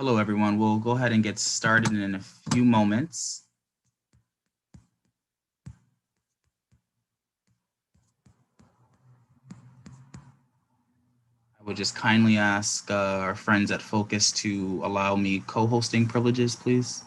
Hello, everyone. We'll go ahead and get started in a few moments. I would just kindly ask our friends at Focus to allow me co-hosting privileges, please.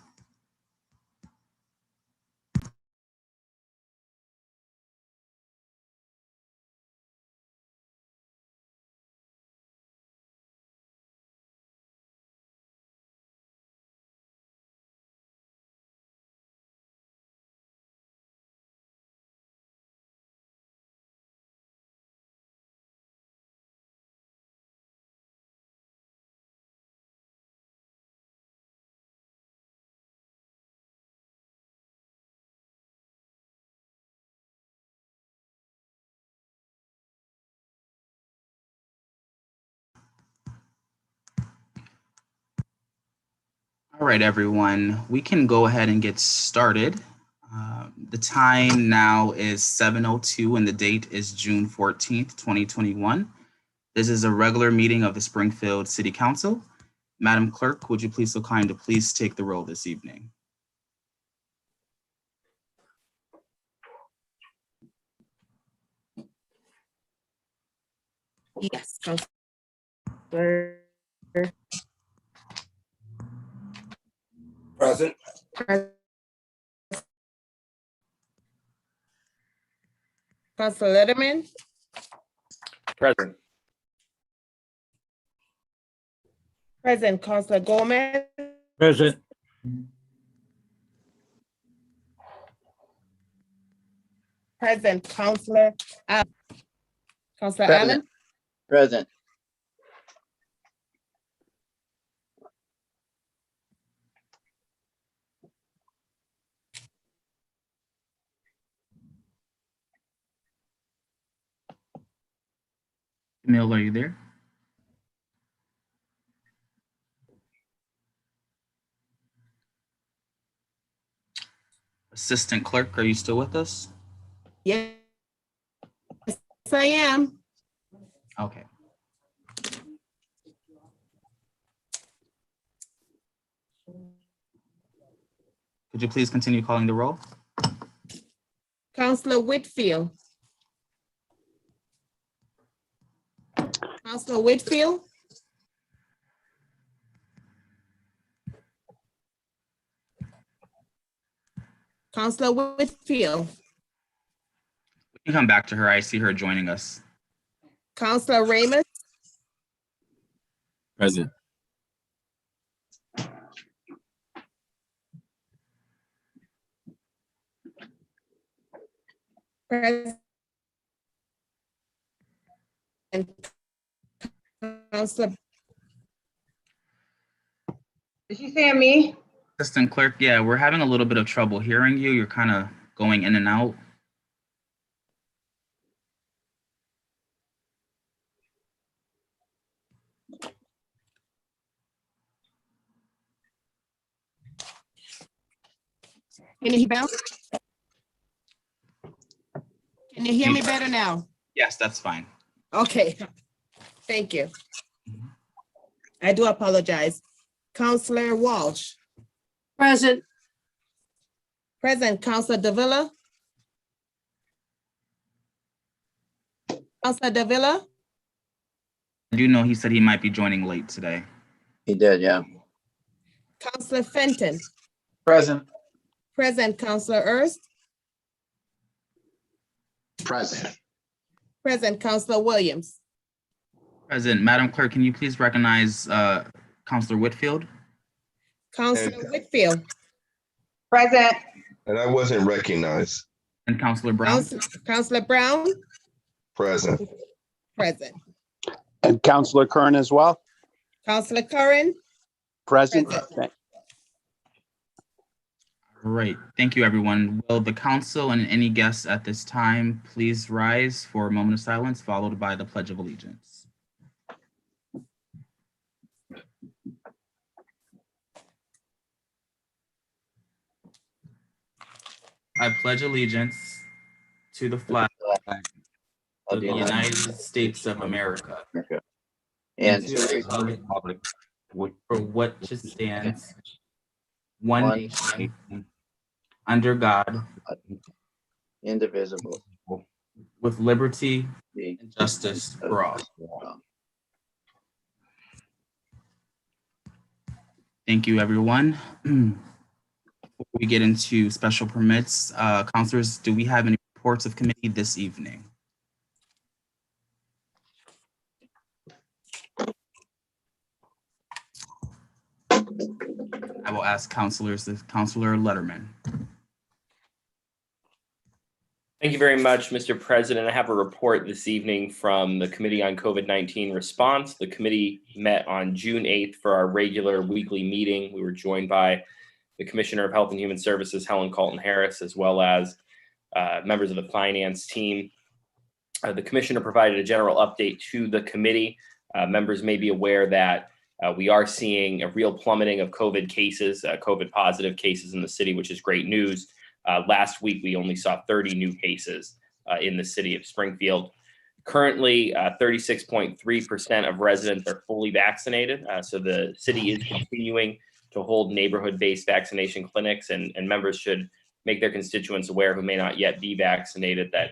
All right, everyone, we can go ahead and get started. The time now is 7:02 and the date is June 14th, 2021. This is a regular meeting of the Springfield City Council. Madam Clerk, would you please so kind to please take the roll this evening? Yes, Councilor. Present. Councilor Letterman, Present. present. Councilor Gomez, Present. present. Councilor Allen. Councilor Present. Allen, Present. Camille, are you there? Assistant Clerk, are you still with us? yes, I am. Okay. Could you please continue calling the roll? Councilor Whitfield. Councilor Whitfield, Councilor Whitfield, We can come back to her. I see her joining us. Councilor Raymond, Present. present. Councilor, Is she saying me? Assistant Clerk, yeah, we're having a little bit of trouble hearing you. You're kind of going in and out. can you hear me? Can you hear me better now? Yes, that's fine. Okay, thank you. I do apologize. Councilor Walsh, Present. present. Councilor Davila, Councilor Davila, I do know he said he might be joining late today. He did, yeah. Councilor Fenton, Present. present. Councilor Ernst, Present. present. Councilor Williams, President, Madam Clerk, can you please recognize Councilor Whitfield? Councilor Whitfield, Present. And I wasn't recognized. And Councilor Brown? Councilor Brown, Present. present. And Councilor Kern as well, Councilor Curran, present. Present. Great. Thank you, everyone. Will the council and any guests at this time please rise for a moment of silence, followed by the Pledge of Allegiance. I pledge allegiance to the flag of the United States of America And and to the republic for which it stands, one One nation, under God, indivisible. with liberty The- and justice for all. Thank you, everyone. Before we get into special permits, counselors, do we have any reports of committee this evening? I will ask Counselor Letterman. Thank you very much, Mr. President. I have a report this evening from the Committee on COVID-19 Response. The committee met on June 8th for our regular weekly meeting. We were joined by the Commissioner of Health and Human Services, Helen Colton Harris, as well as members of the finance team. The commissioner provided a general update to the committee. Members may be aware that we are seeing a real plummeting of COVID cases, COVID positive cases in the city, which is great news. Last week, we only saw 30 new cases in the city of Springfield. Currently, 36.3% of residents are fully vaccinated. So the city is continuing to hold neighborhood-based vaccination clinics, and members should make their constituents aware who may not yet be vaccinated that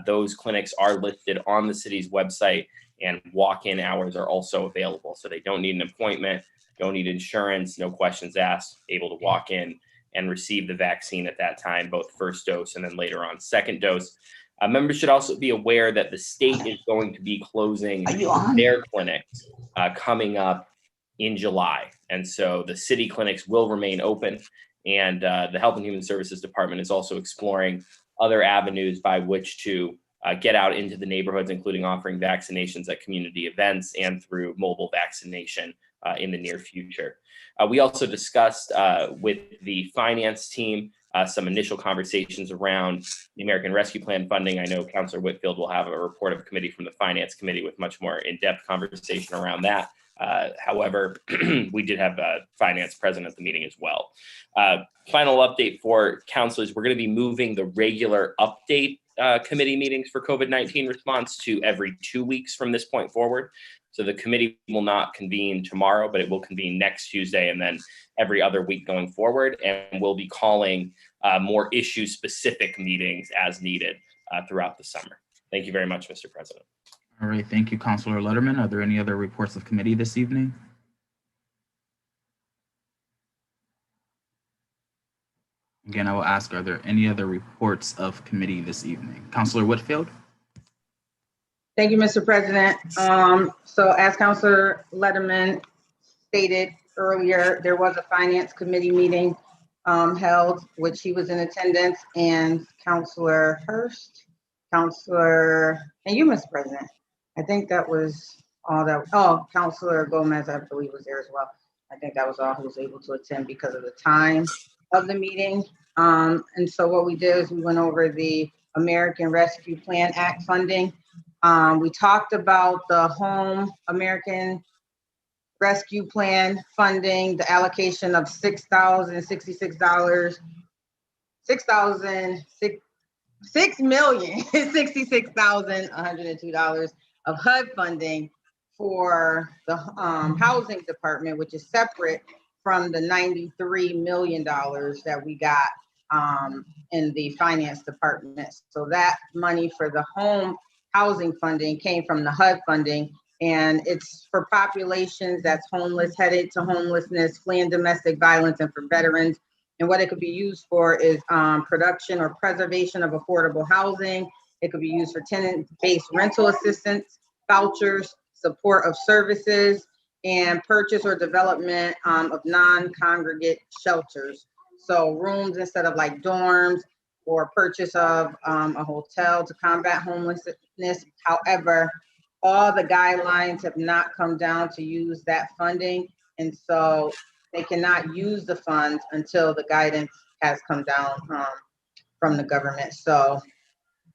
those clinics are listed on the city's website, and walk-in hours are also available. So they don't need an appointment, don't need insurance, no questions asked, able to walk in and receive the vaccine at that time, both first dose and then later on second dose. Members should also be aware that the state is going to be closing their clinics coming up in July. And so the city clinics will remain open, and the Health and Human Services Department is also exploring other avenues by which to get out into the neighborhoods, including offering vaccinations at community events and through mobile vaccination in the near future. We also discussed with the finance team some initial conversations around the American Rescue Plan funding. I know Councilor Whitfield will have a report of committee from the Finance Committee with much more in-depth conversation around that. However, we did have finance present at the meeting as well. Final update for councilors, we're going to be moving the regular update committee meetings for COVID-19 response to every 2 weeks from this point forward. So the committee will not convene tomorrow, but it will convene next Tuesday and then every other week going forward. And we'll be calling more issue-specific meetings as needed throughout the summer. Thank you very much, Mr. President. All right, thank you, Councilor Letterman. Are there any other reports of committee this evening? Again, I will ask, are there any other reports of committee this evening? Councilor Whitfield? Thank you, Mr. President. So as Councilor Letterman stated earlier, there was a finance committee meeting held, which he was in attendance, and Councilor Hurst, and you, Mr. President. I think that was all that, oh, Councilor Gomez, I believe, was there as well. I think that was all who was able to attend because of the time of the meeting. And so what we did is we went over the American Rescue Plan Act funding. We talked about the Home American Rescue Plan funding, the allocation of $6,066, $6,066,102 of HUD funding for the housing department, which is separate from the $93 million that we got in the finance department. So that money for the home housing funding came from the HUD funding, and it's for populations that's homeless, headed to homelessness, fleeing domestic violence, and for veterans. And what it could be used for is production or preservation of affordable housing. It could be used for tenant-based rental assistance, vouchers, support of services, and purchase or development of non-congregate shelters. So rooms instead of like dorms, or purchase of a hotel to combat homelessness. However, all the guidelines have not come down to use that funding. And so they cannot use the funds until the guidance has come down from the government. So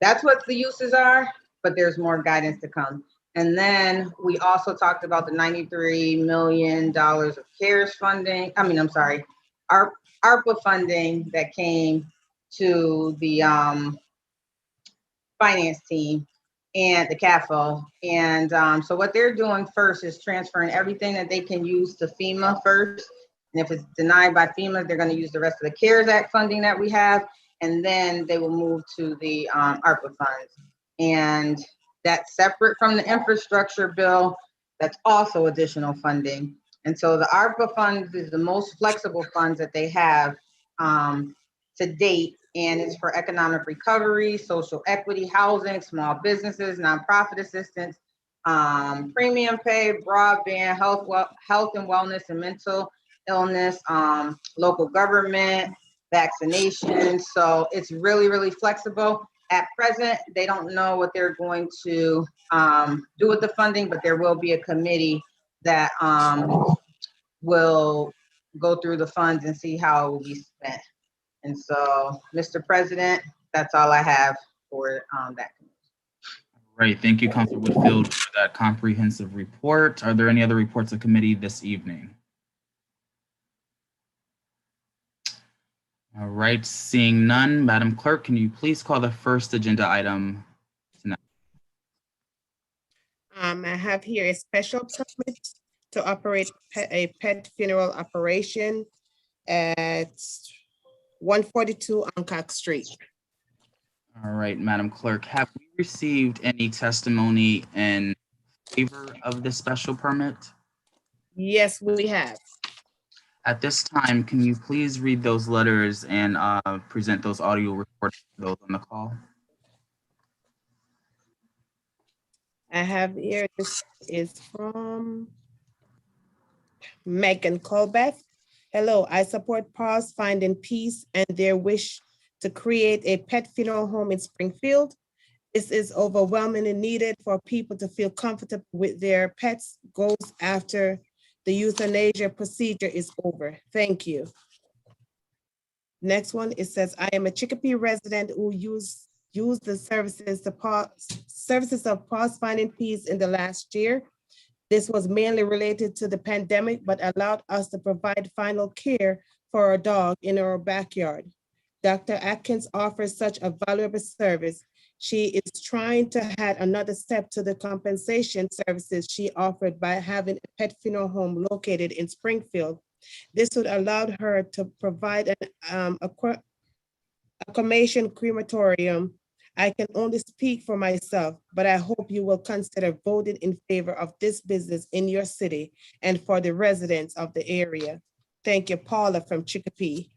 that's what the uses are, but there's more guidance to come. And then we also talked about the $93 million of CARES funding. ARPA funding that came to the finance team. and the CAFO. And so what they're doing first is transferring everything that they can use to FEMA first. And if it's denied by FEMA, they're going to use the rest of the CARES Act funding that we have. And then they will move to the ARPA funds. And that's separate from the infrastructure bill. That's also additional funding. And so the ARPA funds is the most flexible funds that they have to date. And it's for economic recovery, social equity, housing, small businesses, nonprofit assistance, premium pay, broadband, health and wellness and mental illness, local government, vaccinations. So it's really, really flexible. At present, they don't know what they're going to do with the funding, but there will be a committee that will go through the funds and see how it will be spent. And so, Mr. President, that's all I have for that. Right. Thank you, Councilor Whitfield, for that comprehensive report. Are there any other reports of committee this evening? All right. Seeing none, Madam Clerk, can you please call the first agenda item tonight? I have here a special permit to operate a pet funeral operation at 142 Oncock Street. All right, Madam Clerk, have we received any testimony in favor of this special permit? Yes, we have. At this time, can you please read those letters and present those audio recordings to those on the call? I have here, this is from Megan Colbeth. Hello, I support Paws Finding Peace and their wish to create a pet funeral home in Springfield. This is overwhelmingly needed for people to feel comfortable with their pets goes after the euthanasia procedure is over. Thank you. Next one, it says, I am a Chicopee resident who used the services of Paws Finding Peace in the last year. This was mainly related to the pandemic, but allowed us to provide final care for our dog in our backyard. Dr. Atkins offers such a valuable service. She is trying to add another step to the compensation services she offered by having a pet funeral home located in Springfield. This would allow her to provide an cremation crematorium. I can only speak for myself, but I hope you will consider voting in favor of this business in your city and for the residents of the area. Thank you, Paula from Chicopee.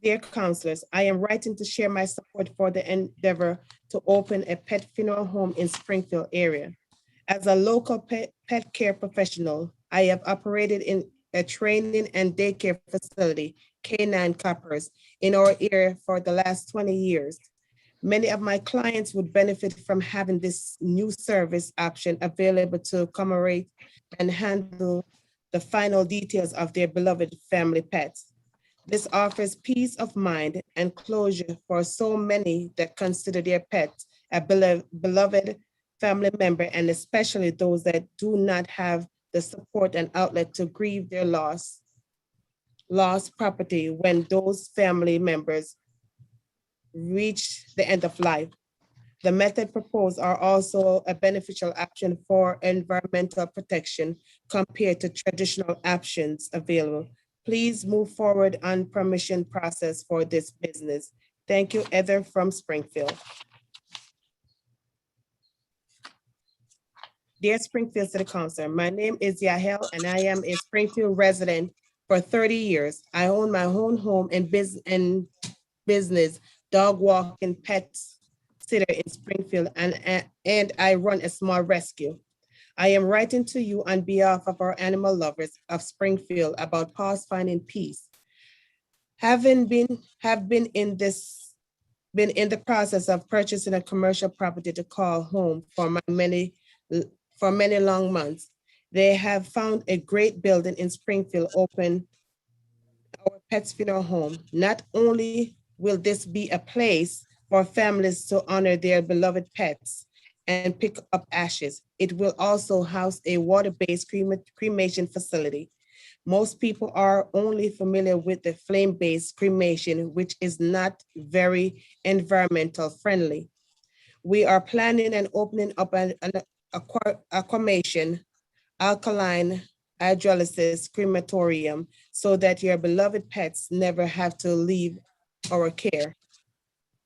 Dear councilors, I am writing to share my support for the endeavor to open a pet funeral home in Springfield area. As a local pet care professional, I have operated in a training and daycare facility, K9 Coppers, in our area for the last 20 years. Many of my clients would benefit from having this new service option available to commemorate and handle the final details of their beloved family pets. This offers peace of mind and closure for so many that consider their pets a beloved family member, and especially those that do not have the support and outlet to grieve their lost property when those family members reach the end of life. The method proposed are also a beneficial option for environmental protection compared to traditional options available. Please move forward on permission process for this business. Thank you, Heather from Springfield. Dear Springfield City Council, my name is Yahel and I am a Springfield resident for 30 years. I own my own home and business, dog walking pet sitter in Springfield, and I run a small rescue. I am writing to you on behalf of our animal lovers of Springfield about Paws Finding Peace. Have been in the process of purchasing a commercial property to call home for many long months. They have found a great building in Springfield open our pet's funeral home. Not only will this be a place for families to honor their beloved pets and pick up ashes, it will also house a water-based cremation facility. Most people are only familiar with the flame-based cremation, which is not very environmental friendly. We are planning and opening up an aquamation, alkaline hydrolysis crematorium so that your beloved pets never have to leave our care.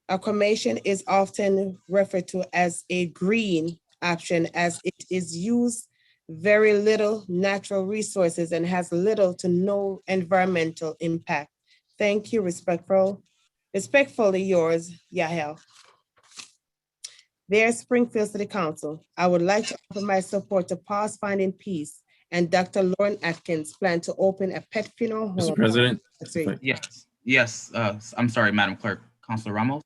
Aquamation is often referred to as a green option as it is used very little natural resources and has little to no environmental impact. Thank you, respectfully yours, Yahel. Dear Springfield City Council, I would like to offer my support to Pause Finding Peace and Dr. Lauren Atkins plan to open a pet funeral home. Mr. President, Yes, I'm sorry, Madam Clerk, Councilor Ramos.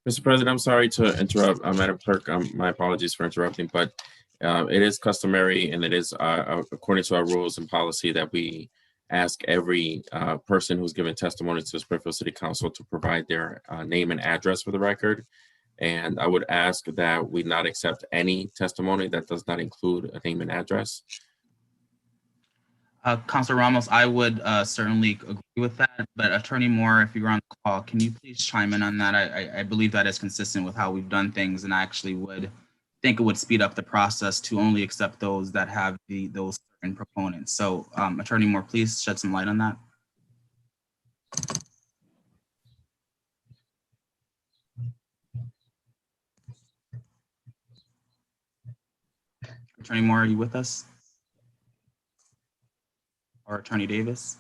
Mr. President, I'm sorry to interrupt, Madam Clerk. My apologies for interrupting, but it is customary and it is according to our rules and policy that we ask every person who's given testimony to the Springfield City Council to provide their name and address for the record. And I would ask that we not accept any testimony that does not include a name and address. Councilor Ramos, I would certainly agree with that, but Attorney Moore, if you're on the call, can you please chime in on that? I believe that is consistent with how we've done things, and I actually would think it would speed up the process to only accept those that have those certain proponents. So Attorney Moore, please shed some light on that. Attorney Moore, are you with us? Or Attorney Davis?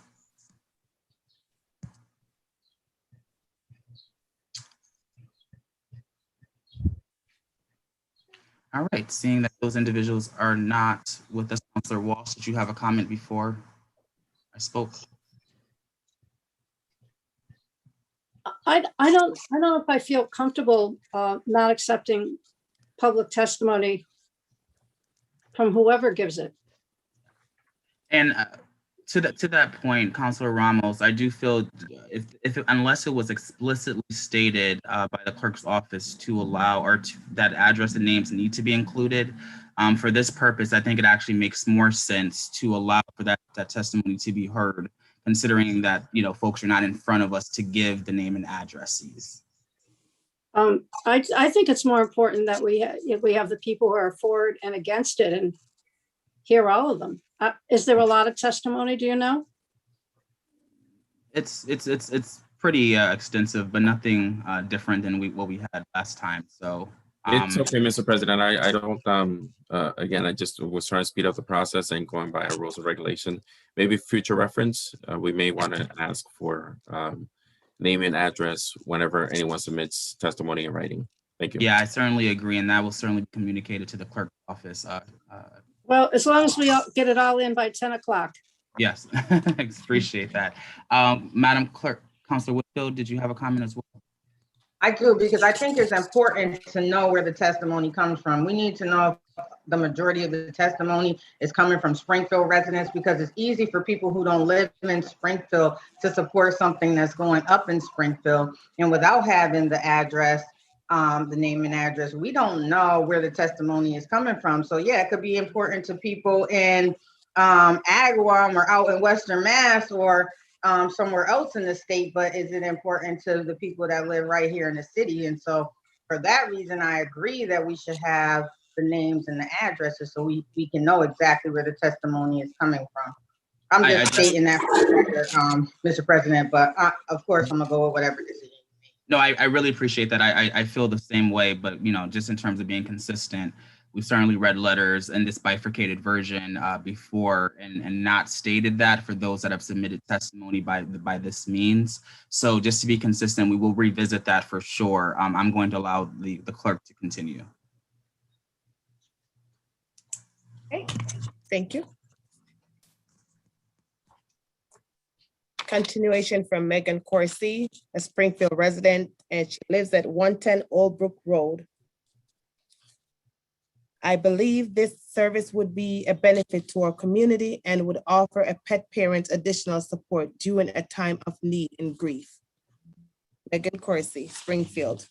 All right, seeing that those individuals are not with us, Councilor Walsh, did you have a comment before I spoke? I don't know if I feel comfortable not accepting public testimony from whoever gives it. And to that point, Councilor Ramos, I do feel unless it was explicitly stated by the clerk's office to allow that address and names need to be included, for this purpose, I think it actually makes more sense to allow for that testimony to be heard, considering that folks are not in front of us to give the name and addresses. I think it's more important that we have the people who are for it and against it and hear all of them. Is there a lot of testimony? Do you know? It's pretty extensive, but nothing different than what we had last time. So it's okay, Mr. President. I don't. Again, I just was trying to speed up the process and going by our rules and regulation. Maybe future reference, we may want to ask for name and address whenever anyone submits testimony in writing. Thank you. Yeah, I certainly agree, and that will certainly be communicated to the clerk's office. Well, as long as we get it all in by 10 o'clock. Yes, appreciate that. Madam Clerk, Councilor Whitfield, did you have a comment as well? I do, because I think it's important to know where the testimony comes from. We need to know if the majority of the testimony is coming from Springfield residents, because it's easy for people who don't live in Springfield to support something that's going up in Springfield. And without having the address, the name and address, we don't know where the testimony is coming from. So yeah, it could be important to people in Agawam or out in Western Mass or somewhere else in the state, but is it important to the people that live right here in the city? And so for that reason, I agree that we should have the names and the addresses so we can know exactly where the testimony is coming from. I'm just stating that, Mr. President, but of course I'm gonna go with whatever decision. No, I really appreciate that. I feel the same way, but just in terms of being consistent, we've certainly read letters in this bifurcated version before and not stated that for those that have submitted testimony by this means. So just to be consistent, we will revisit that for sure. I'm going to allow the clerk to continue. Okay, thank you. Continuation from Megan Corsi, a Springfield resident, and she lives at 110 Old Brook Road. I believe this service would be a benefit to our community and would offer a pet parent additional support during a time of need and grief. Megan Corsi, Springfield.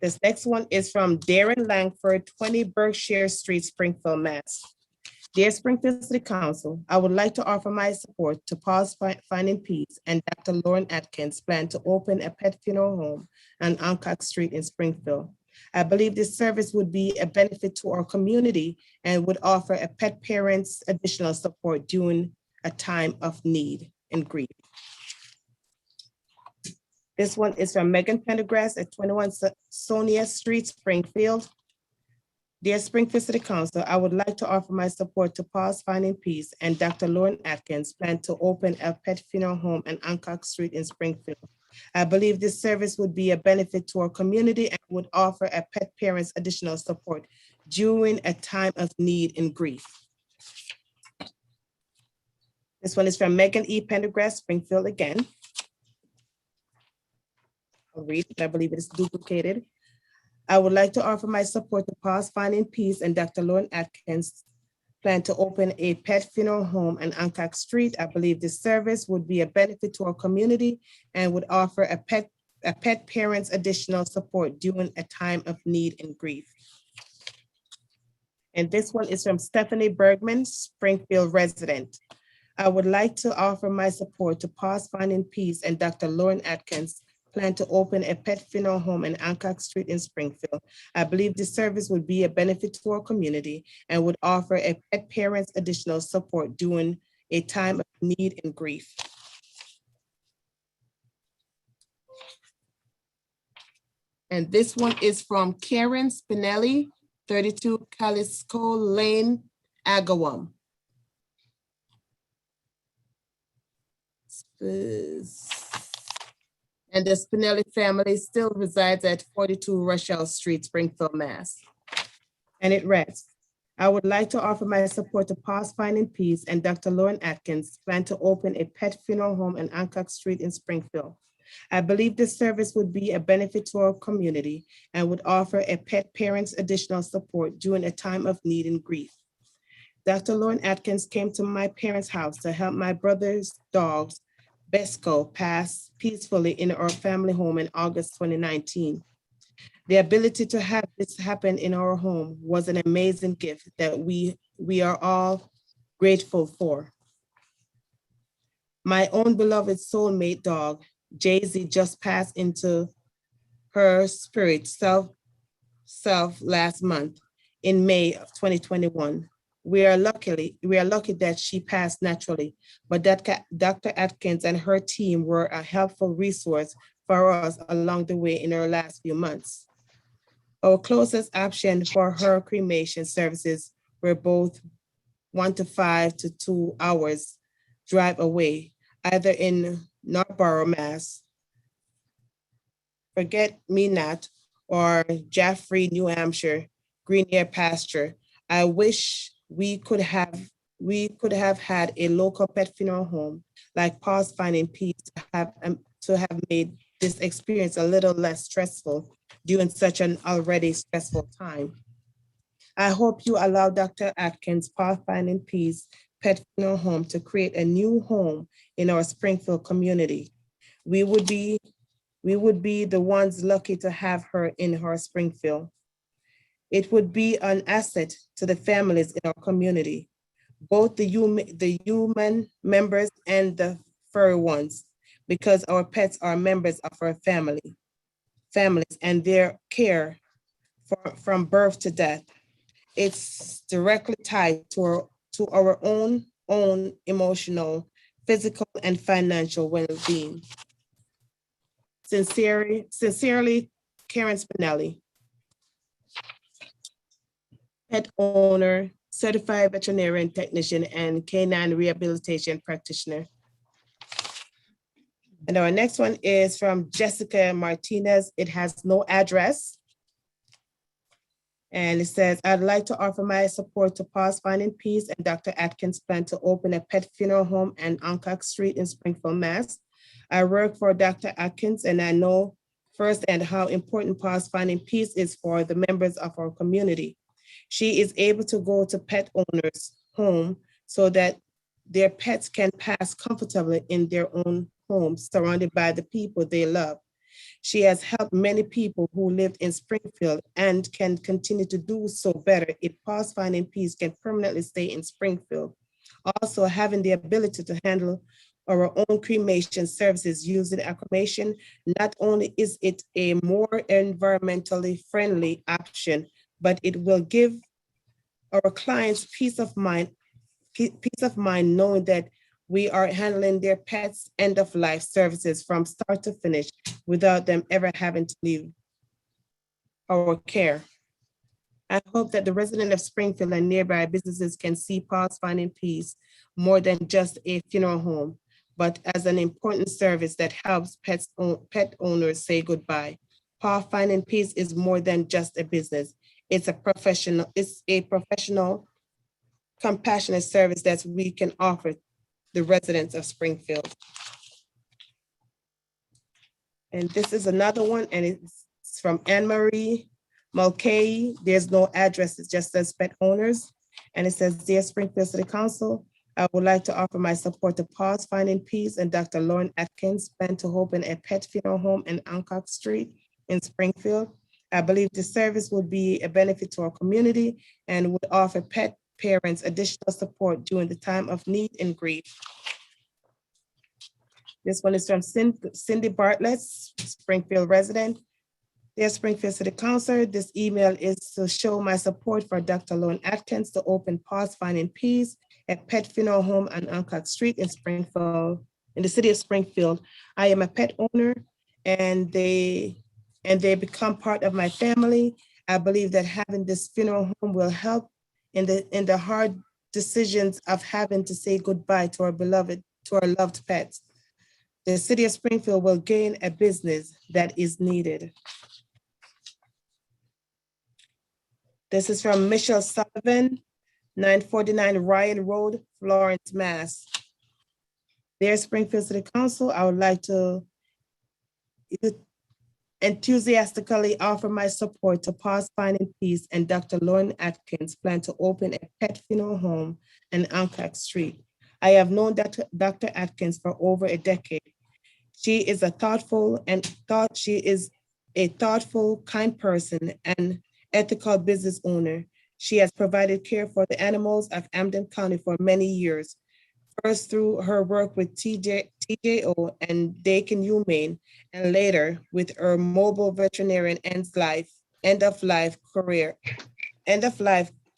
This next one is from Darren Langford, 20 Berkshire Street, Springfield, Mass. Dear Springfield City Council, I would like to offer my support to Paul's Finding Peace and Dr. Lauren Atkins' plan to open a pet funeral home on Oncock Street in Springfield. I believe this service would be a benefit to our community and would offer a pet parents additional support during a time of need and grief. This one is from Megan Pendergrass at 21 Sonia Street, Springfield. Dear Springfield City Council, I would like to offer my support to Paul's Finding Peace and Dr. Lauren Atkins' plan to open a pet funeral home on Oncock Street in Springfield. I believe this service would be a benefit to our community and would offer a pet parents additional support during a time of need and grief. This one is from Megan E. Pendergrass, Springfield again. I'll read it. I believe it is duplicated. I would like to offer my support to Paul's Finding Peace and Dr. Lauren Atkins' plan to open a pet funeral home on Oncock Street. I believe this service would be a benefit to our community and would offer a pet parents additional support during a time of need and grief. And this one is from Stephanie Bergman, Springfield resident. I would like to offer my support to Paul's Finding Peace and Dr. Lauren Atkins' plan to open a pet funeral home in Oncock Street in Springfield. I believe this service would be a benefit to our community and would offer a pet parents additional support during a time of need and grief. And this one is from Karen Spinelli, 32 Calisco Lane, Agawam. And the Spinelli family still resides at 42 Rochelle Street, Springfield, Mass. And it reads, I would like to offer my support to Paul's Finding Peace and Dr. Lauren Atkins' plan to open a pet funeral home in Oncock Street in Springfield. I believe this service would be a benefit to our community and would offer a pet parents additional support during a time of need and grief. Dr. Lauren Atkins came to my parents' house to help my brother's dogs Besco passed peacefully in our family home in August 2019. The ability to have this happen in our home was an amazing gift that we are all grateful for. My own beloved soulmate dog, Jay-Z, just passed into her spirit self last month in May of 2021. We are lucky that she passed naturally, but that Dr. Atkins and her team were a helpful resource for us along the way in her last few months. Our closest option for her cremation services were both 1 to 5 to 2 hours drive away, either in Northborough, Mass, Forget Me Not, or Jaffrey, New Hampshire, Greenyear Pasture. I wish we could have had a local pet funeral home like Paul's Finding Peace to have made this experience a little less stressful during such an already stressful time. I hope you allow Dr. Atkins' Paul's Finding Peace pet funeral home to create a new home in our Springfield community. We would be the ones lucky to have her in our Springfield. It would be an asset to the families in our community, both the human members and the furry ones, because our pets are members of our families and their care from birth to death. It's directly tied to our own emotional, physical, and financial well-being. Sincerely, Karen Spinelli, pet owner, certified veterinarian technician, and canine rehabilitation practitioner. And our next one is from Jessica Martinez. It has no address. And it says, I'd like to offer my support to Paul's Finding Peace and Dr. Atkins' plan to open a pet funeral home on Oncock Street in Springfield, Mass. I work for Dr. Atkins and I know firsthand how important Paul's Finding Peace is for the members of our community. She is able to go to pet owners' home so that their pets can pass comfortably in their own homes, surrounded by the people they love. She has helped many people who lived in Springfield and can continue to do so better if Pause Finding Peace can permanently stay in Springfield. Also, having the ability to handle our own cremation services using cremation, not only is it a more environmentally friendly option, but it will give our clients peace of mind knowing that we are handling their pets' end of life services from start to finish without them ever having to leave our care. I hope that the residents of Springfield and nearby businesses can see Pause Finding Peace more than just a funeral home, but as an important service that helps pet owners say goodbye. Pause Finding Peace is more than just a business. It's a professional, compassionate service that we can offer the residents of Springfield. And this is another one, and it's from Anne Marie Mulcahy. There's no address, it just says pet owners. And it says, Dear Springfield City Council, I would like to offer my support to Pause Finding Peace and Dr. Lauren Atkins plan to open a pet funeral home in Hancock Street in Springfield. I believe this service would be a benefit to our community and would offer pet parents additional support during the time of need and grief. This one is from Cindy Bartlett, Springfield resident. Dear Springfield City Council, this email is to show my support for Dr. Lauren Atkins to open Pause Finding Peace, a pet funeral home on Hancock Street in Springfield, in the city of Springfield. I am a pet owner and they become part of my family. I believe that having this funeral home will help in the hard decisions of having to say goodbye to our loved pets. The city of Springfield will gain a business that is needed. This is from Michelle Sullivan, 949 Ryan Road, Florence, Mass. Dear Springfield City Council, I would like to enthusiastically offer my support to Pause Finding Peace and Dr. Lauren Atkins plan to open a pet funeral home in Hancock Street. I have known Dr. Atkins for over a decade. She is a thoughtful, kind person and ethical business owner. She has provided care for the animals of Camden County for many years, first through her work with TJO and Dakin Humane, and later with her mobile veterinarian end of life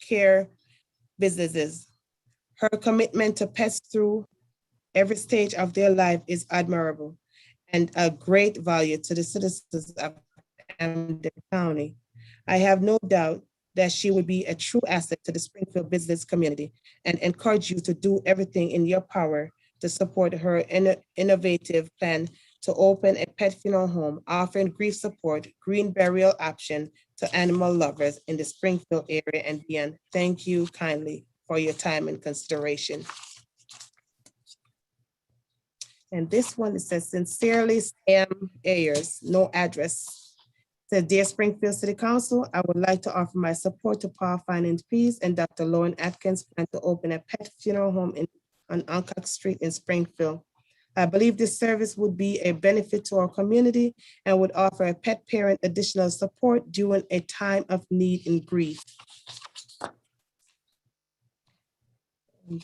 care businesses. Her commitment to pets through every stage of their life is admirable and a great value to the citizens of Camden County. I have no doubt that she would be a true asset to the Springfield business community and encourage you to do everything in your power to support her innovative plan to open a pet funeral home, offering grief support, green burial option to animal lovers in the Springfield area and beyond. Thank you kindly for your time and consideration. And this one, it says, sincerely, Sam Ayers, no address. Says, Dear Springfield City Council, I would like to offer my support to Pause Finding Peace and Dr. Lauren Atkins plan to open a pet funeral home on Hancock Street in Springfield. I believe this service would be a benefit to our community and would offer a pet parent additional support during a time of need and grief.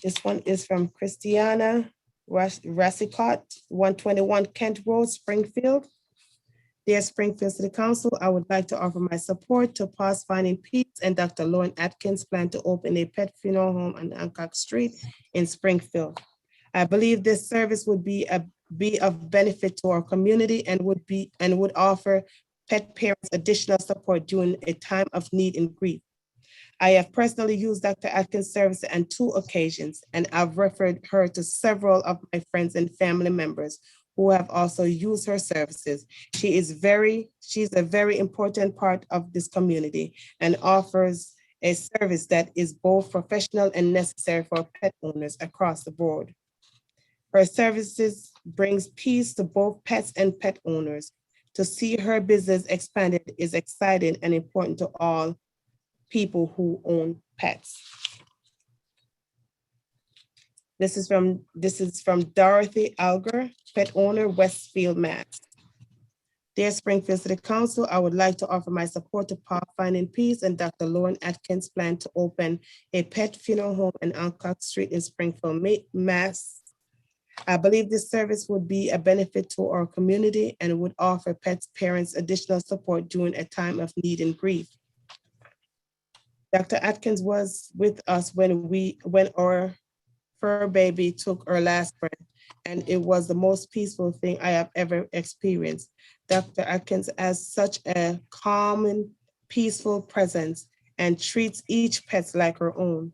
This one is from Christiana Rassicott, 121 Kent Road, Springfield. Dear Springfield City Council, I would like to offer my support to Pause Finding Peace and Dr. Lauren Atkins plan to open a pet funeral home on Hancock Street in Springfield. I believe this service would be of benefit to our community and would offer pet parents additional support during a time of need and grief. I have personally used Dr. Atkins' service on 2 occasions, and I've referred her to several of my friends and family members who have also used her services. She's a very important part of this community and offers a service that is both professional and necessary for pet owners across the board. Her services brings peace to both pets and pet owners. To see her business expanded is exciting and important to all people who own pets. This is from Dorothy Alger, pet owner, Westfield, Mass. Dear Springfield City Council, I would like to offer my support to Paul Finding Peace and Dr. Lauren Atkins' plan to open a pet funeral home in Alcock Street in Springfield, Mass. I believe this service would be a benefit to our community and would offer pet parents additional support during a time of need and grief. Dr. Atkins was with us when our fur baby took her last breath, and it was the most peaceful thing I have ever experienced. Dr. Atkins has such a calm and peaceful presence and treats each pet like her own.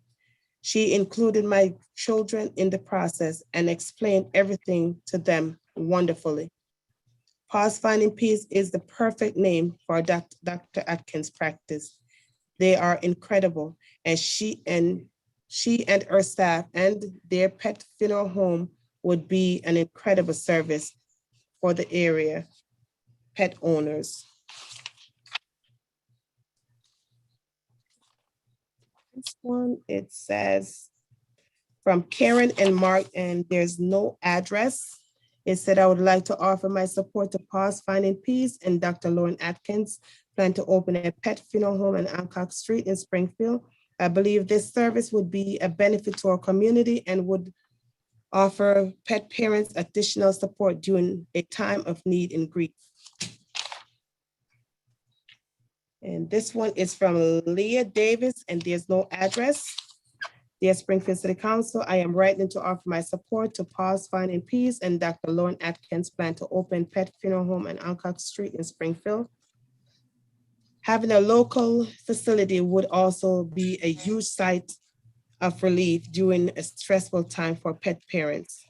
She included my children in the process and explained everything to them wonderfully. Paws Finding Peace is the perfect name for Dr. Atkins' practice. They are incredible, and she and her staff and their pet funeral home would be an incredible service for the area pet owners. This one, it says from Karen and Mark, and there's no address. It said, I would like to offer my support to Paws Finding Peace and Dr. Lauren Atkins plan to open a pet funeral home in Alcock Street in Springfield. I believe this service would be a benefit to our community and would offer pet parents additional support during a time of need and grief. And this one is from Leah Davis, and there's no address. Dear Springfield City Council, I am writing to offer my support to Paws Finding Peace and Dr. Lauren Atkins plan to open pet funeral home in Alcock Street in Springfield. Having a local facility would also be a huge site of relief during a stressful time for pet parents.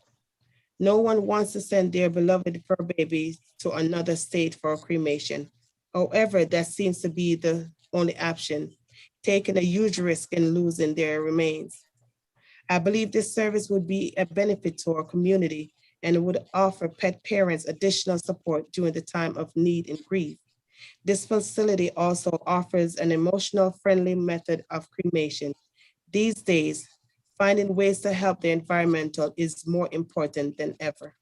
No one wants to send their beloved fur babies to another state for cremation. However, that seems to be the only option, taking a huge risk in losing their remains. I believe this service would be a benefit to our community and would offer pet parents additional support during the time of need and grief. This facility also offers an emotional friendly method of cremation. These days, finding ways to help the environmental is more important than ever.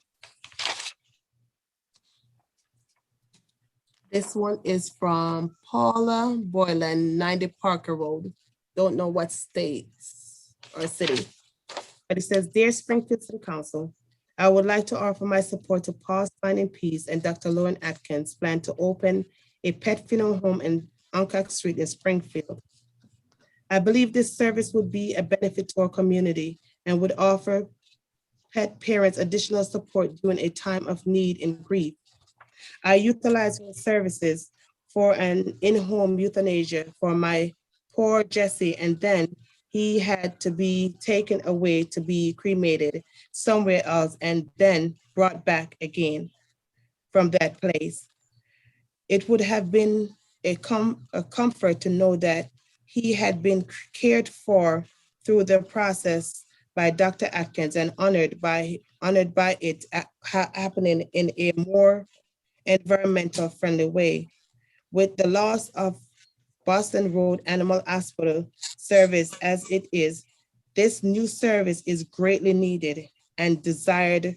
This one is from Paula Boylan, 90 Parker Road. Don't know what state or city, but it says, Dear Springfield City Council, I would like to offer my support to Paws Finding Peace and Dr. Lauren Atkins plan to open a pet funeral home in Alcock Street in Springfield. I believe this service would be a benefit to our community and would offer pet parents additional support during a time of need and grief. I utilize her services for an in-home euthanasia for my poor Jesse, and then he had to be taken away to be cremated somewhere else and then brought back again from that place. It would have been a comfort to know that he had been cared for through the process by Dr. Atkins and honored by it happening in a more environmental friendly way. With the loss of Boston Road Animal Hospital service as it is, this new service is greatly needed and desired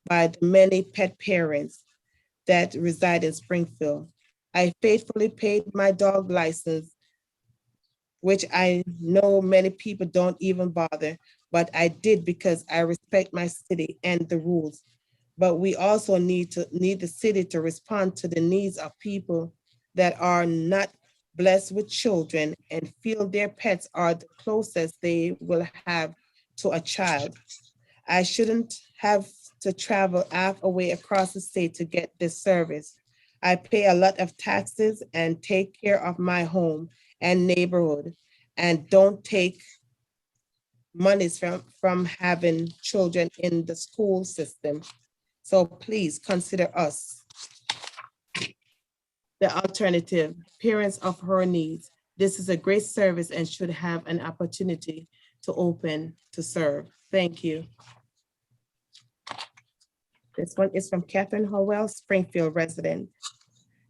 by the many pet parents that reside in Springfield. I faithfully paid my dog license, which I know many people don't even bother, but I did because I respect my city and the rules. But we also need the city to respond to the needs of people that are not blessed with children and feel their pets are the closest they will have to a child. I shouldn't have to travel half a way across the state to get this service. I pay a lot of taxes and take care of my home and neighborhood and don't take monies from having children in the school system. So please consider us the alternative, parents of her needs. This is a great service and should have an opportunity to open to serve. Thank you. This one is from Catherine Howell, Springfield resident.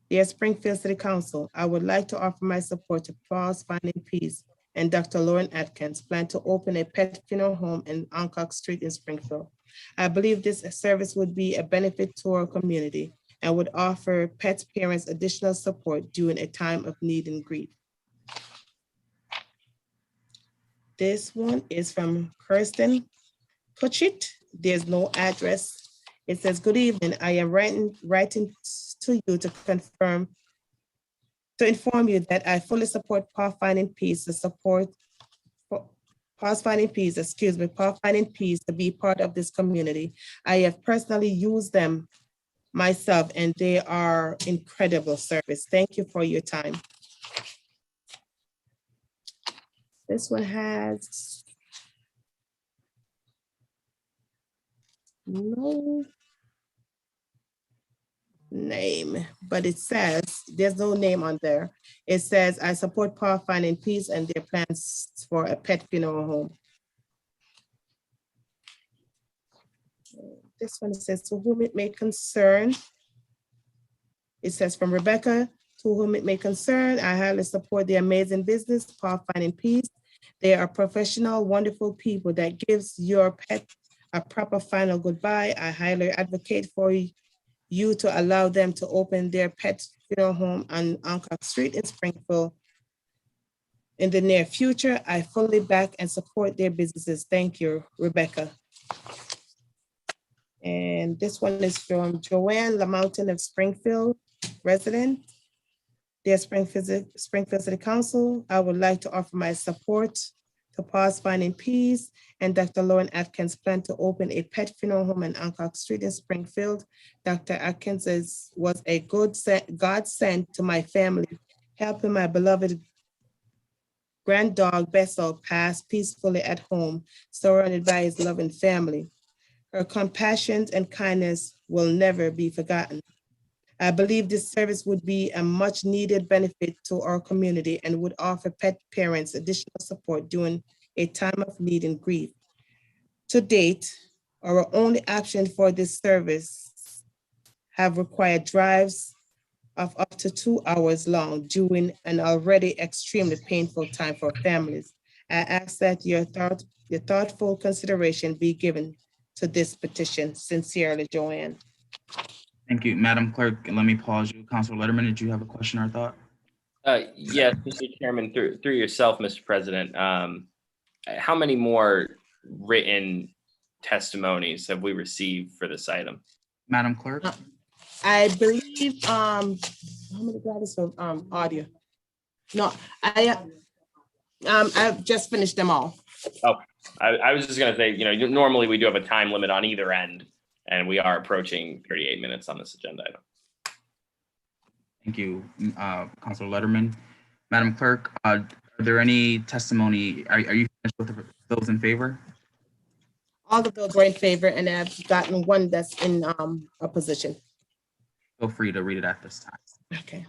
Dear Springfield City Council, I would like to offer my support to Paws Finding Peace and Dr. Lauren Atkins plan to open a pet funeral home in Alcock Street in Springfield. I believe this service would be a benefit to our community and would offer pet parents additional support during a time of need and grief. This one is from Kirsten Kuchit. There's no address. It says, good evening. I am writing to you to inform you that I fully support Pathfinding Peace Pathfinding Peace to be part of this community. I have personally used them myself and they are incredible service. Thank you for your time. This one has no name, but it says, there's no name on there. It says, I support Pathfinding Peace and their plans for a pet funeral home. This one says, to whom it may concern. It says, from Rebecca, to whom it may concern, I highly support the amazing business, Pathfinding Peace. They are professional, wonderful people that gives your pet a proper final goodbye. I highly advocate for you to allow them to open their pet funeral home on Hancock Street in Springfield in the near future. I fully back and support their businesses. Thank you, Rebecca. And this one is from Joanne Lamountain of Springfield, resident. Dear Springfield City Council, I would like to offer my support to Pathfinding Peace and Dr. Lauren Atkins' plan to open a pet funeral home in Hancock Street in Springfield. Dr. Atkins was a godsend to my family, helping my beloved grand dog Bessel pass peacefully at home, surrounded by his loving family. Her compassion and kindness will never be forgotten. I believe this service would be a much needed benefit to our community and would offer pet parents additional support during a time of need and grief. To date, our only option for this service have required drives of up to 2 hours long during an already extremely painful time for families. I ask that your thoughtful consideration be given to this petition. Sincerely, Joanne. Thank you, Madam Clerk. Let me pause you. Councilor Letterman, did you have a question or thought? Yes, Mr. Chairman, through yourself, Mr. President. How many more written testimonies have we received for this item? Madam Clerk? I believe, how many glasses of audio? No, I've just finished them all. Oh, I was just gonna say, normally we do have a time limit on either end, and we are approaching 38 minutes on this agenda item. Thank you, Councilor Letterman. Madam Clerk, are there any testimony? Are you finished with those in favor? All of those were in favor, and I've gotten one that's in opposition. Feel free to read it at this time. Okay.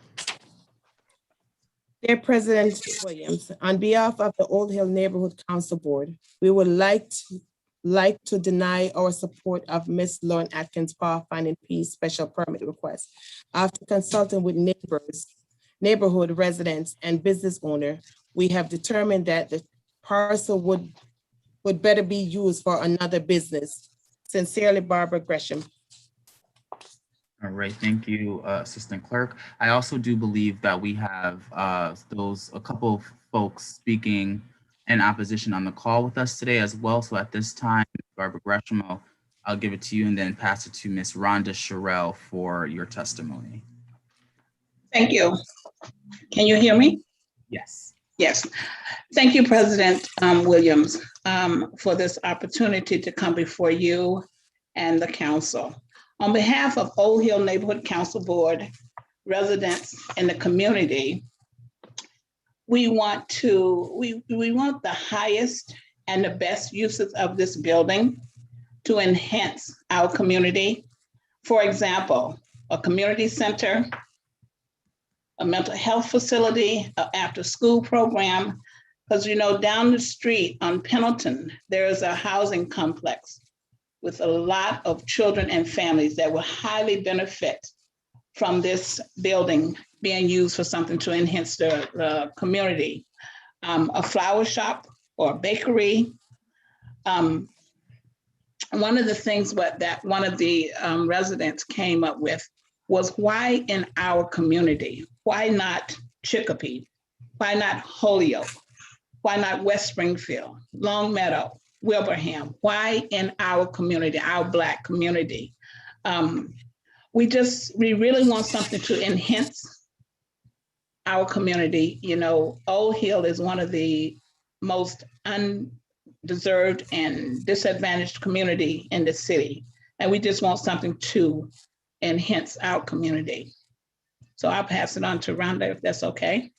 Dear President Williams, on behalf of the Old Hill Neighborhood Council Board, we would like to deny our support of Ms. Lauren Atkins' Pathfinding Peace special permit request. After consulting with neighborhood residents and business owner, we have determined that the parcel would better be used for another business. Sincerely, Barbara Gresham. All right, thank you, Assistant Clerk. I also do believe that we have a couple of folks speaking in opposition on the call with us today as well. So at this time, Barbara Gresham, I'll give it to you and then pass it to Ms. Rhonda Sherrill for your testimony. Thank you. Can you hear me? Yes. Yes. Thank you, President Williams, for this opportunity to come before you and the council. On behalf of Old Hill Neighborhood Council Board, residents in the community, we want the highest and the best uses of this building to enhance our community. For example, a community center, a mental health facility, an after-school program, because down the street on Pendleton, there is a housing complex with a lot of children and families that will highly benefit from this building being used for something to enhance the community. A flower shop or a bakery. One of the things that one of the residents came up with was why in our community? Why not Chicopee? Why not Holyoke? Why not West Springfield, Longmeadow, Wilbraham? Why in our community, our Black community? We really want something to enhance our community. You know, Old Hill is one of the most undeserved and disadvantaged community in the city. And we just want something to enhance our community. So I'll pass it on to Rhonda, if that's okay.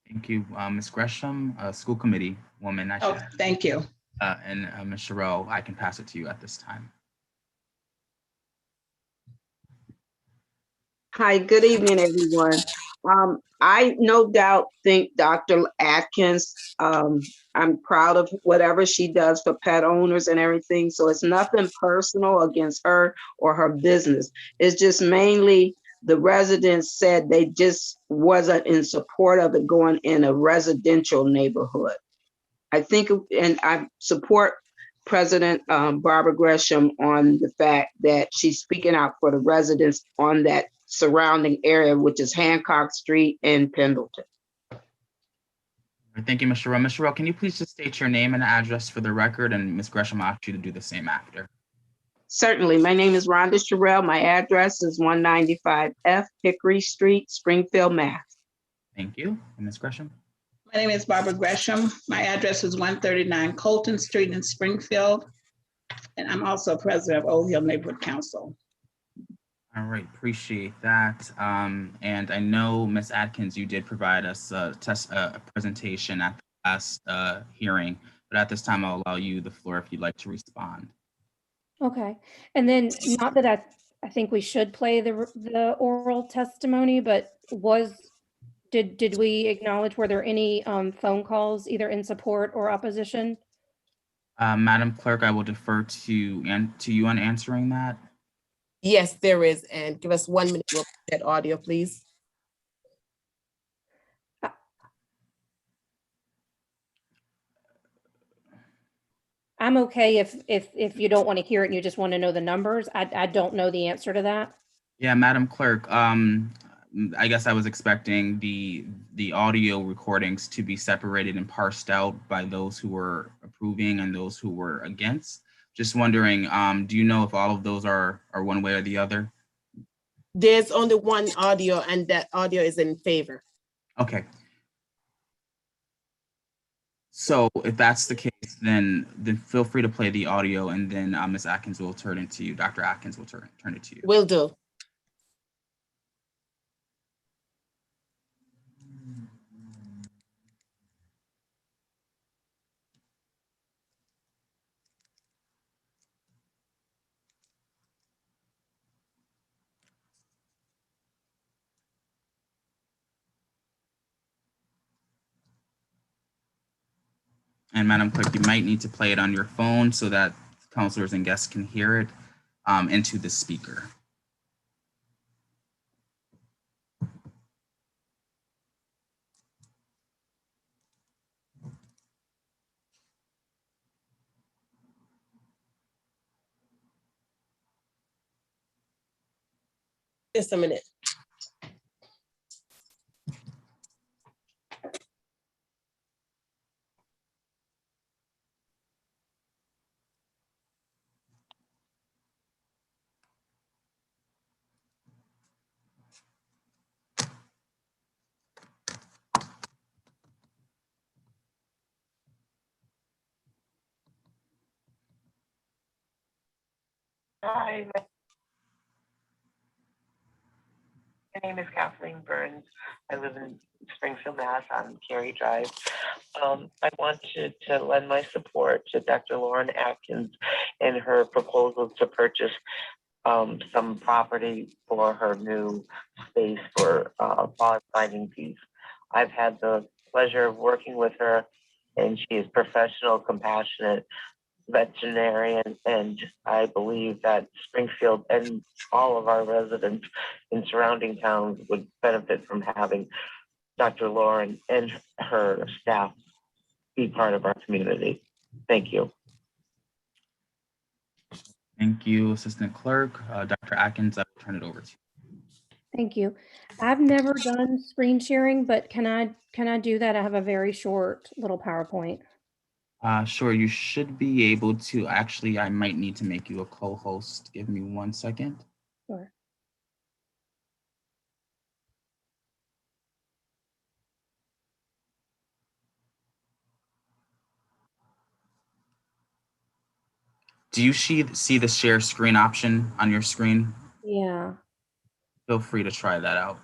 Thank you, Ms. Gresham, school committee woman. Oh, thank you. And Ms. Sherrill, I can pass it to you at this time. Hi, good evening, everyone. I no doubt think Dr. Atkins, I'm proud of whatever she does for pet owners and everything. So it's nothing personal against her or her business. It's just mainly the residents said they just wasn't in support of it going in a residential neighborhood. I think, and I support President Barbara Gresham on the fact that she's speaking out for the residents on that surrounding area, which is Hancock Street and Pendleton. Thank you, Ms. Sherrill. Ms. Sherrill, can you please just state your name and address for the record, and Ms. Gresham, I'll ask you to do the same after. Certainly. My name is Rhonda Sherrill. My address is 195F Hickory Street, Springfield, Mass. Thank you. And Ms. Gresham? My name is Barbara Gresham. My address is 139 Colton Street in Springfield. And I'm also president of Old Hill Neighborhood Council. All right, appreciate that. And I know, Ms. Atkins, you did provide us a presentation at the last hearing, but at this time, I'll allow you the floor if you'd like to respond. Okay, and then not that I think we should play the oral testimony, but did we acknowledge, were there any phone calls either in support or opposition? Madam Clerk, I will defer to you on answering that. Yes, there is. And give us 1 minute. We'll put that audio, please. I'm okay if you don't want to hear it and you just want to know the numbers. I don't know the answer to that. Yeah, Madam Clerk, I guess I was expecting the audio recordings to be separated and parsed out by those who were approving and those who were against. Just wondering, do you know if all of those are one way or the other? There's only one audio, and that audio is in favor. Okay. So if that's the case, then feel free to play the audio, and then Ms. Atkins will turn it to you. Dr. Atkins will turn it to you. Will do. And Madam Clerk, you might need to play it on your phone so that counselors and guests can hear it into the speaker. Just a minute. Hi, my name is Kathleen Burns. I live in Springfield, Mass. on Cary Drive. I wanted to lend my support to Dr. Lauren Atkins in her proposal to purchase some property for her new space for bond finding fees. I've had the pleasure of working with her, and she is professional, compassionate, veterinarian, and I believe that Springfield and all of our residents in surrounding towns would benefit from having Dr. Lauren and her staff be part of our community. Thank you. Thank you, Assistant Clerk. Dr. Atkins, I will turn it over to you. Thank you. I've never done screen sharing, but can I do that? I have a very short little PowerPoint. Sure, you should be able to. Actually, I might need to make you a co-host. Give me 1 second. Sure. Do you see the share screen option on your screen? Yeah. Feel free to try that out.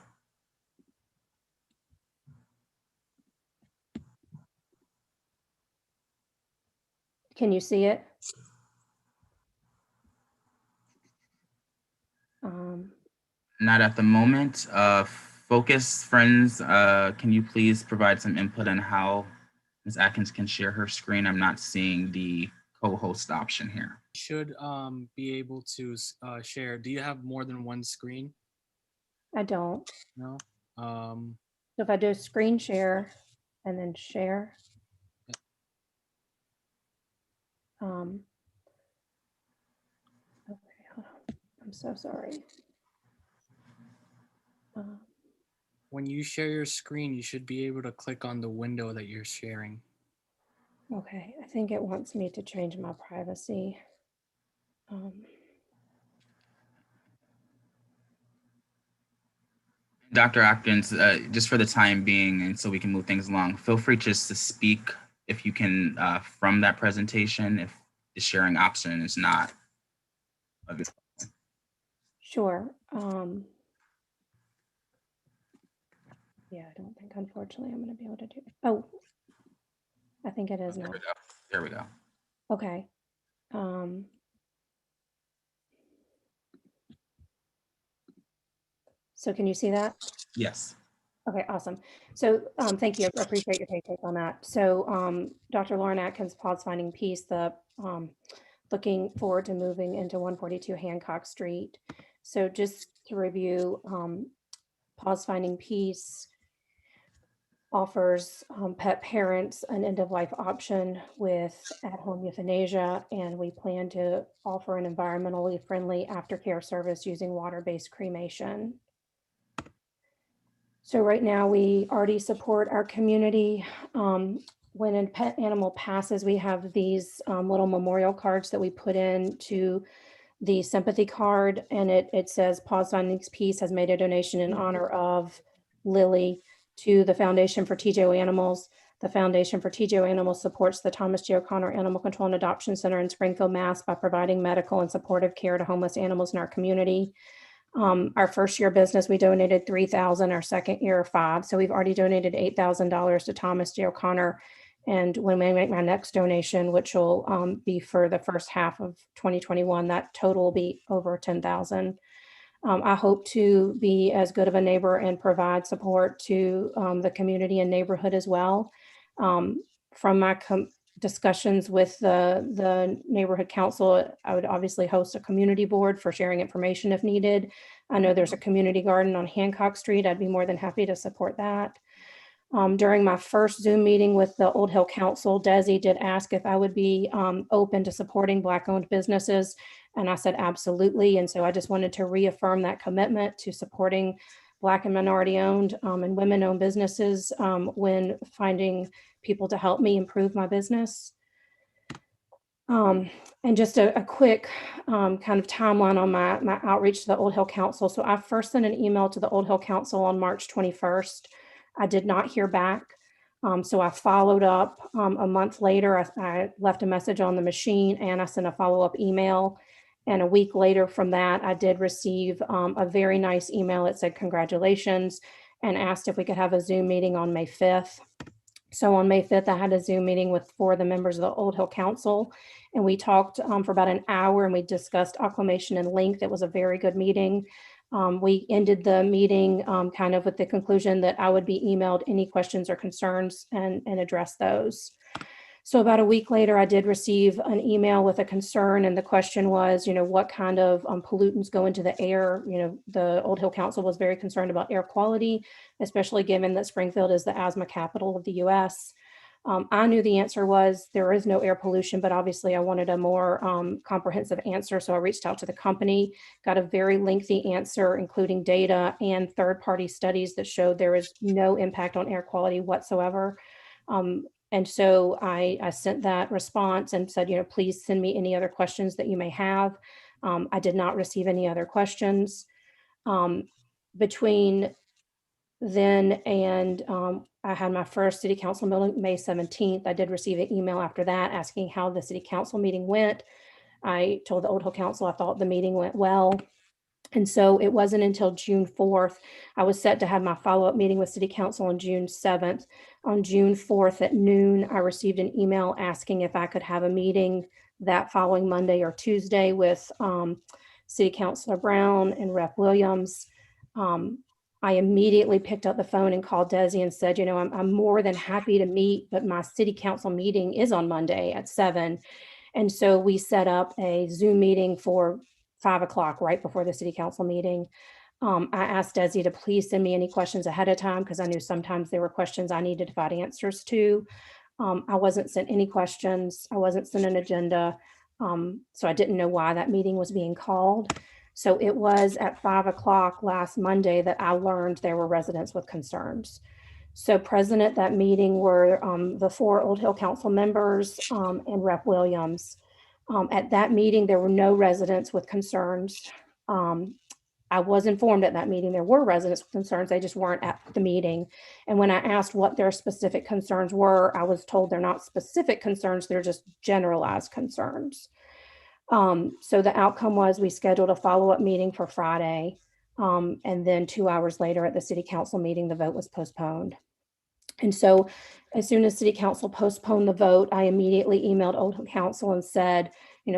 Can you see it? Not at the moment. Focus, friends, can you please provide some input on how Ms. Atkins can share her screen? I'm not seeing the co-host option here. Should be able to share. Do you have more than one screen? I don't. No. So if I do screen share and then share. Okay, hold on. I'm so sorry. When you share your screen, you should be able to click on the window that you're sharing. Okay, I think it wants me to change my privacy. Dr. Atkins, just for the time being, and so we can move things along, feel free just to speak if you can from that presentation, if the sharing option is not available. Sure. Yeah, I don't think, unfortunately, I'm going to be able to do it. Oh, I think it is now. There we go. Okay. So can you see that? Yes. Okay, awesome. So thank you. I appreciate your take on that. So Dr. Lauren Atkins, Pause Finding Peace, looking forward to moving into 142 Hancock Street. So just to review, Pause Finding Peace offers pet parents an end-of-life option with at-home euthanasia, and we plan to offer an environmentally friendly aftercare service using water-based cremation. So right now we already support our community. When a pet animal passes, we have these little memorial cards that we put into the sympathy card, and it says Pause Finding Peace has made a donation in honor of Lily to the Foundation for TJO Animals. The Foundation for TJO Animals supports the Thomas J. O'Connor Animal Control and Adoption Center in Springfield, Mass. By providing medical and supportive care to homeless animals in our community. Our first year of business, we donated $3,000, our second year, $5,000. So we've already donated $8,000 to Thomas J. O'Connor. And when we make my next donation, which will be for the first half of 2021, that total will be over $10,000. I hope to be as good of a neighbor and provide support to the community and neighborhood as well. From my discussions with the neighborhood council, I would obviously host a community board for sharing information if needed. I know there's a community garden on Hancock Street. I'd be more than happy to support that. During my first Zoom meeting with the Old Hill Council, Desi did ask if I would be open to supporting Black-owned businesses, and I said absolutely. And so I just wanted to reaffirm that commitment to supporting Black and minority-owned and women-owned businesses when finding people to help me improve my business. And just a quick kind of timeline on my outreach to the Old Hill Council. So I first sent an email to the Old Hill Council on March 21st. I did not hear back. So I followed up a month later. I left a message on the machine and I sent a follow-up email. And a week later from that, I did receive a very nice email. It said congratulations and asked if we could have a Zoom meeting on May 5th. So on May 5th, I had a Zoom meeting with 4 of the members of the Old Hill Council, and we talked for about an hour and we discussed acclimation and length. It was a very good meeting. We ended the meeting kind of with the conclusion that I would be emailed any questions or concerns and address those. So about a week later, I did receive an email with a concern, and the question was, what kind of pollutants go into the air? The Old Hill Council was very concerned about air quality, especially given that Springfield is the asthma capital of the US. I knew the answer was there is no air pollution, but obviously I wanted a more comprehensive answer. So I reached out to the company, got a very lengthy answer, including data and third-party studies that showed there is no impact on air quality whatsoever. And so I sent that response and said, please send me any other questions that you may have. I did not receive any other questions. Between then and I had my first city council meeting May 17th. I did receive an email after that asking how the city council meeting went. I told the Old Hill Council I thought the meeting went well. And so it wasn't until June 4th, I was set to have my follow-up meeting with City Council on June 7th. On June 4th at noon, I received an email asking if I could have a meeting that following Monday or Tuesday with City Councilor Brown and Rep. Williams. I immediately picked up the phone and called Desi and said, I'm more than happy to meet, but my City Council meeting is on Monday at 7. And so we set up a Zoom meeting for 5 o'clock, right before the City Council meeting. I asked Desi to please send me any questions ahead of time because I knew sometimes there were questions I needed to find answers to. I wasn't sent any questions. I wasn't sent an agenda. So I didn't know why that meeting was being called. So it was at 5 o'clock last Monday that I learned there were residents with concerns. So present at that meeting were the 4 Old Hill Council members and Rep. Williams. At that meeting, there were no residents with concerns. I was informed at that meeting there were residents with concerns, they just weren't at the meeting. And when I asked what their specific concerns were, I was told they're not specific concerns, they're just generalized concerns. So the outcome was we scheduled a follow-up meeting for Friday. And then 2 hours later at the City Council meeting, the vote was postponed. And so as soon as City Council postponed the vote, I immediately emailed Old Hill Council and said,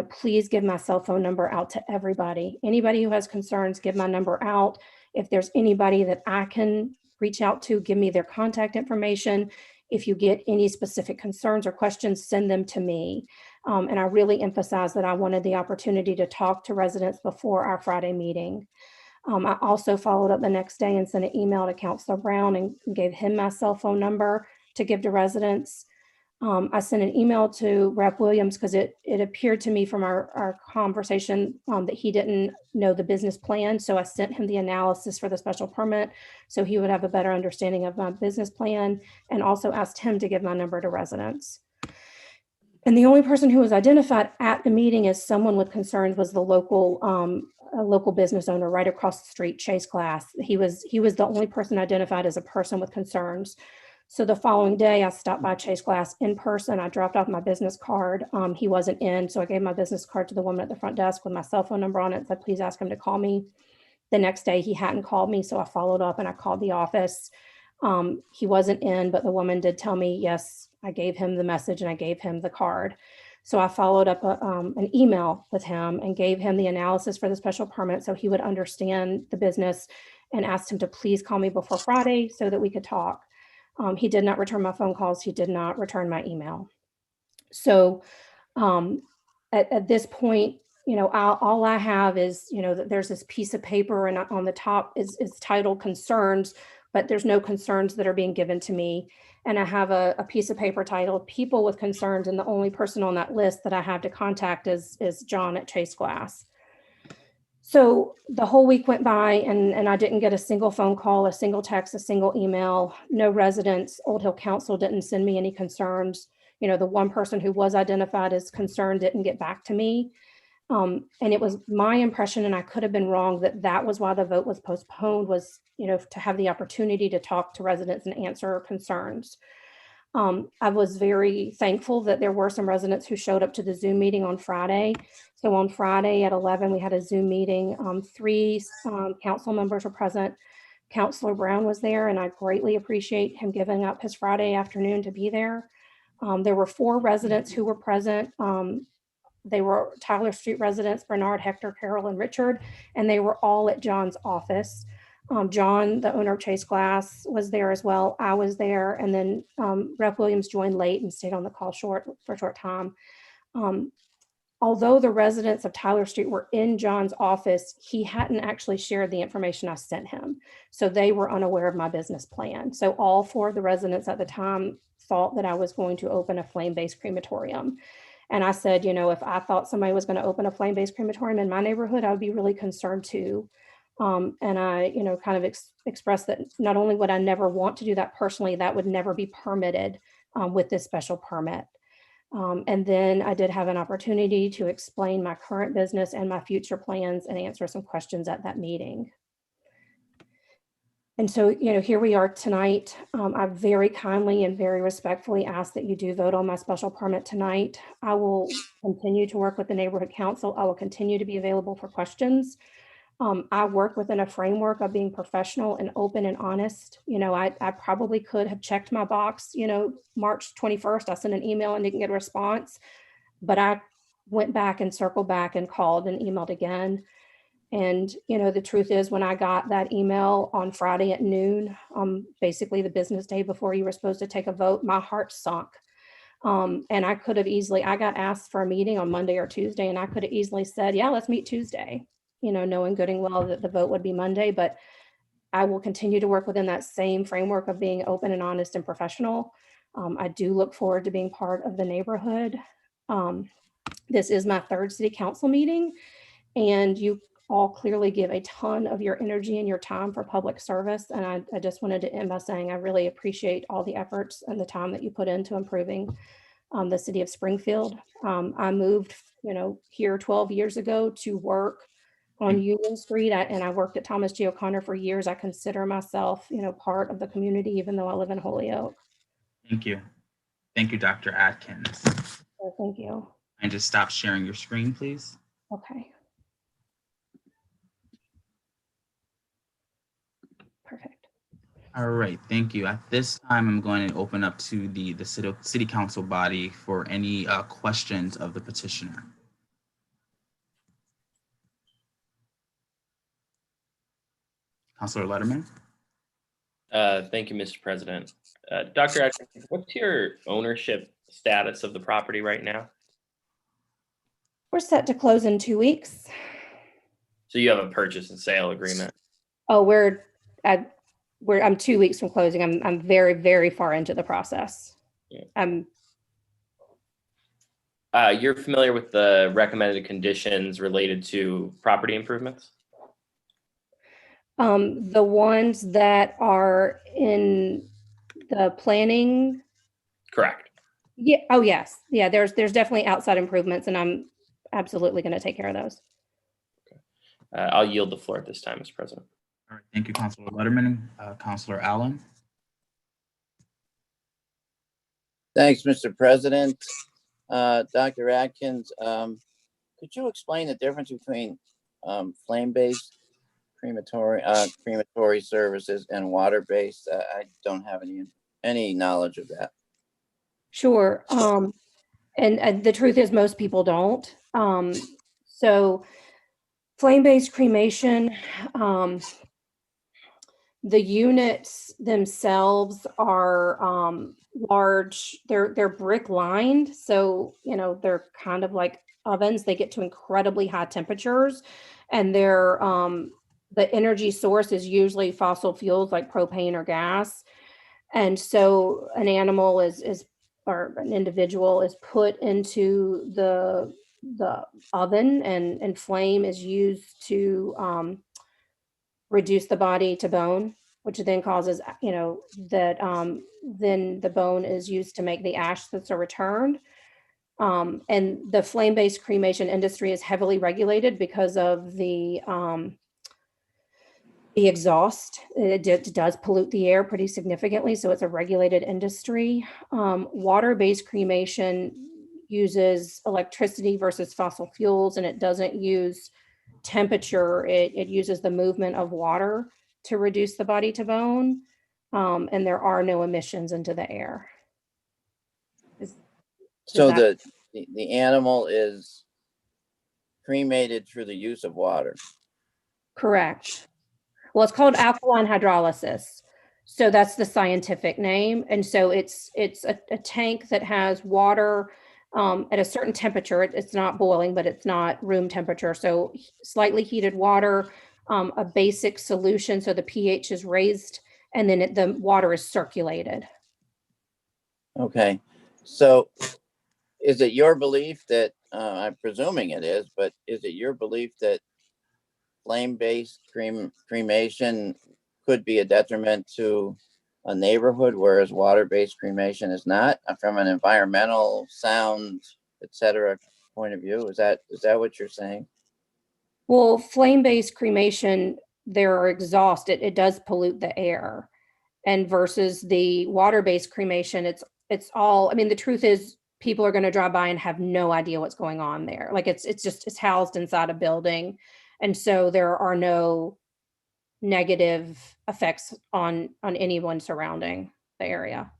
please give my cell phone number out to everybody. Anybody who has concerns, give my number out. If there's anybody that I can reach out to, give me their contact information. If you get any specific concerns or questions, send them to me. And I really emphasized that I wanted the opportunity to talk to residents before our Friday meeting. I also followed up the next day and sent an email to Councilor Brown and gave him my cell phone number to give to residents. I sent an email to Rep. Williams because it appeared to me from our conversation that he didn't know the business plan. So I sent him the analysis for the special permit so he would have a better understanding of my business plan, and also asked him to give my number to residents. And the only person who was identified at the meeting as someone with concerns was the local business owner right across the street, Chase Glass. He was the only person identified as a person with concerns. So the following day, I stopped by Chase Glass in person. I dropped off my business card. He wasn't in, so I gave my business card to the woman at the front desk with my cell phone number on it and said, please ask him to call me. The next day, he hadn't called me, so I followed up and I called the office. He wasn't in, but the woman did tell me, yes, I gave him the message and I gave him the card. So I followed up an email with him and gave him the analysis for the special permit so he would understand the business, and asked him to please call me before Friday so that we could talk. He did not return my phone calls. He did not return my email. So at this point, all I have is, that there's this piece of paper and on the top is titled concerns, but there's no concerns that are being given to me. And I have a piece of paper titled people with concerns. And the only person on that list that I have to contact is John at Chase Glass. So the whole week went by and I didn't get a single phone call, a single text, a single email, no residents. Old Hill Council didn't send me any concerns. The one person who was identified as concerned didn't get back to me. And it was my impression, and I could have been wrong, that was why the vote was postponed, was, to have the opportunity to talk to residents and answer concerns. I was very thankful that there were some residents who showed up to the Zoom meeting on Friday. So on Friday at 11, we had a Zoom meeting. 3 council members were present. Councilor Brown was there, and I greatly appreciate him giving up his Friday afternoon to be there. There were 4 residents who were present. They were Tyler Street residents, Bernard, Hector, Carol, and Richard, and they were all at John's office. John, the owner of Chase Glass, was there as well. I was there, and then Rep. Williams joined late and stayed on the call for a short time. Although the residents of Tyler Street were in John's office, he hadn't actually shared the information I sent him. So they were unaware of my business plan. So all 4 of the residents at the time thought that I was going to open a flame-based crematorium. And I said, you know, if I thought somebody was going to open a flame-based crematorium in my neighborhood, I would be really concerned too. And I, you know, kind of expressed that not only would I never want to do that personally, that would never be permitted with this special permit. And then I did have an opportunity to explain my current business and my future plans and answer some questions at that meeting. And so, you know, here we are tonight. I very kindly and very respectfully ask that you do vote on my special permit tonight. I will continue to work with the neighborhood council. I will continue to be available for questions. I work within a framework of being professional and open and honest. You know, I probably could have checked my box, you know, March 21st, I sent an email and didn't get a response, but I went back and circled back and called and emailed again. And, you know, the truth is when I got that email on Friday at noon, basically the business day before you were supposed to take a vote, my heart sunk. And I could have easily, I got asked for a meeting on Monday or Tuesday, and I could have easily said, yeah, let's meet Tuesday, you know, knowing good and well that the vote would be Monday, but I will continue to work within that same framework of being open and honest and professional. I do look forward to being part of the neighborhood. This is my third city council meeting, and you all clearly give a ton of your energy and your time for public service. And I just wanted to end by saying I really appreciate all the efforts and the time that you put into improving the city of Springfield. I moved, you know, here 12 years ago to work on Union Street, and I worked at Thomas G. O'Connor for years. I consider myself, you know, part of the community, even though I live in Holyoke. Thank you. Thank you, Dr. Atkins. So thank you. And just stop sharing your screen, please. Okay. Perfect. All right, thank you. At this time, I'm going to open up to the city council body for any questions of the petitioner. Councilor Letterman. Thank you, Mr. President. Dr. Atkins, what's your ownership status of the property right now? We're set to close in 2 weeks. So you have a purchase and sale agreement? Oh, I'm 2 weeks from closing. I'm very, very far into the process. Yeah. You're familiar with the recommended conditions related to property improvements? The ones that are in the planning. Correct. Yeah. Oh, yes. Yeah. There's definitely outside improvements, and I'm absolutely going to take care of those. Okay. I'll yield the floor at this time, Mr. President. All right, thank you, Councilor Letterman. Councilor Allen. Thanks, Mr. President. Dr. Atkins, could you explain the difference between flame-based crematory services and water-based? I don't have any knowledge of that. Sure. And the truth is most people don't. So flame-based cremation, the units themselves are large. They're brick lined. So, you know, they're kind of like ovens. They get to incredibly high temperatures, and they're the energy source is usually fossil fuels like propane or gas. And so an animal or an individual is put into the oven, and flame is used to reduce the body to bone, which then causes, you know, that then the bone is used to make the ash that's returned. And the flame-based cremation industry is heavily regulated because of the exhaust. It does pollute the air pretty significantly, so it's a regulated industry. Water-based cremation uses electricity versus fossil fuels, and it doesn't use temperature. It uses the movement of water to reduce the body to bone, and there are no emissions into the air. So the animal is cremated through the use of water? Correct. Well, it's called alkaline hydrolysis. So that's the scientific name. And so it's a tank that has water at a certain temperature. It's not boiling, but it's not room temperature. So slightly heated water, a basic solution. So the pH is raised, and then the water is circulated. Okay, so is it your belief that, I'm presuming it is, but is it your belief that flame-based cremation could be a detriment to a neighborhood, whereas water-based cremation is not, from an environmental, sound, et cetera, point of view? Is that what you're saying? Well, flame-based cremation, their exhaust, it does pollute the air. And versus the water-based cremation, it's all, I mean, the truth is people are going to drive by and have no idea what's going on there. Like it's housed inside a building. And so there are no negative effects on anyone surrounding the area.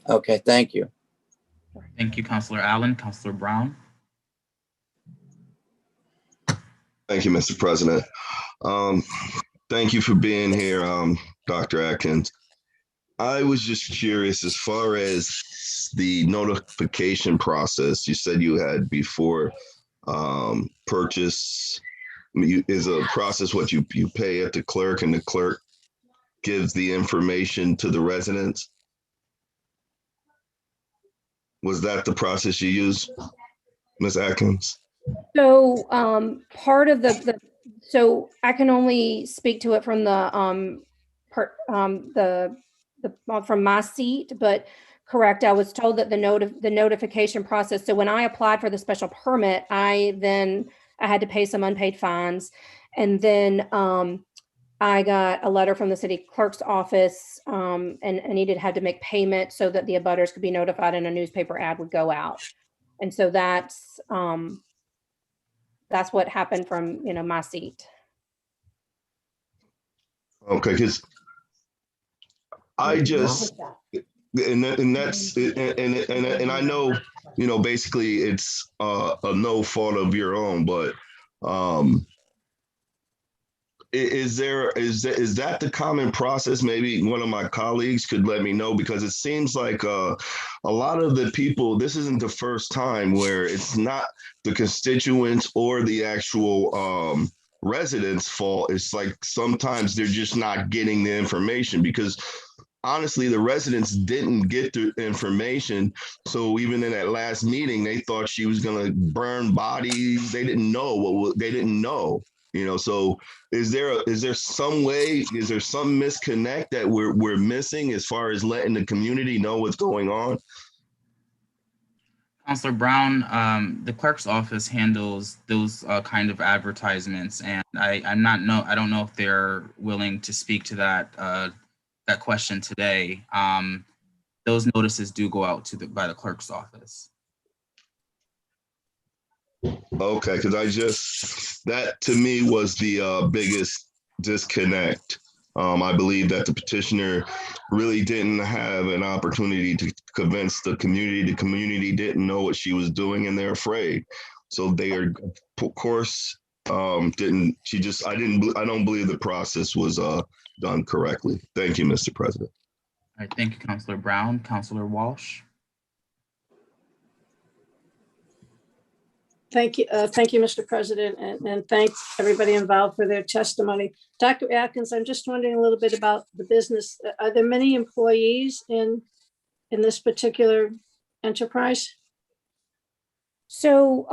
Okay, thank you. Thank you, Councilor Allen. Councilor Brown. Thank you, Mr. President. Thank you for being here, Dr. Atkins. I was just curious as far as the notification process you said you had before purchase. Is a process what you pay at the clerk and the clerk gives the information to the residents? Was that the process you used, Ms. Atkins? So part of so I can only speak to it from from my seat, but correct, I was told that the notification process. So when I applied for the special permit, I had to pay some unpaid fines, and then I got a letter from the city clerk's office, and had to make payment so that the abutters could be notified and a newspaper ad would go out. And so that's what happened from, my seat. Okay, because I just, and that's, and I know, basically it's a no fault of your own, but is that the common process? Maybe one of my colleagues could let me know, because it seems like a lot of the people, this isn't the first time where it's not the constituents or the actual residents' fault. It's like sometimes they're just not getting the information, because honestly, the residents didn't get the information. So even in that last meeting, they thought she was going to burn bodies. They didn't know they didn't know. So is there some way, is there some misconnect that we're missing as far as letting the community know what's going on? Councilor Brown, the clerk's office handles those kind of advertisements, and I don't know if they're willing to speak to that question today. Those notices do go out by the clerk's office. Okay, because that to me was the biggest disconnect. I believe that the petitioner really didn't have an opportunity to convince the community. The community didn't know what she was doing, and they're afraid. So they are, of course, I don't believe the process was done correctly. Thank you, Mr. President. All right, thank you, Councilor Brown. Councilor Walsh. Thank you, Mr. President, and thanks everybody involved for their testimony. Dr. Atkins, I'm just wondering a little bit about the business. Are there many employees in this particular enterprise? So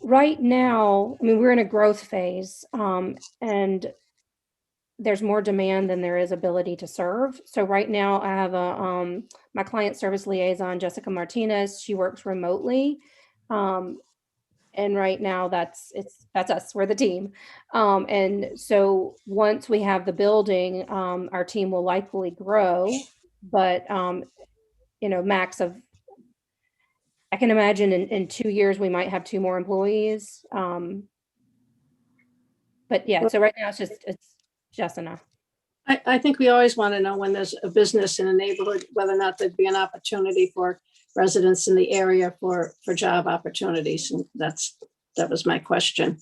right now, I mean, we're in a growth phase, and there's more demand than there is ability to serve. So right now I have my client service liaison, Jessica Martinez. She works remotely. And right now that's us, we're the team. And so once we have the building, our team will likely grow, but max of, I can imagine in 2 years, we might have 2 more employees. But yeah, so right now it's just enough. I think we always want to know when there's a business in a neighborhood, whether or not there'd be an opportunity for residents in the area for job opportunities. And that was my question.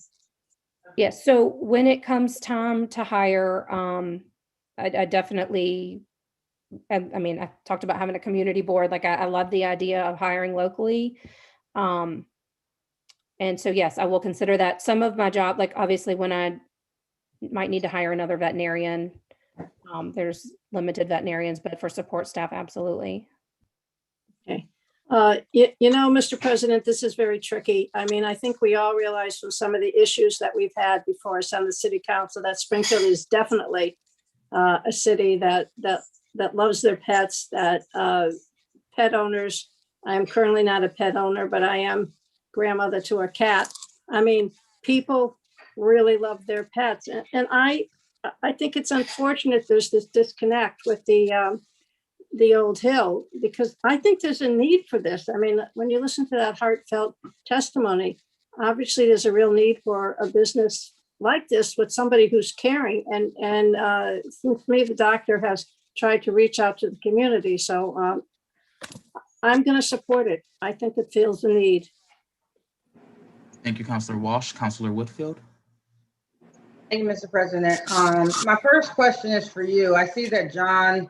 Yes. So when it comes time to hire, I definitely, I mean, I talked about having a community board. Like I love the idea of hiring locally. And so, yes, I will consider that. Some of my job, like obviously when I might need to hire another veterinarian, there's limited veterinarians, but for support staff, absolutely. Okay. You know, Mr. President, this is very tricky. I mean, I think we all realize from some of the issues that we've had before us on the city council that Springfield is definitely a city that loves their pets, that pet owners. I am currently not a pet owner, but I am grandmother to a cat. I mean, people really love their pets. And I think it's unfortunate there's this disconnect with the old hill, because I think there's a need for this. I mean, when you listen to that heartfelt testimony, obviously there's a real need for a business like this with somebody who's caring. And it seems to me the doctor has tried to reach out to the community. So I'm going to support it. I think it feels the need. Thank you, Councilor Walsh. Councilor Whitfield. Thank you, Mr. President. My first question is for you. I see that John,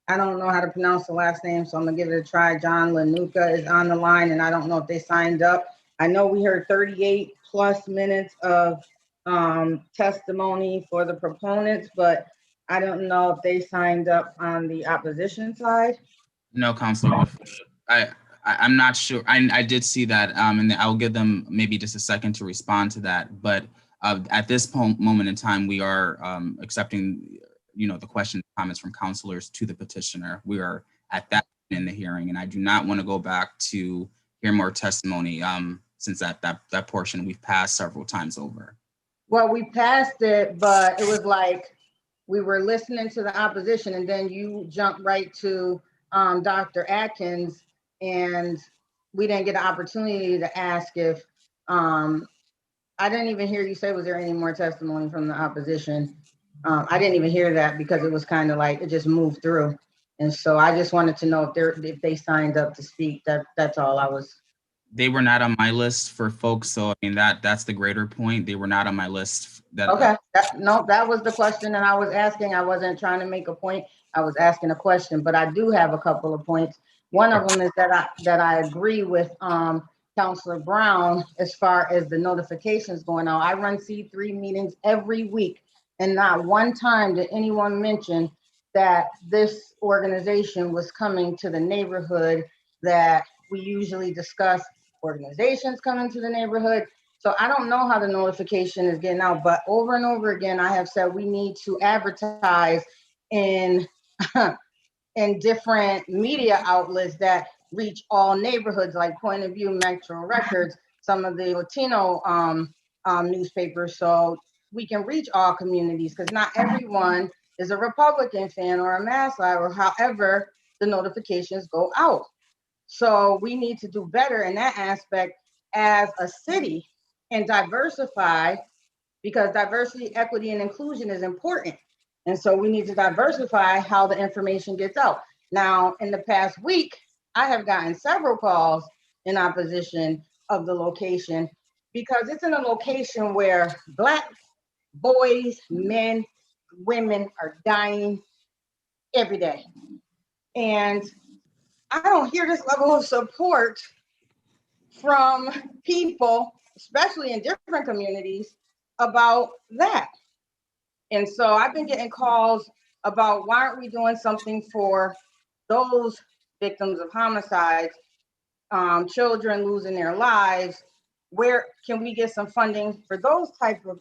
I don't know how to pronounce the last name, so I'm gonna give it a try. John Lanuka is on the line, and I don't know if they signed up. I know we heard 38 plus minutes of testimony for the proponents, but I don't know if they signed up on the opposition side. No, Councilor Whitfield. I'm not sure. I did see that, and I'll give them maybe just a second to respond to that. But at this moment in time, we are accepting, the questions, comments from councilors to the petitioner. We are at that point in the hearing, and I do not want to go back to hear more testimony since that portion we've passed several times over. Well, we passed it, but it was like we were listening to the opposition, and then you jumped right to Dr. Atkins, and we didn't get an opportunity to ask if I didn't even hear you say, was there any more testimony from the opposition? I didn't even hear that because it was kind of like it just moved through. And so I just wanted to know if they signed up to speak. That's all I was. They were not on my list for folks. So I mean, that's the greater point. They were not on my list. Okay. That was the question that I was asking. I wasn't trying to make a point. I was asking a question, but I do have a couple of points. One of them is that I agree with Councilor Brown as far as the notifications going on. I run C3 meetings every week, and not one time did anyone mention that this organization was coming to the neighborhood that we usually discuss. Organizations coming to the neighborhood. So I don't know how the notification is getting out, but over and over again, I have said we need to advertise in in different media outlets that reach all neighborhoods, like Point of View, Metro Records, some of the Latino newspapers, so we can reach all communities, because not everyone is a Republican fan or a Mass Live, or however the notifications go out. So we need to do better in that aspect as a city and diversify, because diversity, equity, and inclusion is important. And so we need to diversify how the information gets out. Now, in the past week, I have gotten several calls in opposition of the location, because it's in a location where Black boys, men, women are dying every day. And I don't hear this level of support from people, especially in different communities, about that. And so I've been getting calls about, why aren't we doing something for those victims of homicides, children losing their lives? Where can we get some funding for those type of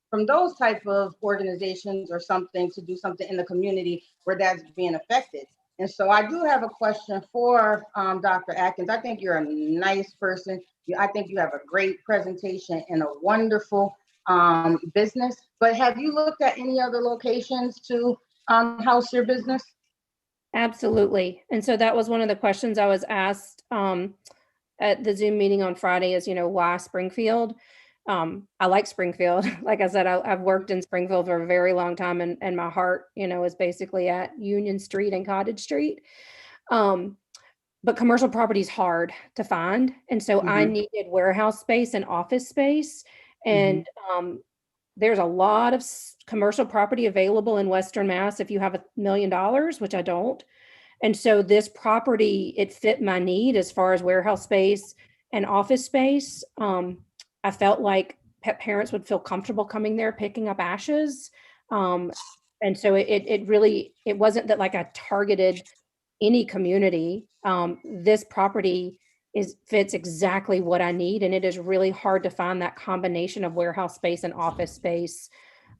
from those type of organizations, or something to do something in the community where that's being affected? And so I do have a question for Dr. Atkins. I think you're a nice person. I think you have a great presentation and a wonderful business. But have you looked at any other locations to house your business? Absolutely. And so that was one of the questions I was asked at the Zoom meeting on Friday is, why Springfield? I like Springfield. Like I said, I've worked in Springfield for a very long time, and my heart, is basically at Union Street and Cottage Street. But commercial property is hard to find. And so I needed warehouse space and office space. And there's a lot of commercial property available in Western Mass if you have $1 million, which I don't. And so this property, it fit my need as far as warehouse space and office space. I felt like pet parents would feel comfortable coming there, picking up ashes. And so it really, it wasn't that like I targeted any community. This property fits exactly what I need. And it is really hard to find that combination of warehouse space and office space.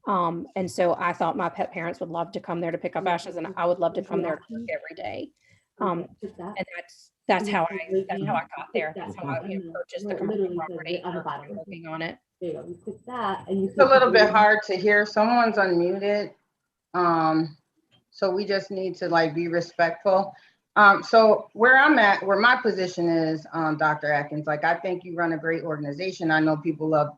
And so I thought my pet parents would love to come there to pick up ashes, and I would love to come there to work every day. And that's how I got there. That's how I purchased the commercial property and I'm working on it. It's a little bit hard to hear. Someone's unmuted. So we just need to like be respectful. So where I'm at, where my position is, Dr. Atkins, like I think you run a great organization. I know people love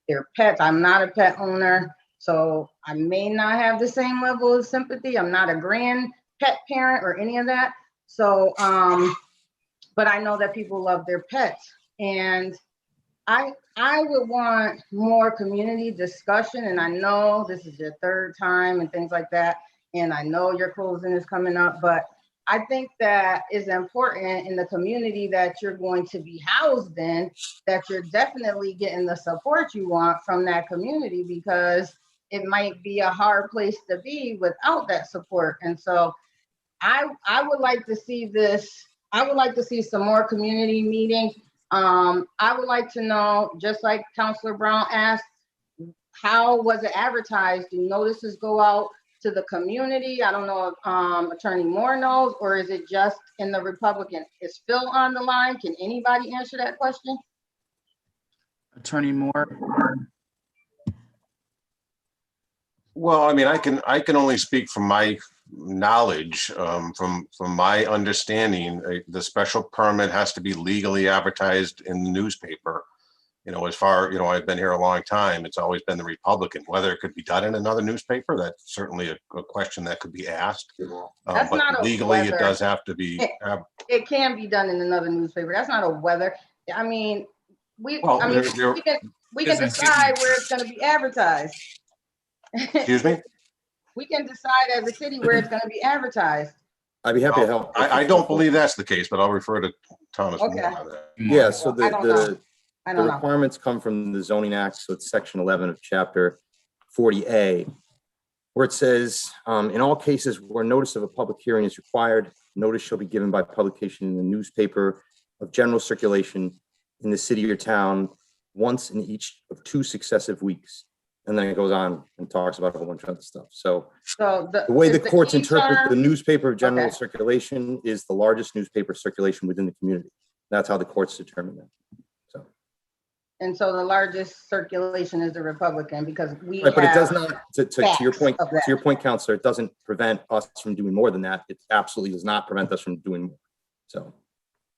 their pets. I'm not a pet owner, so I may not have the same level of sympathy. I'm not a grand pet parent or any of that. So, but I know that people love their pets, and I would want more community discussion. And I know this is your third time and things like that. And I know your closing is coming up, but I think that is important in the community that you're going to be housed in, that you're definitely getting the support you want from that community, because it might be a hard place to be without that support. And so I would like to see this. I would like to see some more community meetings. I would like to know, just like Councilor Brown asked, how was it advertised? Do notices go out to the community? I don't know if Attorney Moore knows, or is it just in the Republican? Is Phil on the line? Can anybody answer that question? Attorney Moore. Well, I mean, I can only speak from my knowledge, from my understanding. The special permit has to be legally advertised in the newspaper. You know, as far, you know, I've been here a long time, it's always been the Republican. Whether it could be done in another newspaper, that's certainly a question that could be asked. That's but not legally, whether. it does have to be. It can be done in another newspaper. That's not a whether. I mean, we can decide where it's going to be advertised. Excuse me? We can decide as a city where it's going to be advertised. I'd be happy to help. I don't believe that's the case, but I'll refer to Thomas Okay. Moore on that. Yeah, so I don't know. the requirements come from the zoning act. So it's section 11 of chapter 40A, where it says, in all cases where notice of a public hearing is required, notice shall be given by publication in the newspaper of general circulation in the city or town once in each of 2 successive weeks. And then it goes on and talks about a whole bunch of other stuff. So the way the courts interpret the newspaper of general circulation is the largest newspaper circulation within the community. That's how the courts determine that. And so the largest circulation is the Republican, because we right, but it does have not, to your point, Counselor, it doesn't prevent us from doing more than that. It absolutely does not prevent us from doing more. So.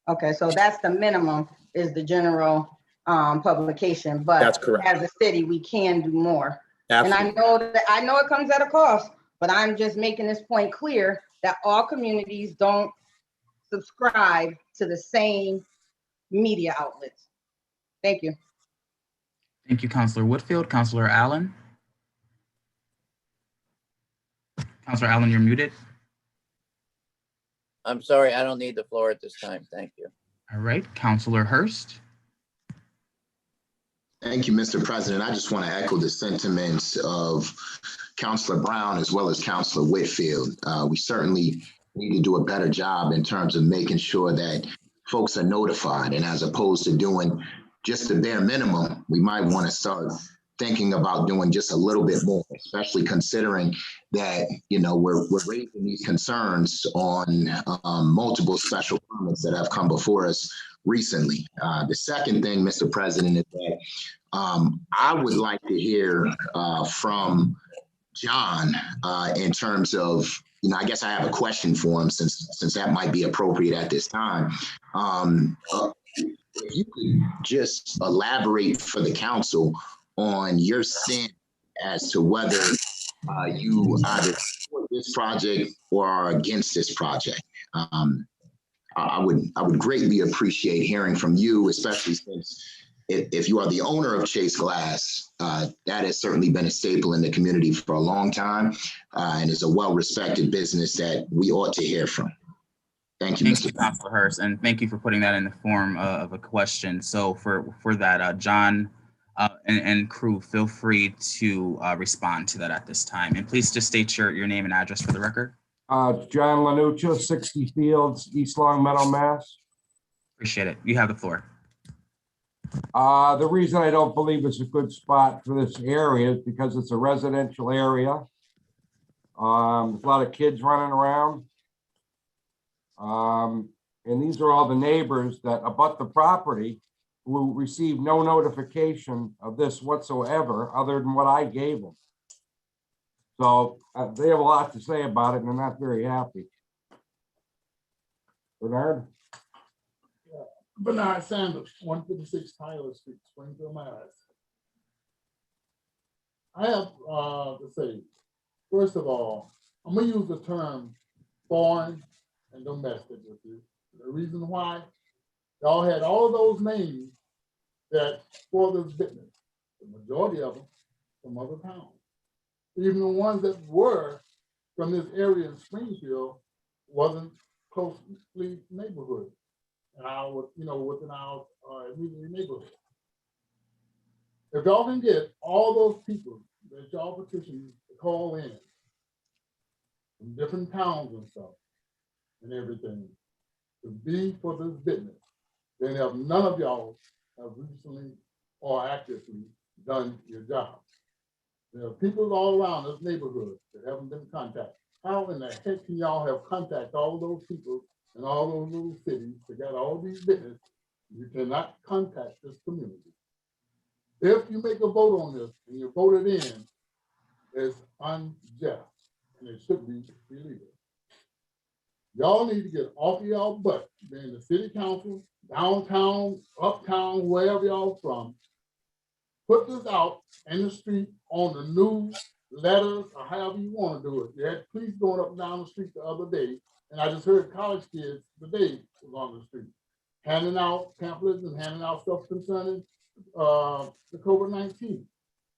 Okay, so that's the minimum, is the general publication, but that's correct. As a city, we can do more. Absolutely. And I know it comes at a cost, but I'm just making this point clear that all communities don't subscribe to the same media outlets. Thank you. Thank you, Councilor Whitfield. Councilor Allen. Councilor Allen, you're muted. I'm sorry, I don't need the floor at this time. Thank you. All right, Councilor Hurst. Thank you, Mr. President. I just want to echo the sentiments of Councilor Brown as well as Councilor Whitfield. We certainly need to do a better job in terms of making sure that folks are notified, and as opposed to doing just the bare minimum, we might want to start thinking about doing just a little bit more, especially considering that, you know, we're raising these concerns on multiple special permits that have come before us recently. The second thing, Mr. President, is that I would like to hear from John in terms of, you know, I guess I have a question for him since that might be appropriate at this time. If you could just elaborate for the council on your stance as to whether you either support this project or are against this project. I would greatly appreciate hearing from you, especially since if you are the owner of Chase Glass, that has certainly been a staple in the community for a long time and is a well-respected business that we ought to hear from. Thank you, Thank you, Councilor Hurst, and thank you for putting that in the form of a question. So for that, John and crew, feel free to respond to that at this time. And please just state your name and address for the record. John Lanuccia, 60 Fields, East Long Meadow, Mass. Appreciate it. You have the floor. The reason I don't believe it's a good spot for this area is because it's a residential area. There's a lot of kids running around. And these are all the neighbors that abut the property who receive no notification of this whatsoever, other than what I gave them. So they have a lot to say about it and they're not very happy. Bernard? Bernard Sanders, 156 Tyler Street, Springfield, Mass. I have to say, first of all, I'm gonna use the term foreign and domestic with you. The reason why, y'all had all of those names that for this business, the majority of them from other towns. Even the ones that were from this area in Springfield wasn't closely neighborhood. And within our immediate neighborhood. If y'all can get all those people that y'all petition to call in from different towns and stuff and everything to be for this business, then if none of y'all have recently or actively done your job. There are people all around this neighborhood that haven't been contacted. How in the heck can y'all have contact all those people in all those little cities that got all these business? You cannot contact this community. If you make a vote on this and you vote it in, it's unjust and it should be illegal. Y'all need to get off of y'all butt, being the city council, downtown, uptown, wherever y'all from. Put this out in the street on the news, letters, or however you want to do it. You had police going up and down the street the other day, and I just heard college kids today was on the street, handing out pamphlets and handing out stuff concerning the COVID-19.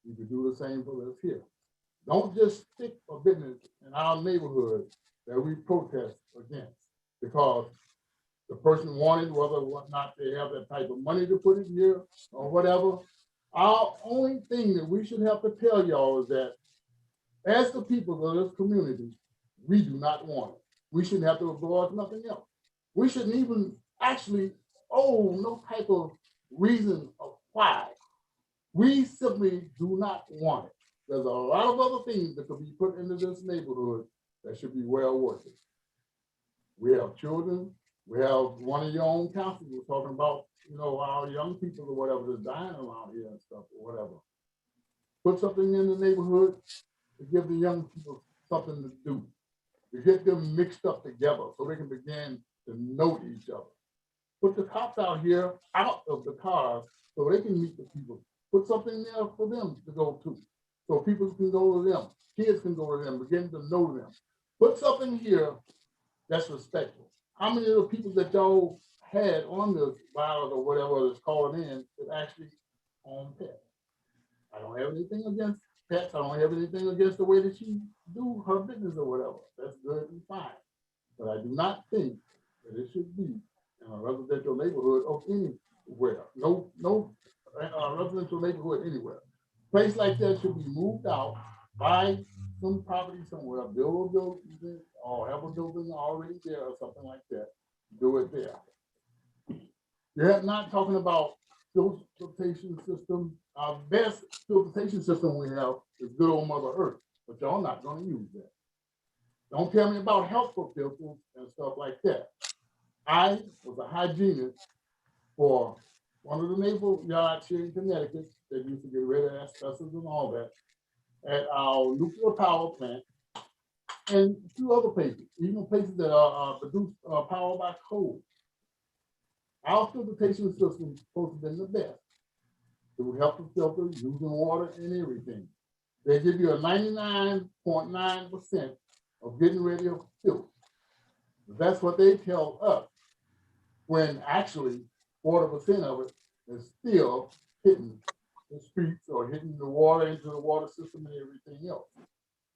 You could do the same for us here. Don't just stick a business in our neighborhood that we protest against because the person wanted, whether or not they have that type of money to put it here or whatever. Our only thing that we should have to tell y'all is that as the people of this community, we do not want it. We shouldn't have to avoid nothing else. We shouldn't even actually owe no type of reason of why. We simply do not want it. There's a lot of other things that could be put into this neighborhood that should be well worth it. We have children. We have one of your own councils was talking about, our young people or whatever that's dying around here and stuff or whatever. Put something in the neighborhood to give the young people something to do, to get them mixed up together so they can begin to know each other. Put the cops out here out of the cars so they can meet the people. Put something there for them to go to, so people can go to them, kids can go to them, begin to know them. Put something here that's respectful. How many of the people that y'all had on the ballot or whatever that's calling in is actually on pets? I don't have anything against pets. I don't have anything against the way that she do her business or whatever. That's good and fine. But I do not think that it should be in a residential neighborhood of anywhere. No residential neighborhood anywhere. Place like that should be moved out, buy some property somewhere, build a building or have a building already there or something like that. Do it there. You're not talking about filtration system. Our best filtration system we have is good old Mother Earth, but y'all not going to use that. Don't tell me about healthful filters and stuff like that. I was a hygienist for one of the neighbor yards here in Connecticut that used to get rid of asbestos and all that at our nuclear power plant and a few other places, even places that produce power by coal. Our filtration system is supposed to be the best. It will help the filter, using water and everything. They give you a 99.9% of getting rid of filth. That's what they tell us, when actually 40% of it is still hitting the streets or hitting the water into the water system and everything else.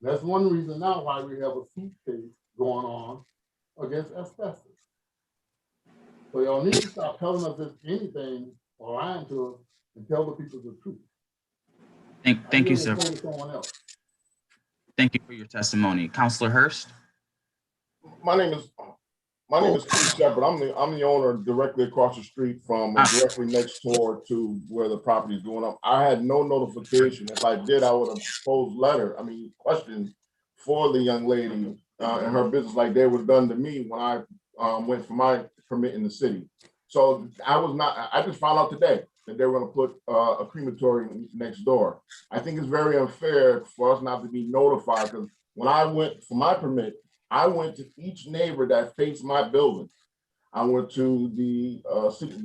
That's one reason now why we have a suit case going on against asbestos. So y'all need to stop telling us this anything or lying to us and tell the people the truth. Thank you, sir. Give it to someone else. Thank you for your testimony. Counselor Hurst? My name is Keith Shepard. I'm the owner directly across the street from, directly next door to where the property is going up. I had no notification. If I did, I would have posed questions for the young lady and her business like they was done to me when I went for my permit in the city. So I just found out today that they were going to put a crematory next door. I think it's very unfair for us not to be notified, because when I went for my permit, I went to each neighbor that faced my building. I went to the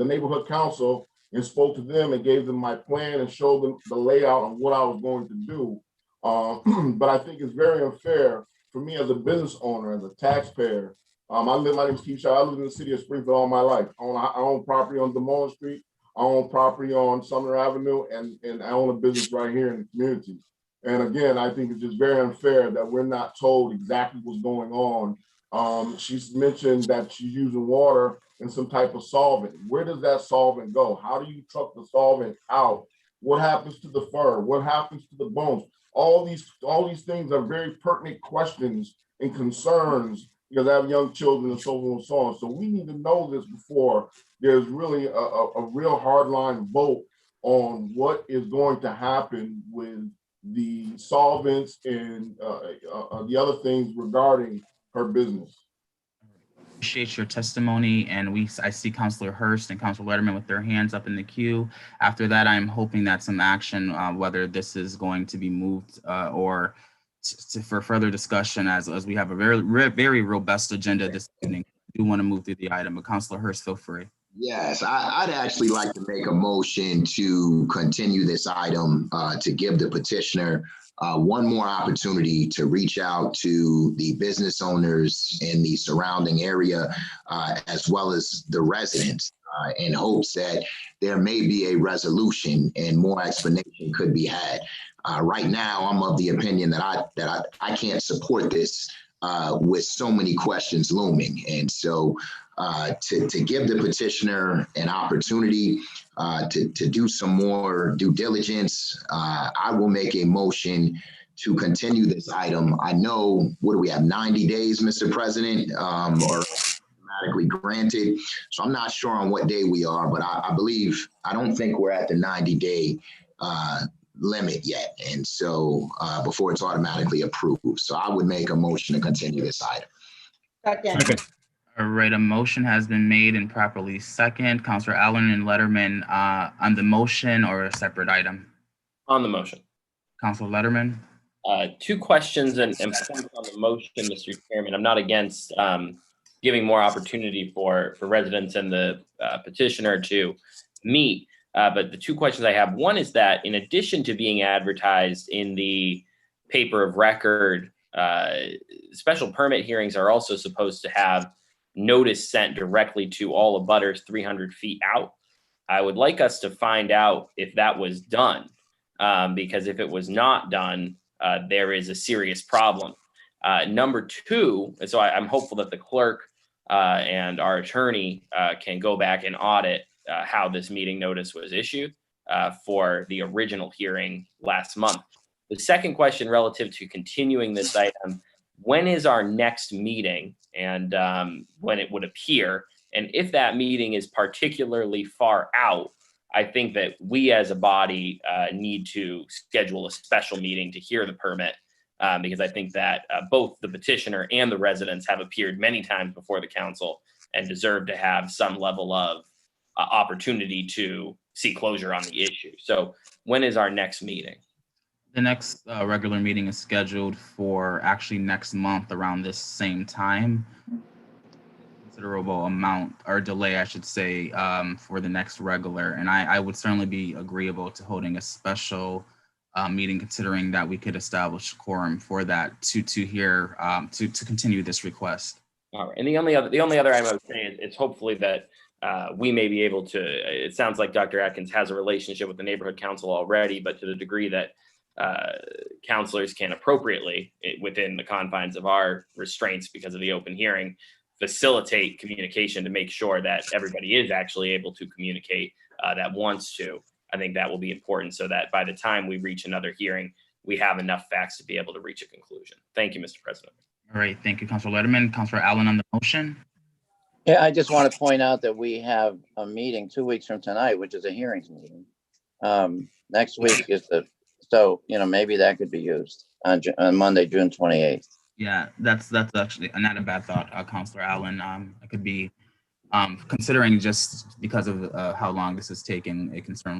neighborhood council and spoke to them and gave them my plan and showed them the layout of what I was going to do. But I think it's very unfair for me as a business owner, as a taxpayer. My name is Keith Shaw. I live in the city of Springfield all my life. I own property on Demone Street. I own property on Sumner Avenue, and I own a business right here in the community. And again, I think it's just very unfair that we're not told exactly what's going on. She's mentioned that she's using water and some type of solvent. Where does that solvent go? How do you truck the solvent out? What happens to the fur? What happens to the bones? All these things are very pertinent questions and concerns, because I have young children and so on and so on. So we need to know this before there's really a real hardline vote on what is going to happen with the solvents and the other things regarding her business. Appreciate your testimony, and I see Councilor Hurst and Councilor Letterman with their hands up in the queue. After that, I'm hoping that some action, whether this is going to be moved or for further discussion, as we have a very robust agenda this evening. I do want to move through the item, but Councilor Hurst, feel free. Yes, I'd actually like to make a motion to continue this item to give the petitioner one more opportunity to reach out to the business owners in the surrounding area, as well as the residents, in hopes that there may be a resolution and more explanation could be had. Right now, I'm of the opinion that I can't support this with so many questions looming. And so to give the petitioner an opportunity to do some more due diligence, I will make a motion to continue this item. I know, what do we have, 90 days, Mr. President, or automatically granted. So I'm not sure on what day we are, but I don't think we're at the 90-day limit yet. And so before it's automatically approved. So I would make a motion to continue this item. Second. All right, a motion has been made and properly second. Councilor Allen and Letterman on the motion, or a separate item? On the motion. Councilor Letterman. Two questions and points on the motion, Mr. Chairman. I'm not against giving more opportunity for residents and the petitioner to meet. But the two questions I have, one is that in addition to being advertised in the paper of record, special permit hearings are also supposed to have notice sent directly to all abutters 300 feet out. I would like us to find out if that was done, because if it was not done, there is a serious problem. Number two, so I'm hopeful that the clerk and our attorney can go back and audit how this meeting notice was issued for the original hearing last month. The second question relative to continuing this item, when is our next meeting and when it would appear? And if that meeting is particularly far out, I think that we as a body need to schedule a special meeting to hear the permit, because I think that both the petitioner and the residents have appeared many times before the council and deserve to have some level of opportunity to see closure on the issue. So when is our next meeting? The next regular meeting is scheduled for actually next month around this same time. Considerable amount or delay, I should say, for the next regular. And I would certainly be agreeable to holding a special meeting, considering that we could establish quorum for that to hear to continue this request. All right. And the only other item I would say is it's hopefully that we may be able to, it sounds like Dr. Atkins has a relationship with the neighborhood council already, but to the degree that counselors can appropriately, within the confines of our restraints because of the open hearing, facilitate communication to make sure that everybody is actually able to communicate that wants to. I think that will be important so that by the time we reach another hearing, we have enough facts to be able to reach a conclusion. Thank you, Mr. President. All right, thank you, Councilor Letterman. Councilor Allen on the motion. Yeah, I just want to point out that we have a meeting 2 weeks from tonight, which is a hearings meeting. Next week is so, maybe that could be used on Monday, June 28th. Yeah, that's actually not a bad thought, Councilor Allen. It could be considering just because of how long this is taking, a concern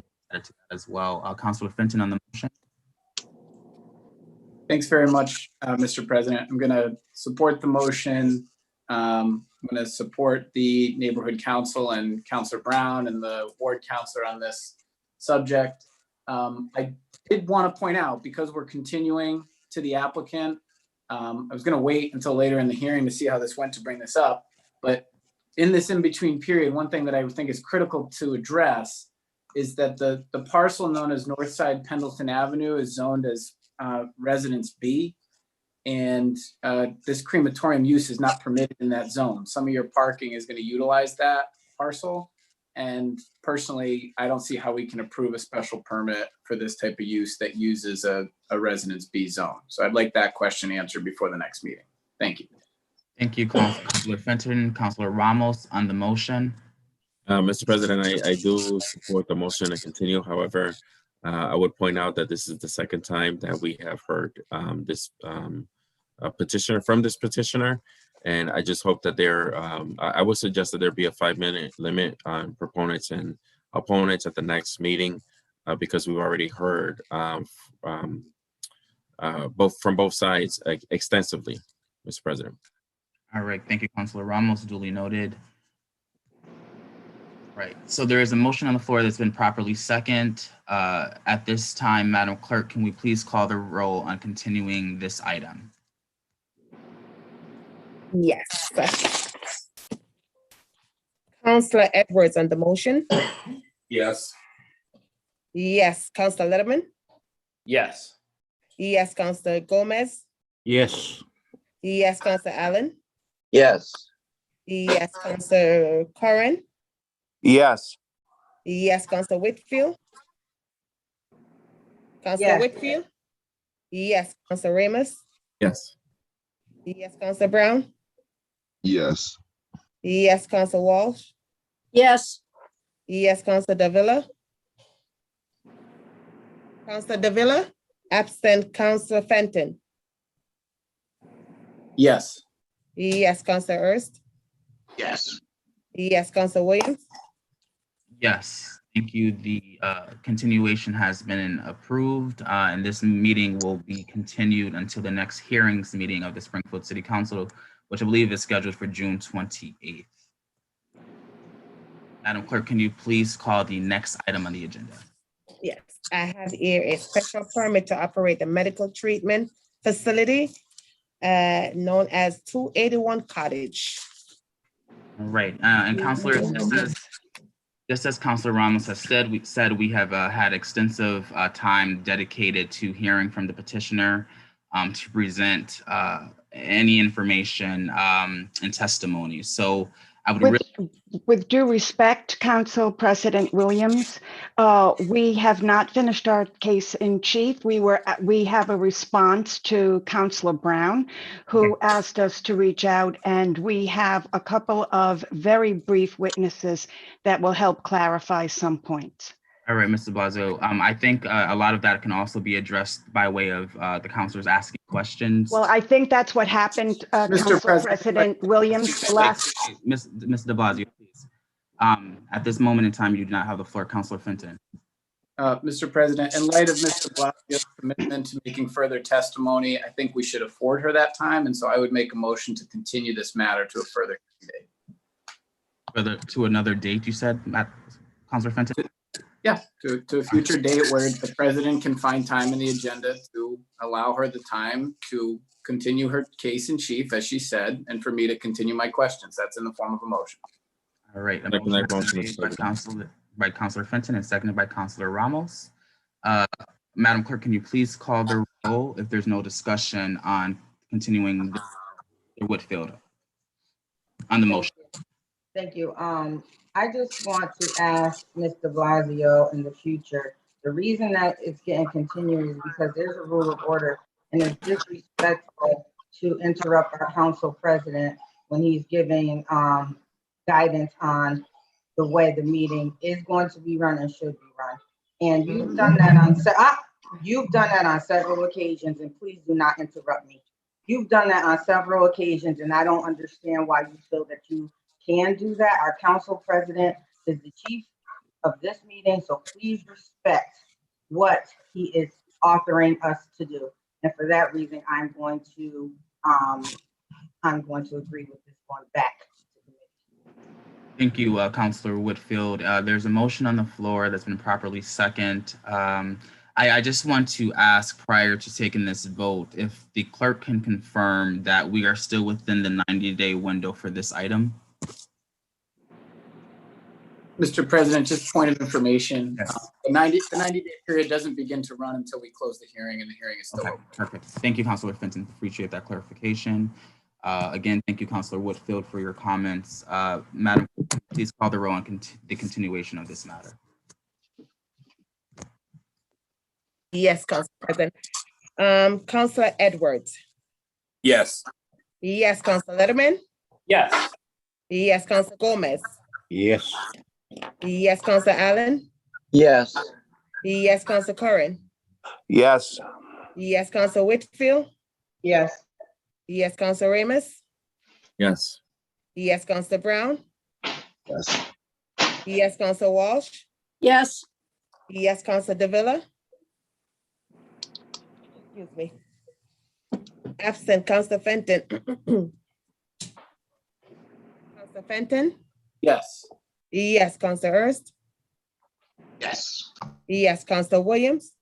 as well. Councilor Fenton on the motion. Thanks very much, Mr. President. I'm going to support the motion. I'm going to support the neighborhood council and Councilor Brown and the ward councilor on this subject. I did want to point out, because we're continuing to the applicant, I was going to wait until later in the hearing to see how this went to bring this up. But in this in-between period, one thing that I would think is critical to address is that the parcel known as Northside Pendleton Avenue is zoned as Residence B, and this crematorium use is not permitted in that zone. Some of your parking is going to utilize that parcel, and personally, I don't see how we can approve a special permit for this type of use that uses a Residence B zone. So I'd like that question answered before the next meeting. Thank you. Thank you, Councilor Fenton. Councilor Ramos on the motion. Mr. President, I do support the motion to continue. However, I would point out that this is the second time that we have heard this petitioner from this petitioner. And I just hope that I would suggest that there be a 5-minute limit on proponents and opponents at the next meeting, because we've already heard from both sides extensively, Mr. President. All right, thank you, Councilor Ramos, duly noted. Right, so there is a motion on the floor that's been properly seconded. At this time, Madam Clerk, can we please call the roll on continuing this item? Yes. Councilor Edwards on the motion. Yes. Yes. Councilor Letterman. Yes. Yes. Councilor Gomez. Yes. Yes. Councilor Allen. Yes. Yes. Councilor Curran. Yes. Yes. Councilor Whitfield. Councilor Yes. Whitfield. Yes. Councilor Ramos. Yes. Yes. Councilor Brown. Yes. Yes. Councilor Walsh. Yes. Yes. Councilor Davila. Councilor Davila. Absent. Councilor Fenton. Yes. Yes. Councilor Ernst. Yes. Yes. Councilor Williams. Yes, thank you. The continuation has been approved, and this meeting will be continued until the next hearings meeting of the Springfield City Council, which I believe is scheduled for June 28th. Madam Clerk, can you please call the next item on the agenda? Yes, I have here a special permit to operate a medical treatment facility known as 281 Cottage. All right, and Councilor, just as Councilor Ramos has said, we have had extensive time dedicated to hearing from the petitioner to present any information and testimony. So I would with due respect, Council President Williams, we have not finished our case in chief. We have a response to Councilor Brown, who asked us to reach out, and we have a couple of very brief witnesses that will help clarify some points. All right, Mr. Bozzo. I think a lot of that can also be addressed by way of the councilors asking questions. Well, I think that's what happened, Council President Williams. Mr. DeBlasio, please. At this moment in time, you do not have the floor, Councilor Fenton. Mr. President, in light of Mr. Blasio's commitment to making further testimony, I think we should afford her that time. And so I would make a motion to continue this matter to a further date. To another date, you said, Councilor Fenton? Yeah, to a future date where the president can find time in the agenda to allow her the time to continue her case in chief, as she said, and for me to continue my questions. That's in the form of a motion. All right. By Councilor Fenton and seconded by Councilor Ramos. Madam Clerk, can you please call the roll if there's no discussion on continuing the Whitfield on the motion? Thank you. I just want to ask Mr. Blasio in the future, the reason that it's getting continued is because there's a rule of order and it's disrespectful to interrupt our council president when he's giving guidance on the way the meeting is going to be run and should be run. And you've done that on several occasions, and please do not interrupt me. You've done that on several occasions, and I don't understand why you feel that you can do that. Our council president is the chief of this meeting, so please respect what he is authoring us to do. And for that reason, I'm going to agree with this one back. Thank you, Councilor Whitfield. There's a motion on the floor that's been properly seconded. I just want to ask, prior to taking this vote, if the clerk can confirm that we are still within the 90-day window for this item. Mr. President, just point of information. The 90-day period doesn't begin to run until we close the hearing, and the hearing is still open. Perfect. Thank you, Councilor Fenton. Appreciate that clarification. Again, thank you, Councilor Whitfield, for your comments. Madam, please call the roll on the continuation of this matter. Yes, Council President. Councilor Edwards. Yes. Yes, Councilor Letterman. Yes. Yes, Councilor Gomez. Yes. Yes, Councilor Allen. Yes. Yes, Councilor Curran. Yes. Yes, Councilor Whitfield. Yes. Yes, Councilor Ramos. Yes. Yes, Councilor Brown. Yes. Yes, Councilor Walsh. Yes. Yes, Councilor Davila. Excuse me. Absent, Councilor Fenton. Councilor Fenton. Yes. Yes, Councilor Hurst. Yes. Yes, Councilor Williams.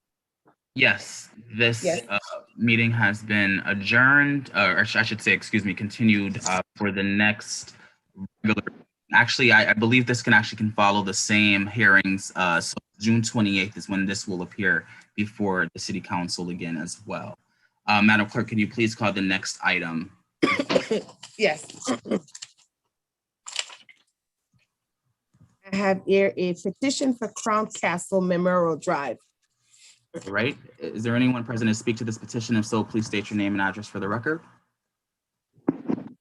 Yes, this Yes. Meeting has been adjourned, or I should say, excuse me, continued for the next regular. Actually, I believe this can follow the same hearings. So June 28th is when this will appear before the City Council again as well. Madam Clerk, can you please call the next item? Yes. I have here a petition for Crown Castle Memorial Drive. All right. Is there anyone present to speak to this petition? If so, please state your name and address for the record. Good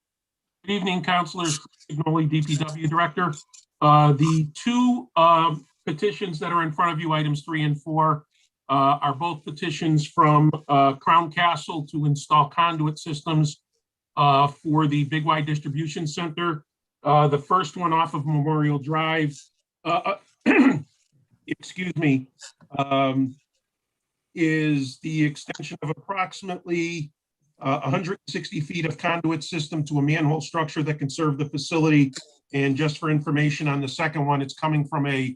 evening, councilors. Ignoli, DPW Director. The two petitions that are in front of you, items 3 and 4, are both petitions from Crown Castle to install conduit systems for the Big Y Distribution Center. The first one off of Memorial Drive, excuse me, is the extension of approximately 160 feet of conduit system to a manhole structure that can serve the facility. And just for information on the second one, it's coming from a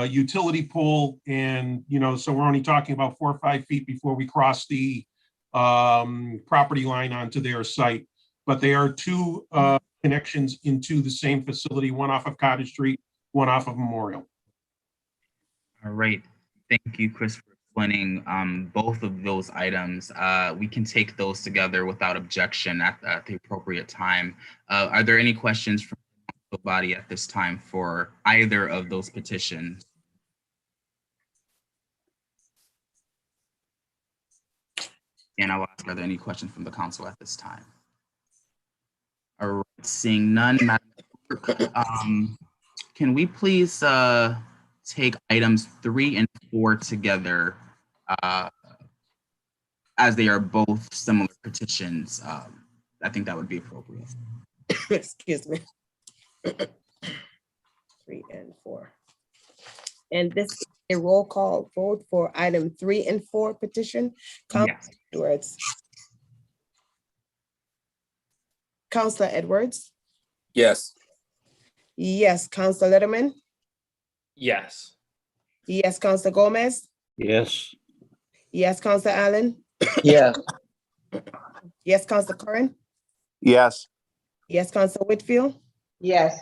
utility pole, and so we're only talking about 4 or 5 feet before we cross the property line onto their site. But they are two connections into the same facility, one off of Cottage Street, one off of Memorial. All right. Thank you, Chris, for explaining both of those items. We can take those together without objection at the appropriate time. Are there any questions from the body at this time for either of those petitions? And I'll ask, are there any questions from the council at this time? All right, seeing none, Madam Clerk, can we please take items 3 and 4 together, as they are both similar petitions? I think that would be appropriate. Excuse me. 3 and 4. And this is a roll call vote for item 3 and 4 petition. Yes. Edwards. Councilor Edwards. Yes. Yes, Councilor Letterman. Yes. Yes, Councilor Gomez. Yes. Yes, Councilor Allen. Yes. Yes, Councilor Curran. Yes. Yes, Councilor Whitfield. Yes.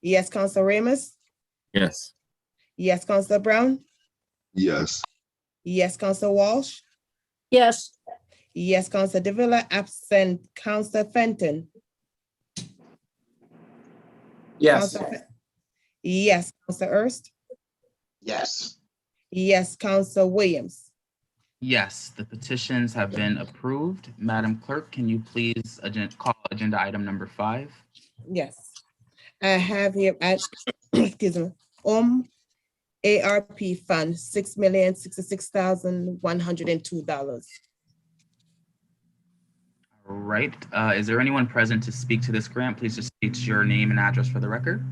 Yes, Councilor Ramos. Yes. Yes, Councilor Brown. Yes. Yes, Councilor Walsh. Yes. Yes, Councilor Davila. Absent, Councilor Fenton. Yes. Yes, Counselor Ernst. Yes. Yes, Counselor Williams. Yes, the petitions have been approved. Madam Clerk, can you please call agenda item number 5? Yes. I have here at, excuse me, ARP Fund, $6,066,102. All right. Is there anyone present to speak to this grant? Please just state your name and address for the record.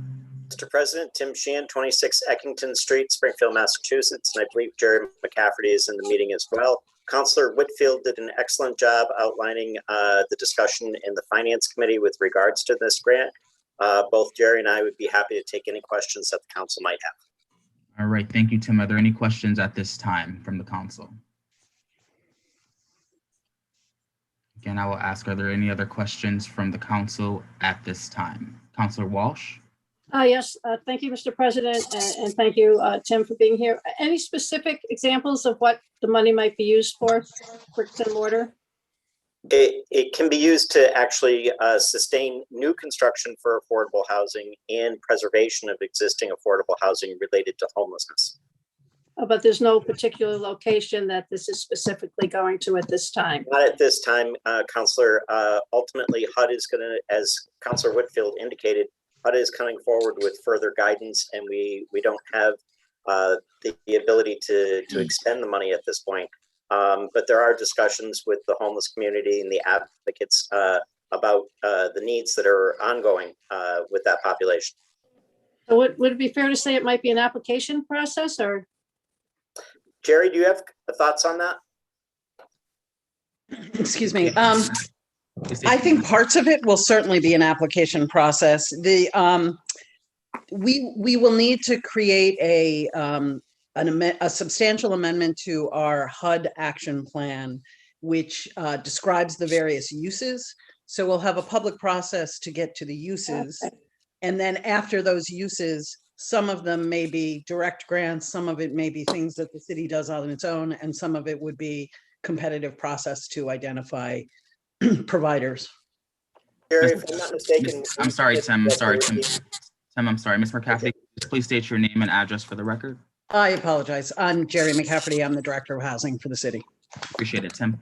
Mr. President, Tim Sheehan, 26 Eckington Street, Springfield, Massachusetts, and I believe Jerry McCafferty is in the meeting as well. Councilor Whitfield did an excellent job outlining the discussion in the Finance Committee with regards to this grant. Both Jerry and I would be happy to take any questions that the council might have. All right. Thank you, Tim. Are there any questions at this time from the council? Again, I will ask, are there any other questions from the council at this time? Councilor Walsh? Yes, thank you, Mr. President, and thank you, Tim, for being here. Any specific examples of what the money might be used for, bricks and mortar? It can be used to actually sustain new construction for affordable housing and preservation of existing affordable housing related to homelessness. But there's no particular location that this is specifically going to at this time. Not at this time, Councilor. Ultimately, HUD is going to, as Councilor Whitfield indicated, HUD is coming forward with further guidance, and we don't have the ability to expend the money at this point. But there are discussions with the homeless community and the advocates about the needs that are ongoing with that population. So would it be fair to say it might be an application process, or? Jerry, do you have thoughts on that? Excuse me. I think parts of it will certainly be an application process. We will need to create a substantial amendment to our HUD action plan, which describes the various uses. So we'll have a public process to get to the uses. Okay. And then after those uses, some of them may be direct grants, some of it may be things that the city does on its own, and some of it would be competitive process to identify providers. Jerry, if I'm not mistaken. I'm sorry, Tim. I'm sorry, Tim. I'm sorry. Ms. McCafferty, please state your name and address for the record. I apologize. I'm Jerry McCafferty. I'm the Director of Housing for the city. Appreciate it, Tim.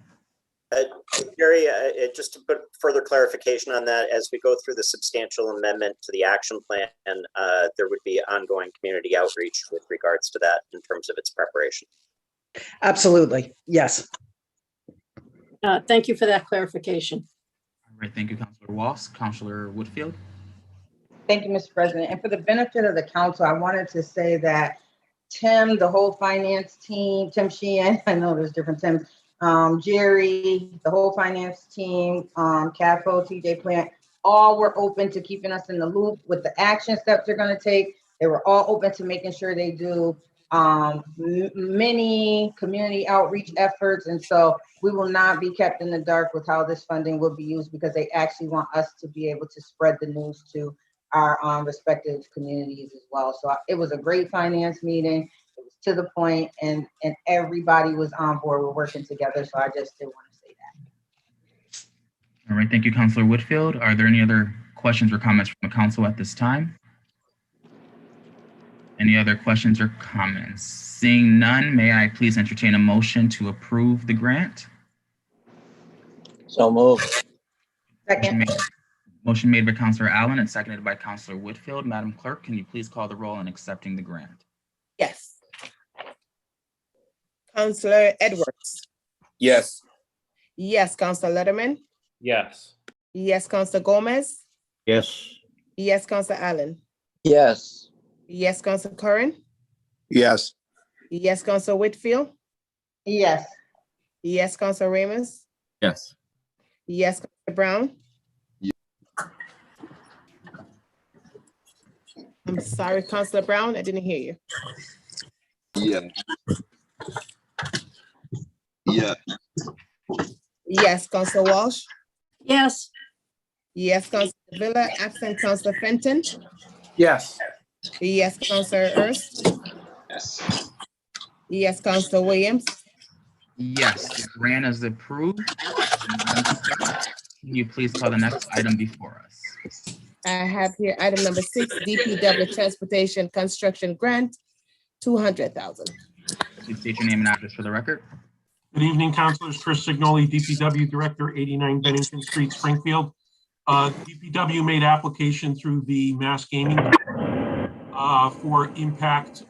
Jerry, just to put further clarification on that, as we go through the substantial amendment to the action plan, there would be ongoing community outreach with regards to that in terms of its preparation. Absolutely. Yes. Thank you for that clarification. All right. Thank you, Councilor Walsh. Councilor Whitfield. Thank you, Mr. President. And for the benefit of the council, I wanted to say that Tim, the whole finance team, Tim Sheehan, I know there's different Tims, Jerry, the whole finance team, CAFO, TJ Plant, all were open to keeping us in the loop with the action steps they're going to take. They were all open to making sure they do many community outreach efforts. And so we will not be kept in the dark with how this funding will be used, because they actually want us to be able to spread the news to our respective communities as well. So it was a great finance meeting. It was to the point, and everybody was on board. We're working together. So I just did want to say that. All right. Thank you, Councilor Whitfield. Are there any other questions or comments from the council at this time? Any other questions or comments? Seeing none, may I please entertain a motion to approve the grant? So moved. Second. Motion made by Councilor Allen and seconded by Councilor Whitfield. Madam Clerk, can you please call the roll in accepting the grant? Yes. Councilor Edwards. Yes. Yes, Councilor Letterman. Yes. Yes, Councilor Gomez. Yes. Yes, Councilor Allen. Yes. Yes, Councilor Curran. Yes. Yes, Councilor Whitfield. Yes. Yes, Councilor Ramos. Yes. Yes, Councilor Brown. I'm sorry, Councilor Brown, I didn't hear you. Yeah. Yeah. Yes, Councilor Walsh. Yes. Yes, Councilor Villa, absent Councilor Fenton. Yes. Yes, Councilor Ernst. Yes. Yes, Councilor Williams. Yes, the grant is approved. Can you please call the next item before us? I have here item number 6, DPW Transportation Construction Grant, 200,000. Please state your name and address for the record. Good evening, councilors. Chris Signoli, DPW Director, 89 Bennington Street, Springfield. DPW made application through the Mass Gaming for impact,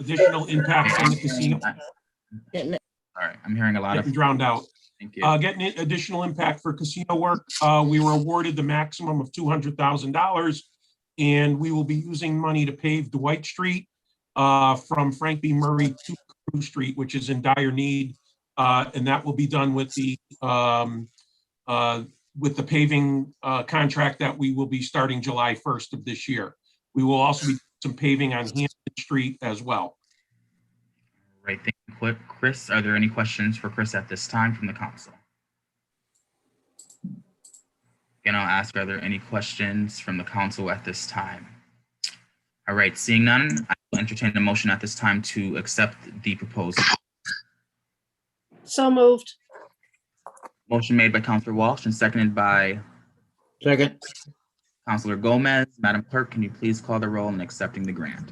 additional impacts on the casino. All right, I'm hearing a lot of Getting drowned out. Thank you. Getting additional impact for casino work. We were awarded the maximum of $200,000, and we will be using money to pave Dwight Street from Frank B. Murray to Crew Street, which is in dire need, and that will be done with the paving contract that we will be starting July 1st of this year. We will also be doing some paving on Hampton Street as well. Right, thank you, Chris. Are there any questions for Chris at this time from the council? Again, I'll ask, are there any questions from the council at this time? All right, seeing none, I will entertain a motion at this time to accept the proposal. So moved. Motion made by Councilor Walsh and seconded by Second. Councilor Gomez. Madam Clerk, can you please call the roll in accepting the grant?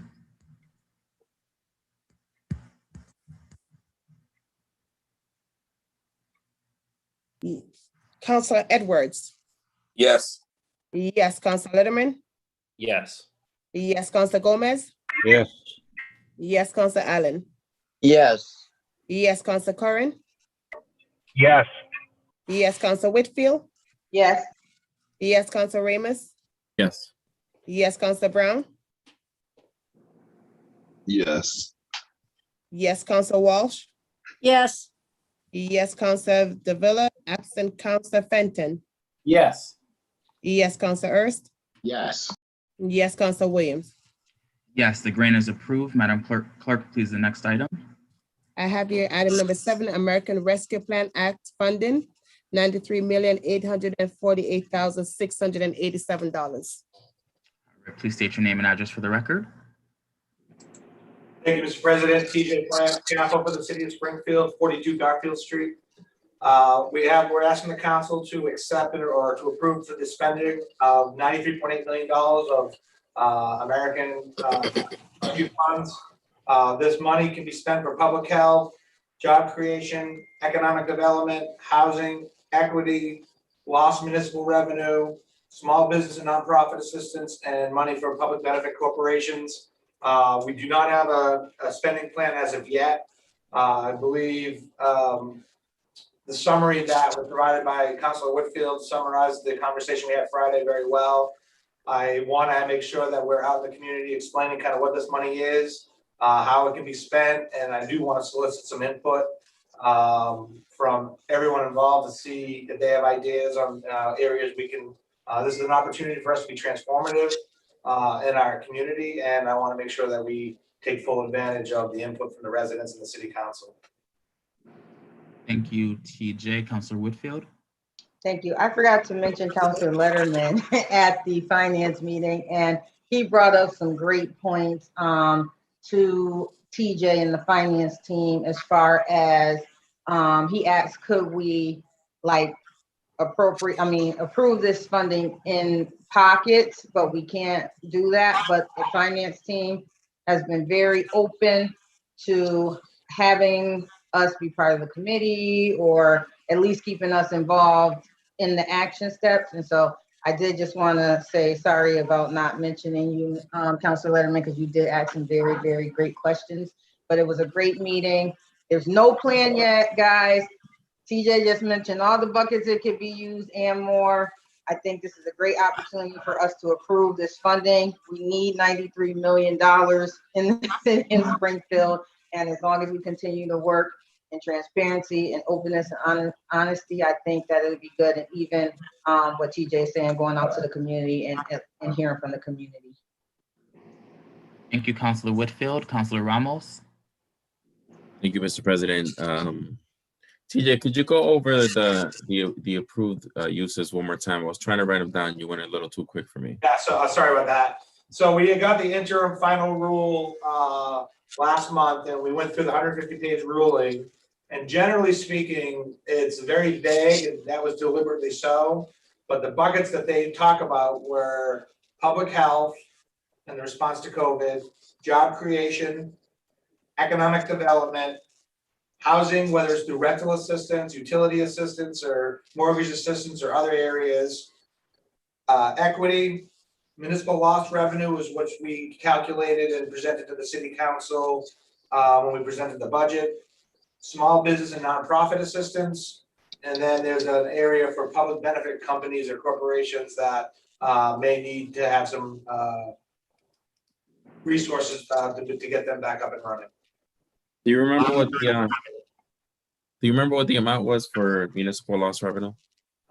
Councilor Edwards. Yes. Yes, Councilor Letterman. Yes. Yes, Councilor Gomez. Yes. Yes, Councilor Allen. Yes. Yes, Councilor Curran. Yes. Yes, Councilor Whitfield. Yes. Yes, Councilor Ramos. Yes. Yes, Councilor Brown. Yes. Yes, Councilor Walsh. Yes. Yes, Councilor Davila, absent Councilor Fenton. Yes. Yes, Councilor Ernst. Yes. Yes, Councilor Williams. Yes, the grant is approved. Madam Clerk, please, the next item. I have here item number 7, American Rescue Plan Act funding, $93,848,687. All right, please state your name and address for the record. Thank you, Mr. President. TJ Plant, counsel for the city of Springfield, 42 Garfield Street. We're asking the council to accept or to approve for the spending of $93.8 million of American rescue funds. This money can be spent for public health, job creation, economic development, housing, equity, lost municipal revenue, small business and nonprofit assistance, and money for public benefit corporations. We do not have a spending plan as of yet. I believe the summary that was provided by Councilor Whitfield summarized the conversation we had Friday very well. I want to make sure that we're out in the community explaining kind of what this money is, how it can be spent, and I do want to solicit some input from everyone involved to see if they have ideas on areas we can. This is an opportunity for us to be transformative in our community, and I want to make sure that we take full advantage of the input from the residents and the city council. Thank you, TJ. Councilor Whitfield. Thank you. I forgot to mention Councilor Letterman at the finance meeting, and he brought up some great points to TJ and the finance team as far as he asked, could we approve this funding in pockets, but we can't do that. But the finance team has been very open to having us be part of the committee, or at least keeping us involved in the action steps. And so I did just want to say sorry about not mentioning you, Councilor Letterman, because you did ask some very, very great questions. But it was a great meeting. There's no plan yet, guys. TJ just mentioned all the buckets that could be used and more. I think this is a great opportunity for us to approve this funding. We need $93 million in Springfield. And as long as we continue to work in transparency and openness and honesty, I think that it'll be good. And even what TJ is saying, going out to the community and hearing from the community. Thank you, Councilor Whitfield. Councilor Ramos. Thank you, Mr. President. TJ, could you go over the approved uses one more time? I was trying to write them down. You went a little too quick for me. Yeah, so sorry about that. So we got the interim final rule last month, and we went through the 150-page ruling. And generally speaking, it's very vague, and that was deliberately so. But the buckets that they talk about were public health and the response to COVID, job creation, economic development, housing, whether it's through rental assistance, utility assistance, or mortgage assistance or other areas, equity, municipal loss revenue is what we calculated and presented to the city council when we presented the budget, small business and nonprofit assistance, and then there's an area for public benefit companies or corporations that may need to have some resources to get them back up and running. Do you remember what the amount was for municipal loss revenue?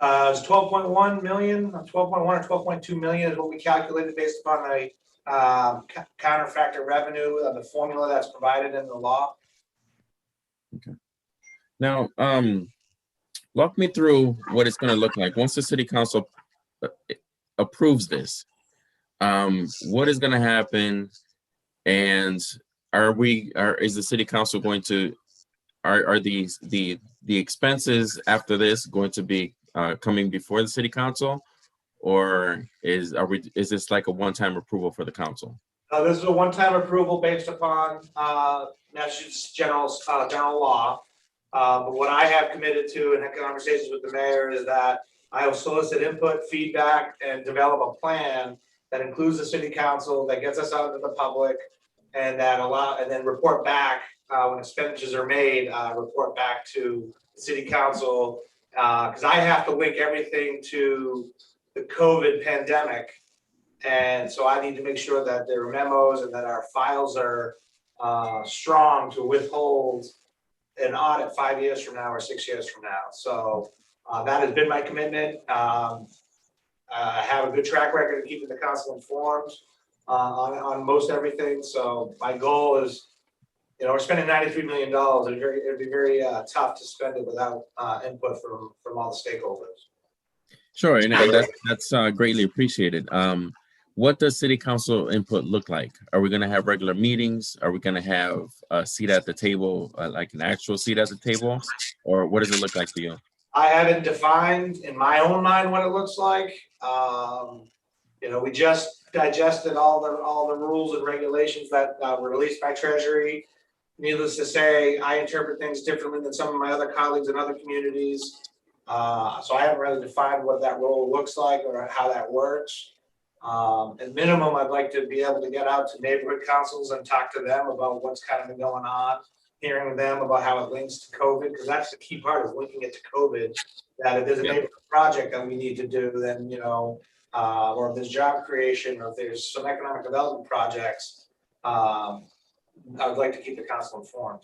It's 12.1 million, 12.1 or 12.2 million is what we calculated based upon a counterfactor revenue of the formula that's provided in the law. Okay. Now, walk me through what it's going to look like once the city council approves this. What is going to happen, and is the city council going to are the expenses after this going to be coming before the city council, or is this like a one-time approval for the council? This is a one-time approval based upon Massachusetts general law. But what I have committed to in conversations with the mayor is that I will solicit input, feedback, and develop a plan that includes the city council, that gets us out to the public, and then report back when expenditures are made. Report back to the city council because I have to link everything to the COVID pandemic, and so I need to make sure that there are memos and that our files are strong to withhold an audit 5 years from now or 6 years from now. So that has been my commitment. I have a good track record of keeping the council informed on most everything. So my goal is, we're spending $93 million. It'd be very tough to spend it without input from all the stakeholders. Sure, and that's greatly appreciated. What does city council input look like? Are we going to have regular meetings? Are we going to have a seat at the table, like an actual seat at the table? Or what does it look like for you? I haven't defined in my own mind what it looks like. We just digested all the rules and regulations that were released by Treasury. Needless to say, I interpret things differently than some of my other colleagues in other communities. So I haven't really defined what that role looks like or how that works. At minimum, I'd like to be able to get out to neighborhood councils and talk to them about what's kind of been going on, hearing them about how it links to COVID, because that's the key part, is linking it to COVID. That if there's a neighborhood project that we need to do, then, or if there's job creation, or if there's some economic development projects, I would like to keep the council informed.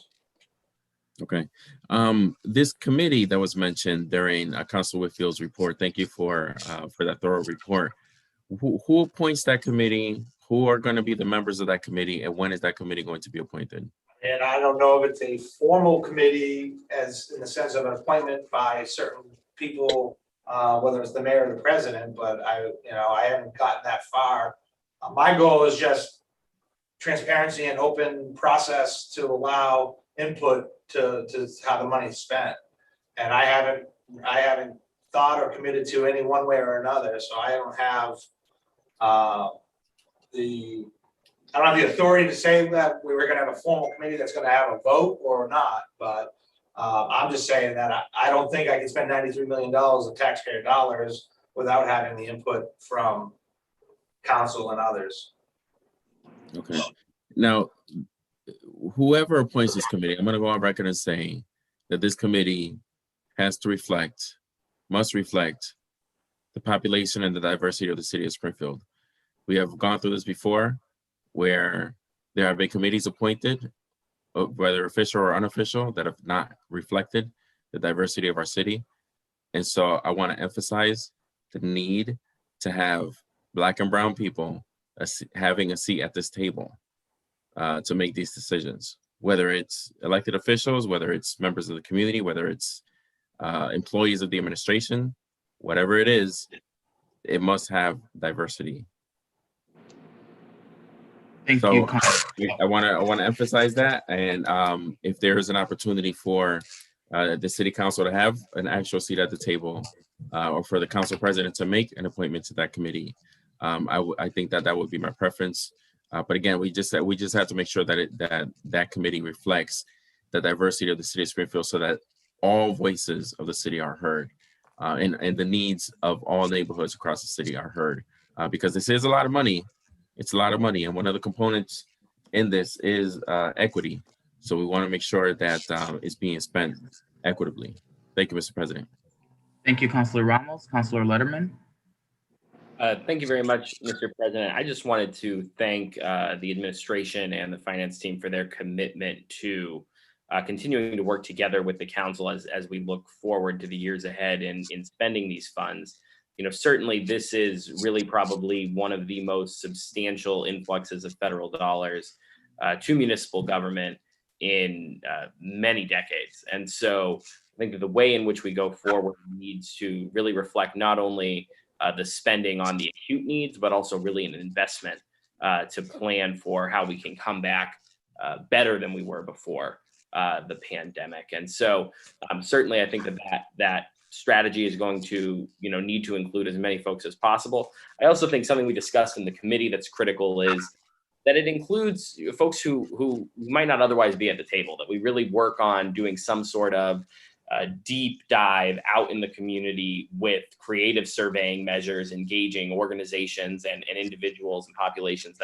Okay. This committee that was mentioned during Council Whitfield's report, thank you for that thorough report. Who appoints that committee? Who are going to be the members of that committee, and when is that committee going to be appointed? And I don't know if it's a formal committee as in the sense of an appointment by certain people, whether it's the mayor or the president, but I haven't gotten that far. My goal is just transparency and open process to allow input to how the money's spent. And I haven't thought or committed to any one way or another. So I don't have the authority to say that we were going to have a formal committee that's going to have a vote or not. But I'm just saying that I don't think I can spend $93 million of taxpayer dollars without having the input from council and others. Okay. Now, whoever appoints this committee, I'm going to go on record and say that this committee must reflect the population and the diversity of the city of Springfield. We have gone through this before, where there have been committees appointed, whether official or unofficial, that have not reflected the diversity of our city. And so I want to emphasize the need to have Black and brown people having a seat at this table to make these decisions, whether it's elected officials, whether it's members of the community, whether it's employees of the administration, whatever it is, it must have diversity. Thank you. I want to emphasize that, and if there is an opportunity for the city council to have an actual seat at the table, or for the council president to make an appointment to that committee. I think that would be my preference. But again, we just have to make sure that that committee reflects the diversity of the city of Springfield, so that all voices of the city are heard, and the needs of all neighborhoods across the city are heard. Because this is a lot of money. It's a lot of money, and one of the components in this is equity. So we want to make sure that it's being spent equitably. Thank you, Mr. President. Thank you, Councilor Ramos. Councilor Letterman. Thank you very much, Mr. President. I just wanted to thank the administration and the finance team for their commitment to continuing to work together with the council as we look forward to the years ahead in spending these funds. Certainly this is really probably one of the most substantial influxes of federal dollars to municipal government in many decades. And so I think that the way in which we go forward needs to really reflect not only the spending on the acute needs, but also really an investment to plan for how we can come back better than we were before the pandemic. And so certainly I think that strategy is going to need to include as many folks as possible. I also think something we discussed in the committee that's critical is that it includes folks who might not otherwise be at the table, that we really work on doing some sort of deep dive out in the community with creative surveying measures, engaging organizations and individuals and populations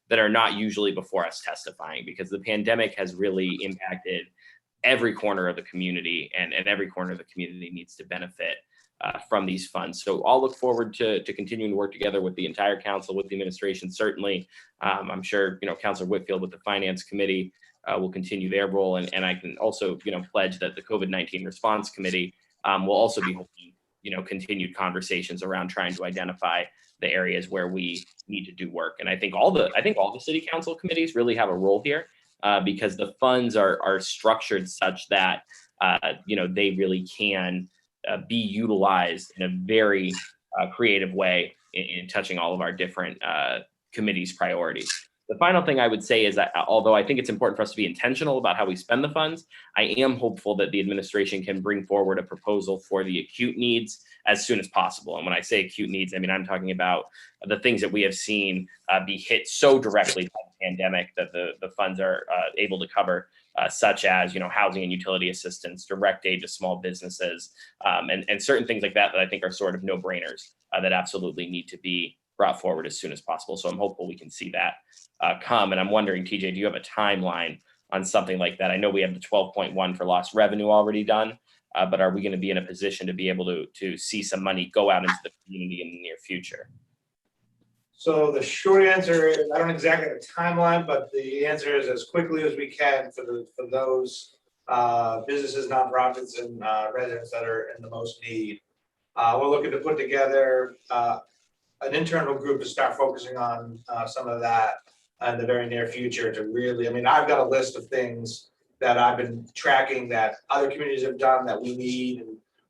that are not usually before us testifying, because the pandemic has really impacted every corner of the community, and every corner of the community needs to benefit from these funds. So I'll look forward to continuing to work together with the entire council, with the administration. Certainly, I'm sure, Councilor Whitfield with the Finance Committee will continue their role. And I can also, pledge that the COVID-19 Response Committee will also be holding, continued conversations around trying to identify the areas where we need to do work. And I think all the city council committees really have a role here because the funds are structured such that, they really can be utilized in a very creative way in touching all of our different committees' priorities. The final thing I would say is that although I think it's important for us to be intentional about how we spend the funds, I am hopeful that the administration can bring forward a proposal for the acute needs as soon as possible. And when I say acute needs, I mean, I'm talking about the things that we have seen be hit so directly by the pandemic that the funds are able to cover, such as, housing and utility assistance, direct aid to small businesses, and certain things like that I think are sort of no-brainers that absolutely need to be brought forward as soon as possible. So I'm hopeful we can see that come. And I'm wondering, TJ, do you have a timeline on something like that? I know we have the 12.1 for lost revenue already done, but are we going to be in a position to be able to see some money go out into the community in the near future? So the short answer is, I don't exactly have a timeline, but the answer is as quickly as we can for those businesses, nonprofits, and residents that are in the most need. We're looking to put together an internal group to start focusing on some of that in the very near future to really, I've got a list of things that I've been tracking that other communities have done that we need.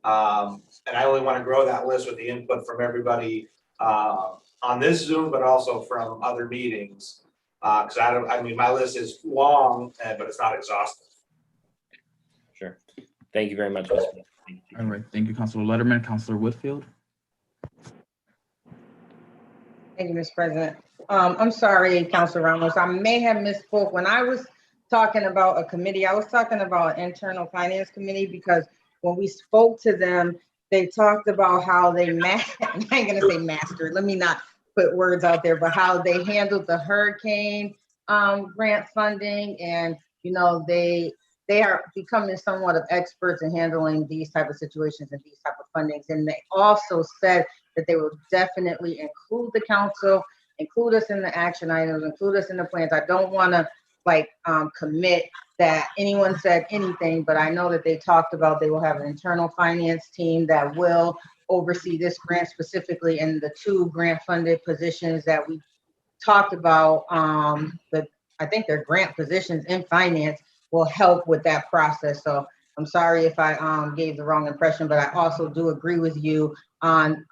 And I only want to grow that list with the input from everybody on this Zoom, but also from other meetings. Because my list is long, but it's not exhaustive. Sure. Thank you very much, Mr. President. All right. Thank you, Councilor Letterman. Councilor Whitfield. Thank you, Mr. President. I'm sorry, Councilor Ramos. I may have misspoke. When I was talking about a committee, I was talking about an internal finance committee, because when we spoke to them, they talked about how they I ain't gonna say mastered, let me not put words out there, but how they handled the hurricane grant funding. And, they are becoming somewhat of experts in handling these type of situations and these type of fundings. And they also said that they will definitely include the council, include us in the action items, include us in the plans. I don't want to commit that anyone said anything, but I know that they talked about they will have an internal finance team that will oversee this grant specifically, and the 2 grant funded positions that we talked about, I think they're grant positions in finance, will help with that process. So I'm sorry if I gave the wrong impression, but I also do agree with you on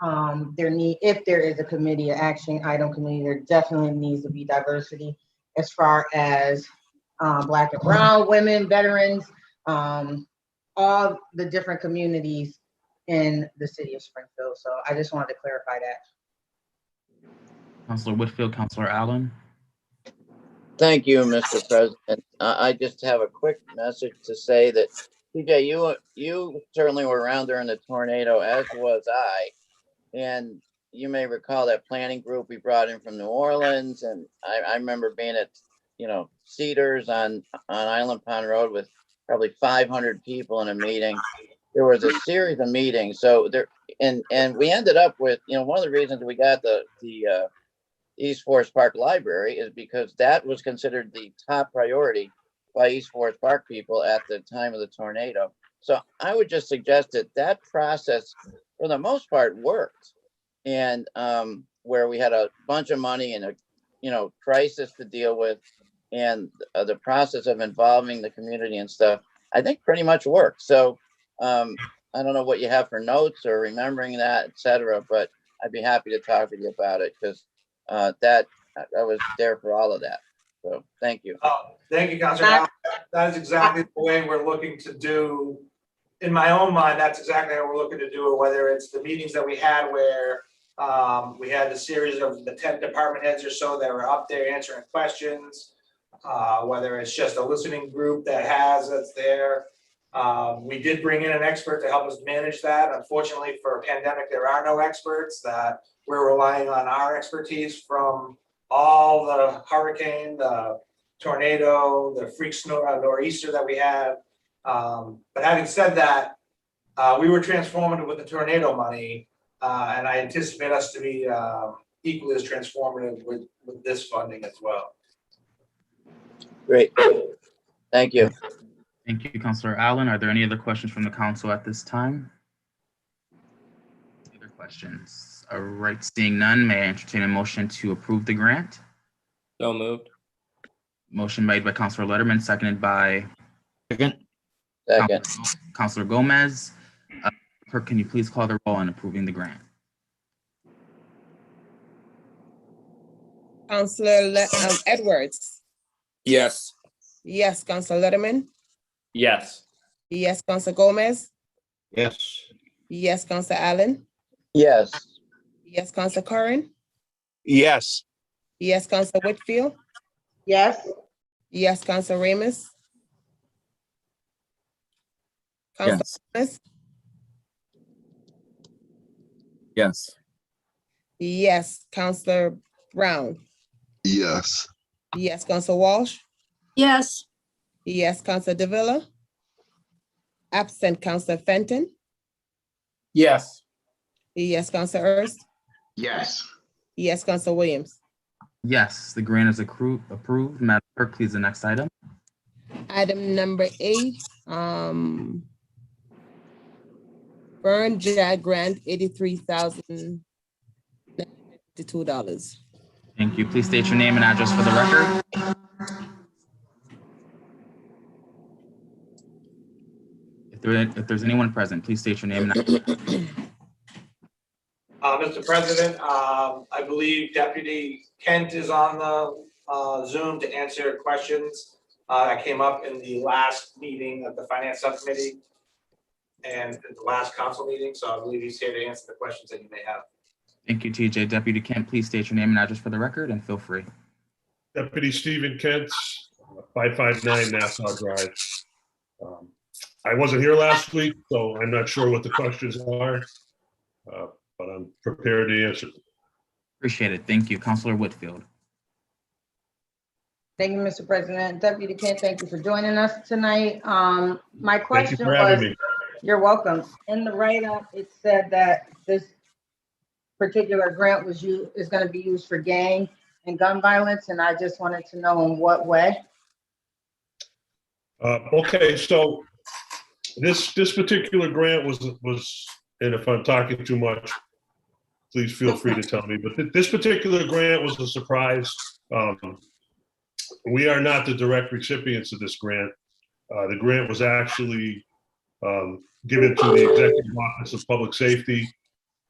if there is a committee, an action item committee, there definitely needs to be diversity as far as Black and brown, women, veterans, all the different communities in the city of Springfield. So I just wanted to clarify that. Councilor Whitfield, Councilor Allen. Thank you, Mr. President. I just have a quick message to say that, TJ, you certainly were around during the tornado, as was I. And you may recall that planning group we brought in from New Orleans. And I remember being at, Cedars on Island Pond Road with probably 500 people in a meeting. There was a series of meetings. So there, and we ended up with, one of the reasons we got the East Forest Park Library is because that was considered the top priority by East Forest Park people at the time of the tornado. So I would just suggest that process, for the most part, worked. And where we had a bunch of money and a crisis to deal with, and the process of involving the community and stuff, I think pretty much worked. So I don't know what you have for notes or remembering that, etc., but I'd be happy to talk with you about it, because that I was there for all of that. So thank you. Thank you, Councilor. That is exactly the way we're looking to do. In my own mind, that's exactly how we're looking to do it, whether it's the meetings that we had where we had a series of the 10 department heads or so that were up there answering questions, whether it's just a listening group that's there. We did bring in an expert to help us manage that. Unfortunately, for a pandemic, there are no experts. That we're relying on our expertise from all the hurricane, the tornado, the freak nor'easter that we had. But having said that, we were transformative with the tornado money, and I anticipate us to be equally as transformative with this funding as well. Great. Thank you. Thank you, Councilor Allen. Are there any other questions from the council at this time? Any other questions? All right, seeing none, may I entertain a motion to approve the grant? So moved. Motion made by Councilor Letterman, seconded by Second. Councilor Gomez. Clerk, can you please call the roll on approving the grant? Councilor Edwards. Yes. Yes, Councilor Letterman. Yes. Yes, Councilor Gomez. Yes. Yes, Councilor Allen. Yes. Yes, Councilor Curran. Yes. Yes, Councilor Whitfield. Yes. Yes, Councilor Ramus. Councilor Ramus. Yes. Yes, Councilor Brown. Yes. Yes, Councilor Walsh. Yes. Yes, Councilor Davila. Absent, Councilor Fenton. Yes. Yes, Councilor Ernst. Yes. Yes, Councilor Williams. Yes, the grant is approved. Madam Clerk, please, the next item. Item number 8, Burn Jag Grant, $83,052. Thank you. Please state your name and address for the record. If there's anyone present, please state your name and address. Mr. President, I believe Deputy Kent is on the Zoom to answer questions that came up in the last meeting of the Finance Subcommittee and the last council meeting. So I believe he's here to answer the questions that you may have. Thank you, TJ. Deputy Kent, please state your name and address for the record and feel free. Deputy Stephen Kent, 559 Nassau Drive. I wasn't here last week, so I'm not sure what the questions are, but I'm prepared to answer. Appreciate it. Thank you. Councilor Whitfield. Thank you, Mr. President. Deputy Kent, thank you for joining us tonight. My question Thank you for having was, me. you're welcome. In the write-up, it said that this particular grant is going to be used for gang and gun violence, and I just wanted to know in what way. Okay, so this particular grant was, and if I'm talking too much, please feel free to tell me, but this particular grant was a surprise. We are not the direct recipients of this grant. The grant was actually given to the Executive Office of Public Safety.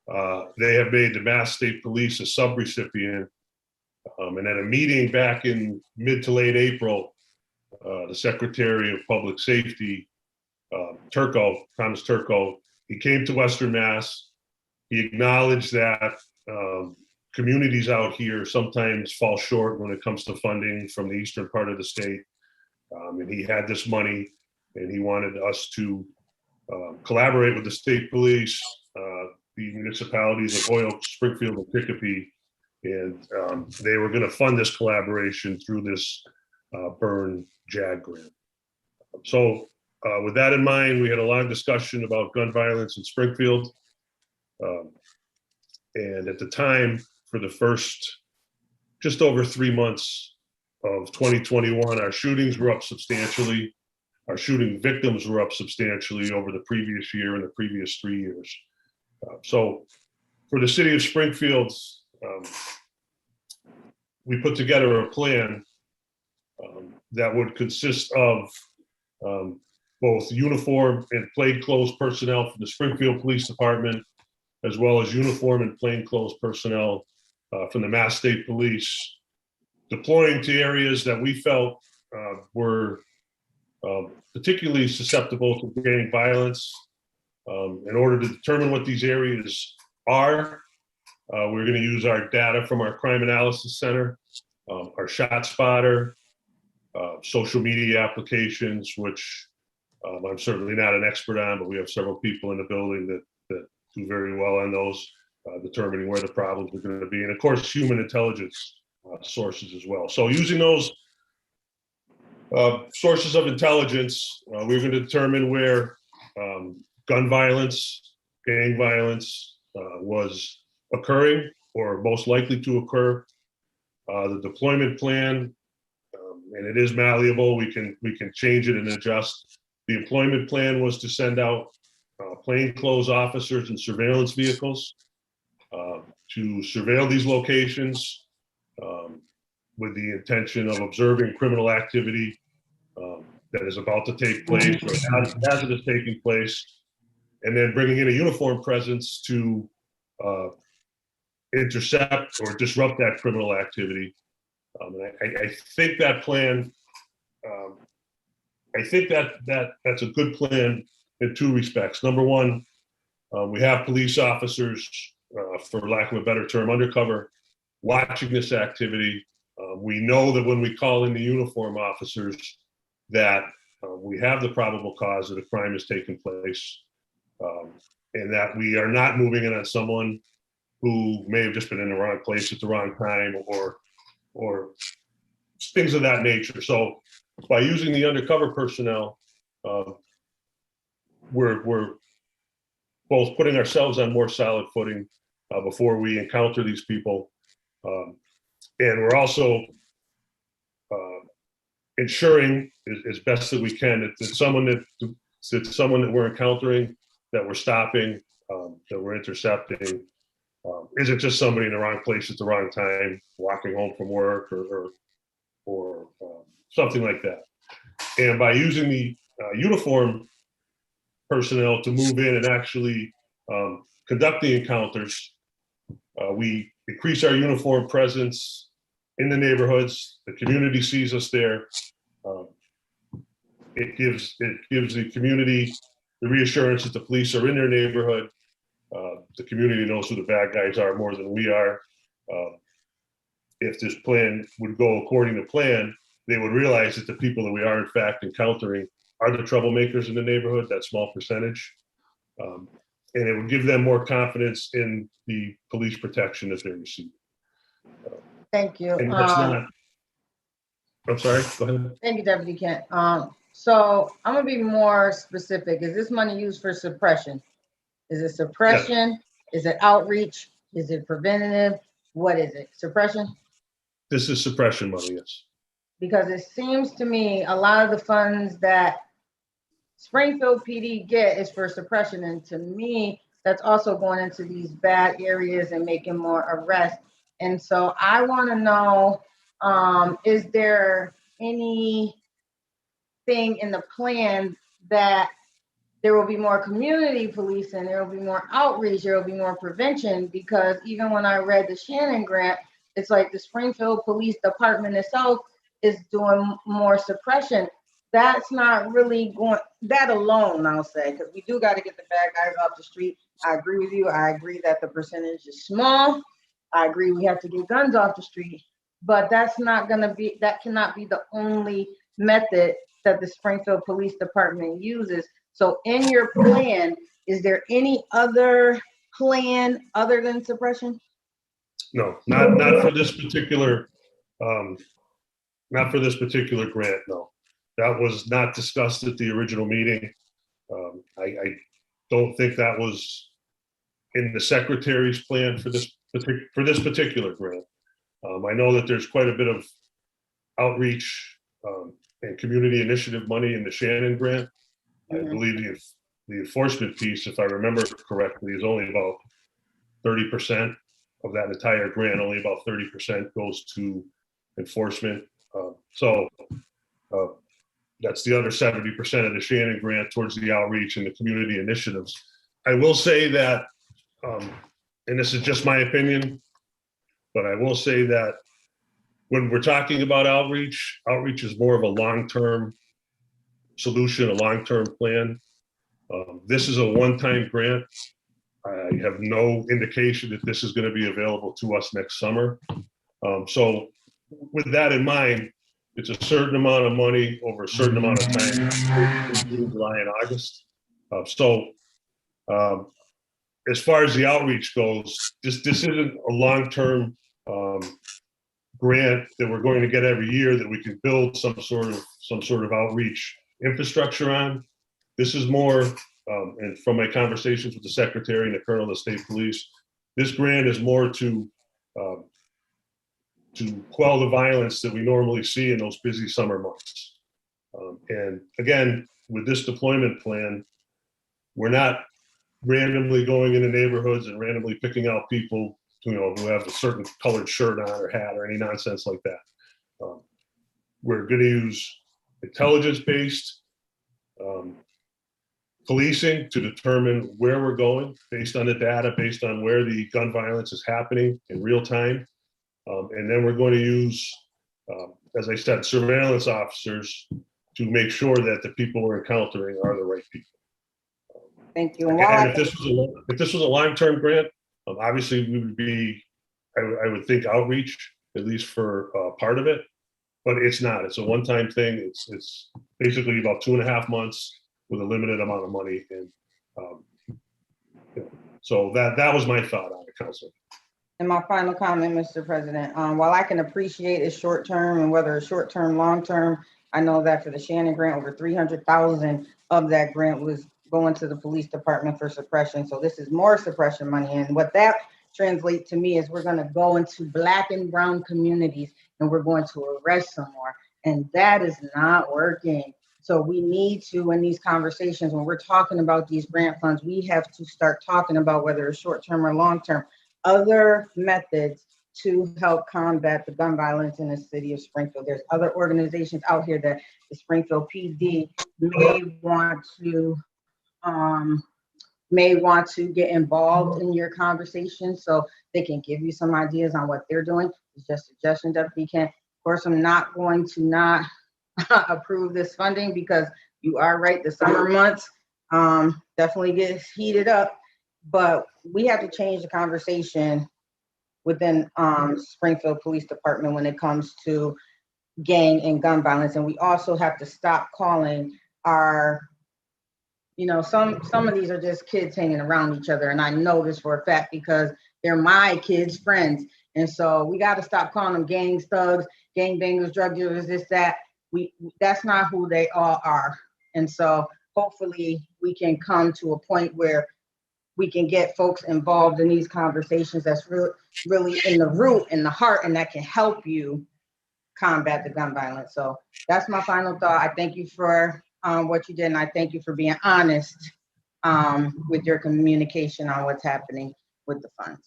They have made the Mass State Police a sub-recipient. And at a meeting back in mid to late April, the Secretary of Public Safety, Thomas Turco, He came to Western Mass. He acknowledged that communities out here sometimes fall short when it comes to funding from the eastern part of the state. And he had this money, and he wanted us to collaborate with the state police, the municipalities of Hoyoke, Springfield, and Chicopee, and they were going to fund this collaboration through this Burn JAG grant. So with that in mind, we had a long discussion about gun violence in Springfield. And at the time, for the first just over 3 months of 2021, our shootings were up substantially. Our shooting victims were up substantially over the previous year and the previous 3 years. So for the city of Springfield, we put together a plan that would consist of both uniform and plainclothes personnel from the Springfield Police Department, as well as uniform and plainclothes personnel from the Mass State Police, deploying to areas that we felt were particularly susceptible to gang violence. In order to determine what these areas are, we're going to use our data from our Crime Analysis Center, our Shot Spotter, social media applications, which I'm certainly not an expert on, but we have several people in the building that do very well on those, determining where the problems are going to be, and of course, human intelligence sources as well. So using those sources of intelligence, we're going to determine where gun violence, gang violence was occurring or most likely to occur. The deployment plan, and it is malleable, we can change it and adjust. The employment plan was to send out plainclothes officers and surveillance vehicles to surveil these locations with the intention of observing criminal activity that is about to take place or as it is taking place, and then bringing in a uniform presence to intercept or disrupt that criminal activity. I think that plan, I think that's a good plan in two respects. Number one, we have police officers, for lack of a better term, undercover, watching this activity. We know that when we call in the uniform officers that we have the probable cause that a crime has taken place, and that we are not moving in on someone who may have just been in the wrong place at the wrong time or things of that nature. So by using the undercover personnel, we're both putting ourselves on more solid footing before we encounter these people. And we're also ensuring as best that we can that someone that we're encountering, that we're stopping, that we're intercepting, isn't just somebody in the wrong place at the wrong time, walking home from work or something like that. And by using the uniform personnel to move in and actually conduct the encounters, we increase our uniform presence in the neighborhoods. The community sees us there. It gives the community the reassurance that the police are in their neighborhood. The community knows who the bad guys are more than we are. If this plan would go according to plan, they would realize that the people that we are in fact encountering are the troublemakers in the neighborhood, that small percentage. And it would give them more confidence in the police protection that they're receiving. Thank you. And that's not, I'm sorry, go ahead. Thank you, Deputy Kent. So I'm gonna be more specific. Is this money used for suppression? Is it suppression? Yes. Is it outreach? Is it preventative? What is it? Suppression? This is suppression money, yes. Because it seems to me a lot of the funds that Springfield PD get is for suppression, and to me, that's also going into these bad areas and making more arrests. And so I want to know, is there anything in the plan that there will be more community policing, there will be more outreach, there will be more prevention? Because even when I read the Shannon grant, it's like the Springfield Police Department itself is doing more suppression. that's not really going, that alone, I'll say, because we do got to get the bad guys off the street. I agree with you. I agree that the percentage is small. I agree we have to get guns off the street, but that's not going to be, that cannot be the only method that the Springfield Police Department uses. So in your plan, is there any other plan other than suppression? No, not for this particular, not for this particular grant, no. That was not discussed at the original meeting. I don't think that was in the secretary's plan for this particular grant. I know that there's quite a bit of outreach and community initiative money in the Shannon grant. I believe the enforcement piece, if I remember correctly, is only about 30% of that entire grant. Only about 30% goes to enforcement. So that's the other 70% of the Shannon grant towards the outreach and the community initiatives. I will say that, and this is just my opinion, but I will say that when we're talking about outreach, outreach is more of a long-term solution, a long-term plan. This is a one-time grant. I have no indication that this is going to be available to us next summer. So with that in mind, it's a certain amount of money over a certain amount of time, June, July, and August. As far as the outreach goes, this isn't a long-term grant that we're going to get every year that we can build some sort of outreach infrastructure on. This is more, and from my conversations with the secretary and the colonel of the state police, this grant is more to quell the violence that we normally see in those busy summer months. And again, with this deployment plan, we're not randomly going into neighborhoods and randomly picking out people, who have a certain colored shirt on or hat or any nonsense like that. We're going to use intelligence-based policing to determine where we're going based on the data, based on where the gun violence is happening in real time. And then we're going to use, as I said, surveillance officers to make sure that the people we're encountering are the right people. Thank you. Again, if this was a long-term grant, obviously we would be, I would think outreach, at least for part of it, but it's not. It's a one-time thing. It's basically about 2.5 months with a limited amount of money. And so that was my thought on it, Councilor. And my final comment, Mr. President, while I can appreciate it's short-term and whether it's short-term, long-term, I know that for the Shannon grant, over 300,000 of that grant was going to the police department for suppression. So this is more suppression money. And what that translates to me is we're going to go into Black and brown communities and we're going to arrest some more. And that is not working. So we need to, in these conversations, when we're talking about these grant funds, we have to start talking about whether it's short-term or long-term, other methods to help combat the gun violence in the city of Springfield. There's other organizations out here that the Springfield PD may want to get involved in your conversation so they can give you some ideas on what they're doing. It's just suggestions that we can. Of course, I'm not going to not approve this funding because you are right, the summer months definitely gets heated up, but we have to change the conversation within Springfield Police Department when it comes to gang and gun violence. And we also have to stop calling our, some of these are just kids hanging around each other. And I know this for a fact because they're my kids' friends. And so we got to stop calling them gangs, thugs, gangbangers, drug dealers, this, that. That's not who they all are. And so hopefully we can come to a point where we can get folks involved in these conversations that's really in the root, in the heart, and that can help you combat the gun violence. So that's my final thought. I thank you for what you did, and I thank you for being honest with your communication on what's happening with the funds.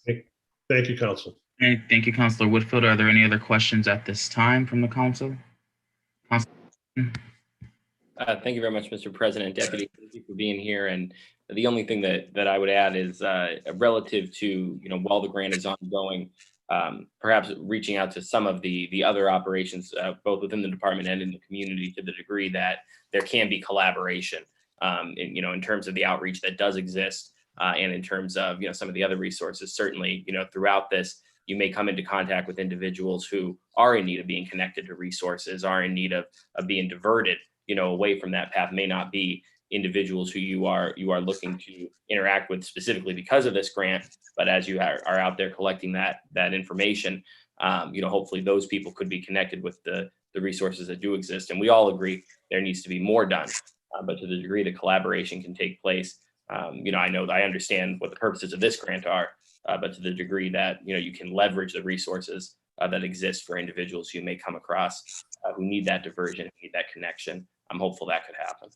Thank you, Council. And thank you, Councilor Whitfield. Are there any other questions at this time from the council? Thank you very much, Mr. President. Deputy, thank you for being here. And the only thing that I would add is relative to, while the grant is ongoing, perhaps reaching out to some of the other operations, both within the department and in the community, to the degree that there can be collaboration, in terms of the outreach that does exist, and in terms of, some of the other resources. Certainly, throughout this, you may come into contact with individuals who are in need of being connected to resources, are in need of being diverted, away from that path. May not be individuals who you are looking to interact with specifically because of this grant, but as you are out there collecting that information, hopefully those people could be connected with the resources that do exist. And we all agree there needs to be more done, but to the degree that collaboration can take place, I understand what the purposes of this grant are, but to the degree that you can leverage the resources that exist for individuals you may come across who need that diversion, who need that connection, I'm hopeful that could happen.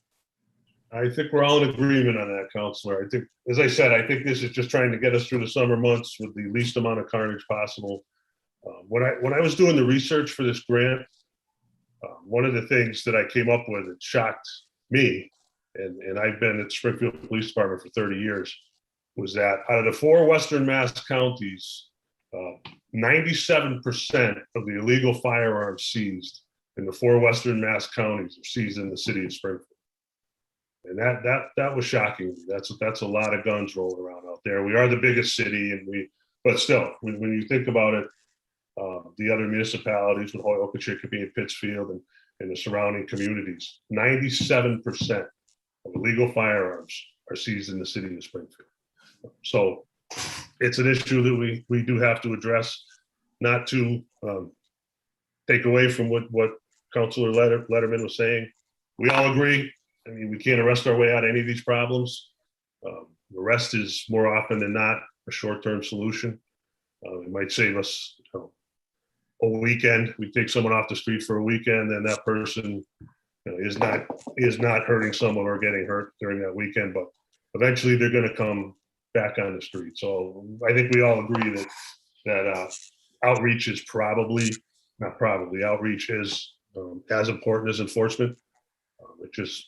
I think we're all in agreement on that, Counselor. I think, as I said, I think this is just trying to get us through the summer months with the least amount of carnage possible. When I was doing the research for this grant, one of the things that I came up with that shocked me, and I've been at the Springfield Police Department for 30 years, was that out of the 4 Western Mass counties, 97% of the illegal firearms seized in the 4 Western Mass counties are seized in the city of Springfield. And that was shocking. That's a lot of guns rolling around out there. We are the biggest city, but still, when you think about it, the other municipalities with Hoyoke, Chicopee, and Pittsfield, and the surrounding communities, 97% of illegal firearms are seized in the city of Springfield. So it's an issue that we do have to address, not to take away from what Councilor Letterman was saying. We all agree. I mean, we can't arrest our way out of any of these problems. Arrest is more often than not a short-term solution. It might save us a weekend. We take someone off the street for a weekend, and that person is not hurting someone or getting hurt during that weekend, but eventually they're going to come back on the street. So I think we all agree that outreach is outreach is as important as enforcement. It just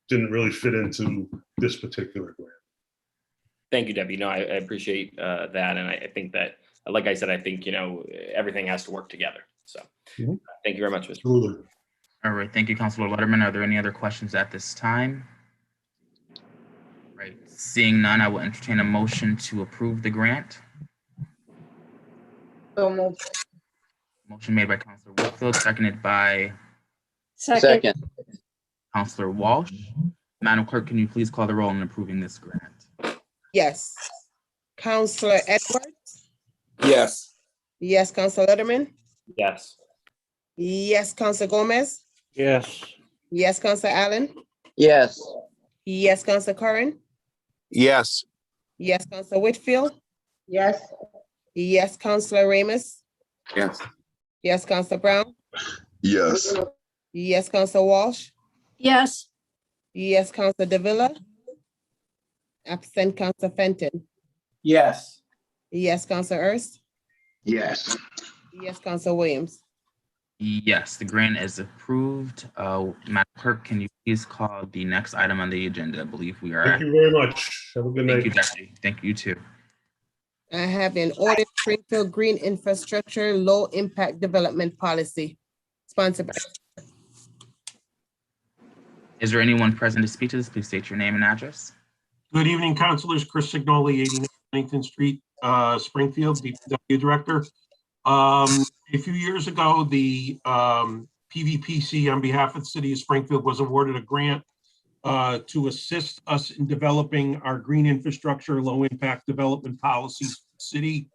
didn't really fit into this particular grant. Thank you, Debbie. No, I appreciate that. And I think that, like I said, I think, everything has to work together. So thank you very much, Mr. Absolutely. All right, thank you, Councilor Letterman. Are there any other questions at this time? Right, seeing none, I will entertain a motion to approve the grant. So moved. Motion made by Councilor Whitfield, seconded by Second. Councilor Walsh. Madam Clerk, can you please call the roll in approving this grant? Yes. Counselor Edwards? Yes. Yes, Counselor Letterman? Yes. Yes, Counselor Gomez? Yes. Yes, Counselor Allen? Yes. Yes, Counselor Curran? Yes. Yes, Counselor Whitfield? Yes. Yes, Counselor Ramus? Yes. Yes, Counselor Brown? Yes. Yes, Counselor Walsh? Yes. Yes, Counselor Davila? Absent Counselor Fenton? Yes. Yes, Counselor Ernst? Yes. Yes, Counselor Williams? Yes, the grant is approved. Madam Clerk, can you please call the next item on the agenda? I believe we are. Thank you very much. Have a good night. Thank you, Deputy. Thank you too. I have an order Springfield Green Infrastructure Low Impact Development Policy. Sponsored by. Is there anyone present to speak to this? Please state your name and address. Good evening, councilors. Chris Signoli, 89 Huntington Street, Springfield, DPW Director. A few years ago, the PVPC on behalf of the city of Springfield was awarded a grant to assist us in developing our green infrastructure, low impact development policies for the city.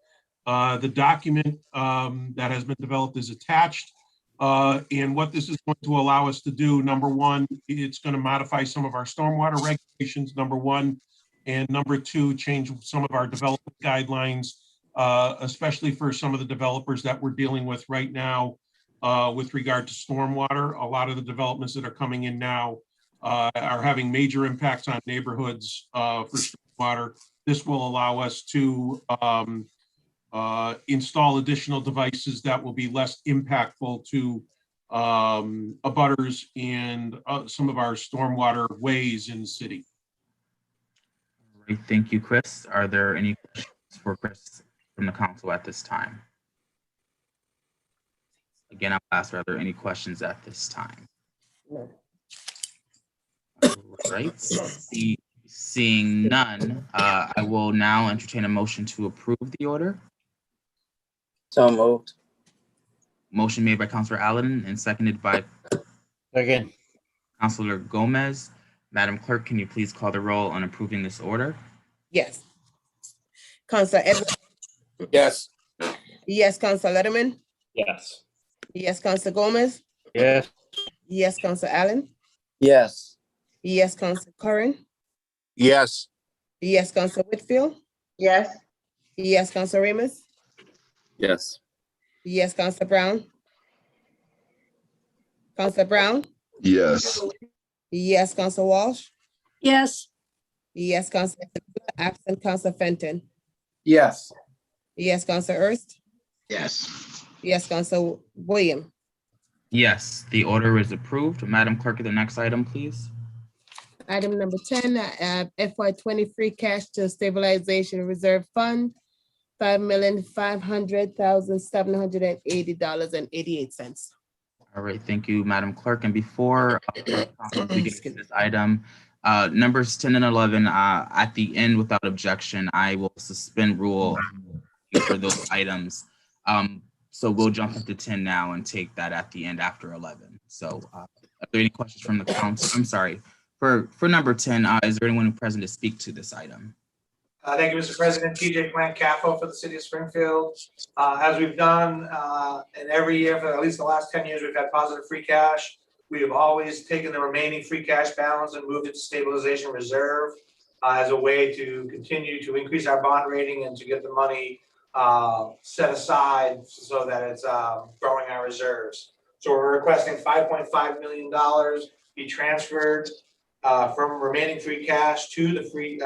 The document that has been developed is attached. And what this is going to allow us to do, number one, it's going to modify some of our stormwater regulations, number one, and number two, change some of our development guidelines, especially for some of the developers that we're dealing with right now with regard to stormwater. A lot of the developments that are coming in now are having major impacts on neighborhoods for stormwater. This will allow us to install additional devices that will be less impactful to abutters and some of our stormwater ways in the city. All right, thank you, Chris. Are there any questions for Chris from the council at this time? Again, I'll ask, are there any questions at this time? No. All right, seeing none, I will now entertain a motion to approve the order. So moved. Motion made by Councilor Allen and seconded by Second. Councilor Gomez. Madam Clerk, can you please call the roll on approving this order? Yes. Councilor Edwards? Yes. Yes, Councilor Letterman? Yes. Yes, Councilor Gomez? Yes. Yes, Councilor Allen? Yes. Yes, Councilor Curran? Yes. Yes, Councilor Whitfield? Yes. Yes, Councilor Remus? Yes. Yes, Councilor Brown? Councilor Brown? Yes. Yes, Councilor Walsh? yes, Yes, Councilor absent Councilor Fenton? Yes. Yes, Councilor Ernst? Yes. Yes, Councilor William? Yes, the order is approved. Madam Clerk, the next item, please. Item number 10, FY20 free cash to stabilization reserve fund, $5,500,780.88. All right, thank you, Madam Clerk. And before we get to this item, numbers 10 and 11, at the end, without objection, I will suspend rule for those items. So we'll jump into 10 now and take that at the end after 11. So are there any questions from the council? I'm sorry. For number 10, is there anyone present to speak to this item? Thank you, Mr. President. TJ Plant CAFO for the city of Springfield. As we've done and every year for at least the last 10 years, we've had positive free cash. We have always taken the remaining free cash balance and moved it to stabilization reserve as a way to continue to increase our bond rating and to get the money set aside so that it's growing our reserves. So we're requesting $5.5 million be transferred from remaining free cash to the free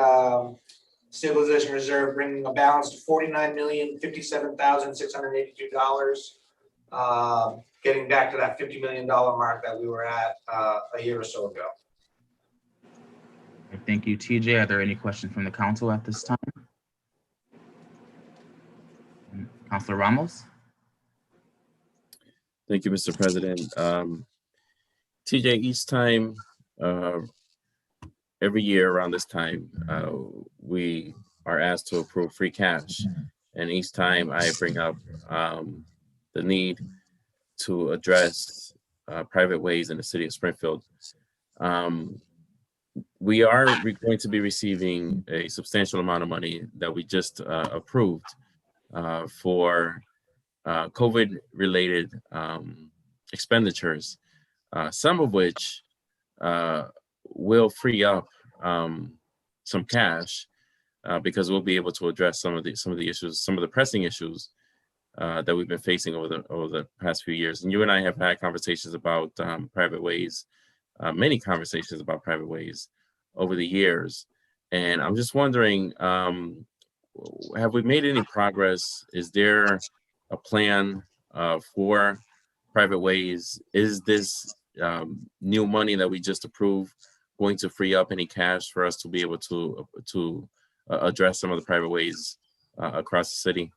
stabilization reserve, bringing a balance to $49,057,682. Getting back to that $50 million mark that we were at a year or so ago. Thank you, TJ. Are there any questions from the council at this time? Councilor Ramos? Thank you, Mr. President. TJ, each time, every year around this time, we are asked to approve free cash. And each time I bring up the need to address private ways in the city of Springfield. We are going to be receiving a substantial amount of money that we just approved for COVID-related expenditures, some of which will free up some cash because we'll be able to address some of the issues, some of the pressing issues that we've been facing over the past few years. And you and I have had conversations about private ways, many conversations about private ways over the years. And I'm just wondering, have we made any progress? Is there a plan for private ways? Is this new money that we just approved going to free up any cash for us to be able to address some of the private ways across the city?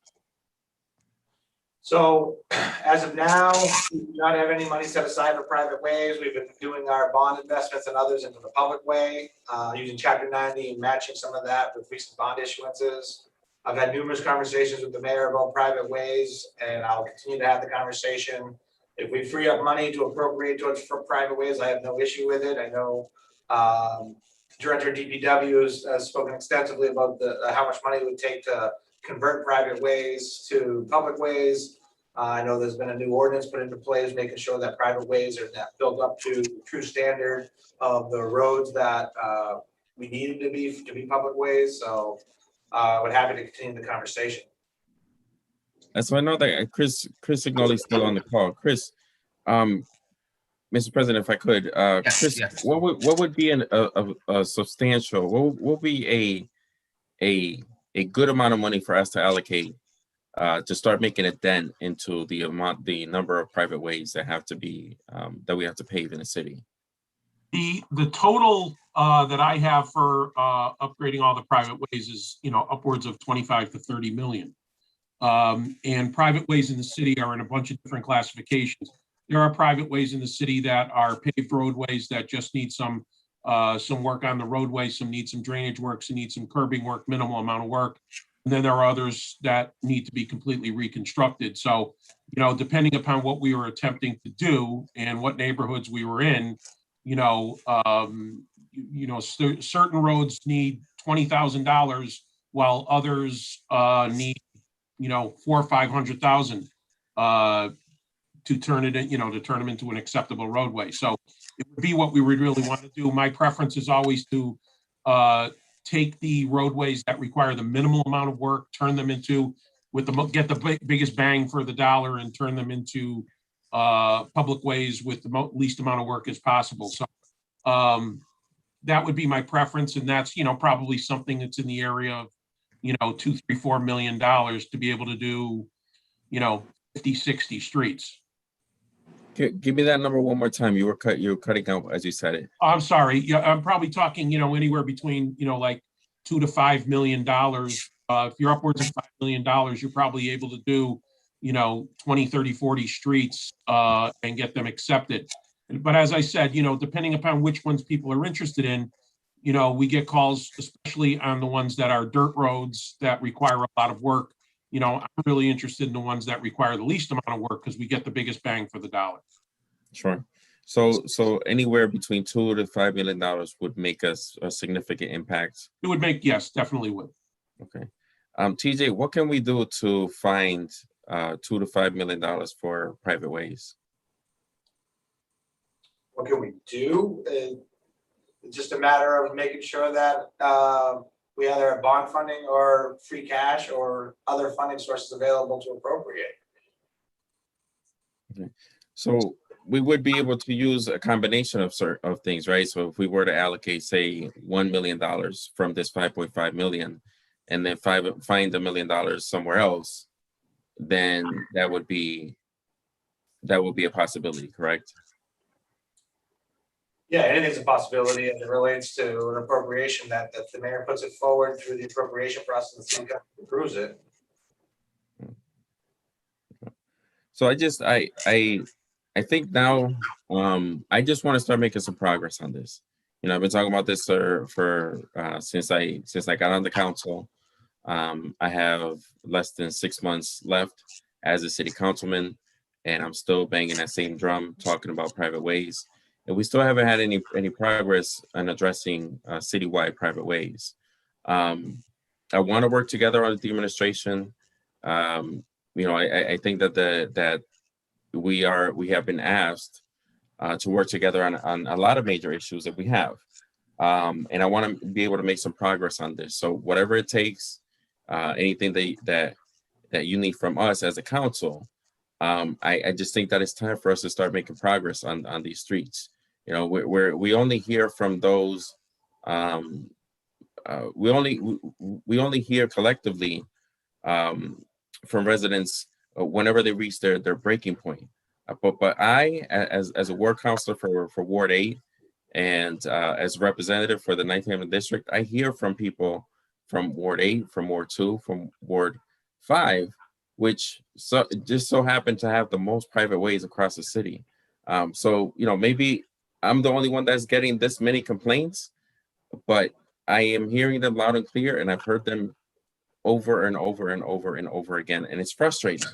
So as of now, we do not have any money set aside for private ways. We've been doing our bond investments and others into the public way, using Chapter 90 and matching some of that with recent bond issuances. I've had numerous conversations with the mayor about private ways, and I'll continue to have the conversation. If we free up money to appropriate towards for private ways, I have no issue with it. I know Director DPW has spoken extensively about how much money it would take to convert private ways to public ways. I know there's been a new ordinance put into place, making sure that private ways are built up to true standard of the roads that we needed to be public ways. So we're happy to continue the conversation. So I know that Chris Signoli's still on the call. Chris, Mr. President, if I could, Chris, yes. What would be a substantial? What would be a good amount of money for us to allocate to start making a dent into the number of private ways that have to be that we have to pave in the city? The total that I have for upgrading all the private ways is upwards of 25 to 30 million. And private ways in the city are in a bunch of different classifications. There are private ways in the city that are paved roadways that just need some work on the roadway, some need some drainage work, some need some curbing work, minimal amount of work. And then there are others that need to be completely reconstructed. So, you know, depending upon what we were attempting to do and what neighborhoods we were in, certain roads need $20,000 while others need, $400,000 or $500,000 to turn it in, to turn them into an acceptable roadway. So it would be what we would really want to do. My preference is always to take the roadways that require the minimal amount of work, turn them into get the biggest bang for the dollar, and turn them into public ways with the least amount of work as possible. So that would be my preference, and that's probably something that's in the area of $2, $3, $4 million to be able to do 50, 60 streets. Give me that number one more time. You were cutting out as you said it. I'm sorry. Yeah, I'm probably talking, anywhere between, like $2 to $5 million. If you're upwards of $5 million, you're probably able to do, 20, 30, 40 streets and get them accepted. But as I said, depending upon which ones people are interested in, we get calls, especially on the ones that are dirt roads that require a lot of work. I'm really interested in the ones that require the least amount of work because we get the biggest bang for the dollar. Sure. So anywhere between $2 to $5 million would make us a significant impact. It would make, yes, definitely would. Okay. TJ, what can we do to find $2 to $5 million for private ways? What can we do? It's just a matter of making sure that we either have bond funding or free cash or other funding sources available to appropriate. Okay. So we would be able to use a combination of things, right? So if we were to allocate, say, $1 million from this 5.5 million, and then find $1 million somewhere else, then that would be a possibility, correct? Yeah, anything's a possibility as it relates to an appropriation that the mayor puts it forward through the appropriation process and the city council approves it. So I think now I just want to start making some progress on this. I've been talking about this for since I got on the council. I have less than 6 months left as a city councilman, and I'm still banging that same drum talking about private ways. And we still haven't had any progress on addressing citywide private ways. I want to work together on the administration. I think that we have been asked to work together on a lot of major issues that we have. And I want to be able to make some progress on this. So whatever it takes, anything that you need from us as a council, I just think that it's time for us to start making progress on these streets. We only hear from those. We only hear collectively from residents whenever they reach their breaking point. But I, as a ward counselor for Ward 8 and as representative for the 19th District, I hear from people from Ward 8, from Ward 2, from Ward 5, which just so happen to have the most private ways across the city. So maybe I'm the only one that's getting this many complaints, but I am hearing them loud and clear, and I've heard them over and over and over and over again, and it's frustrating.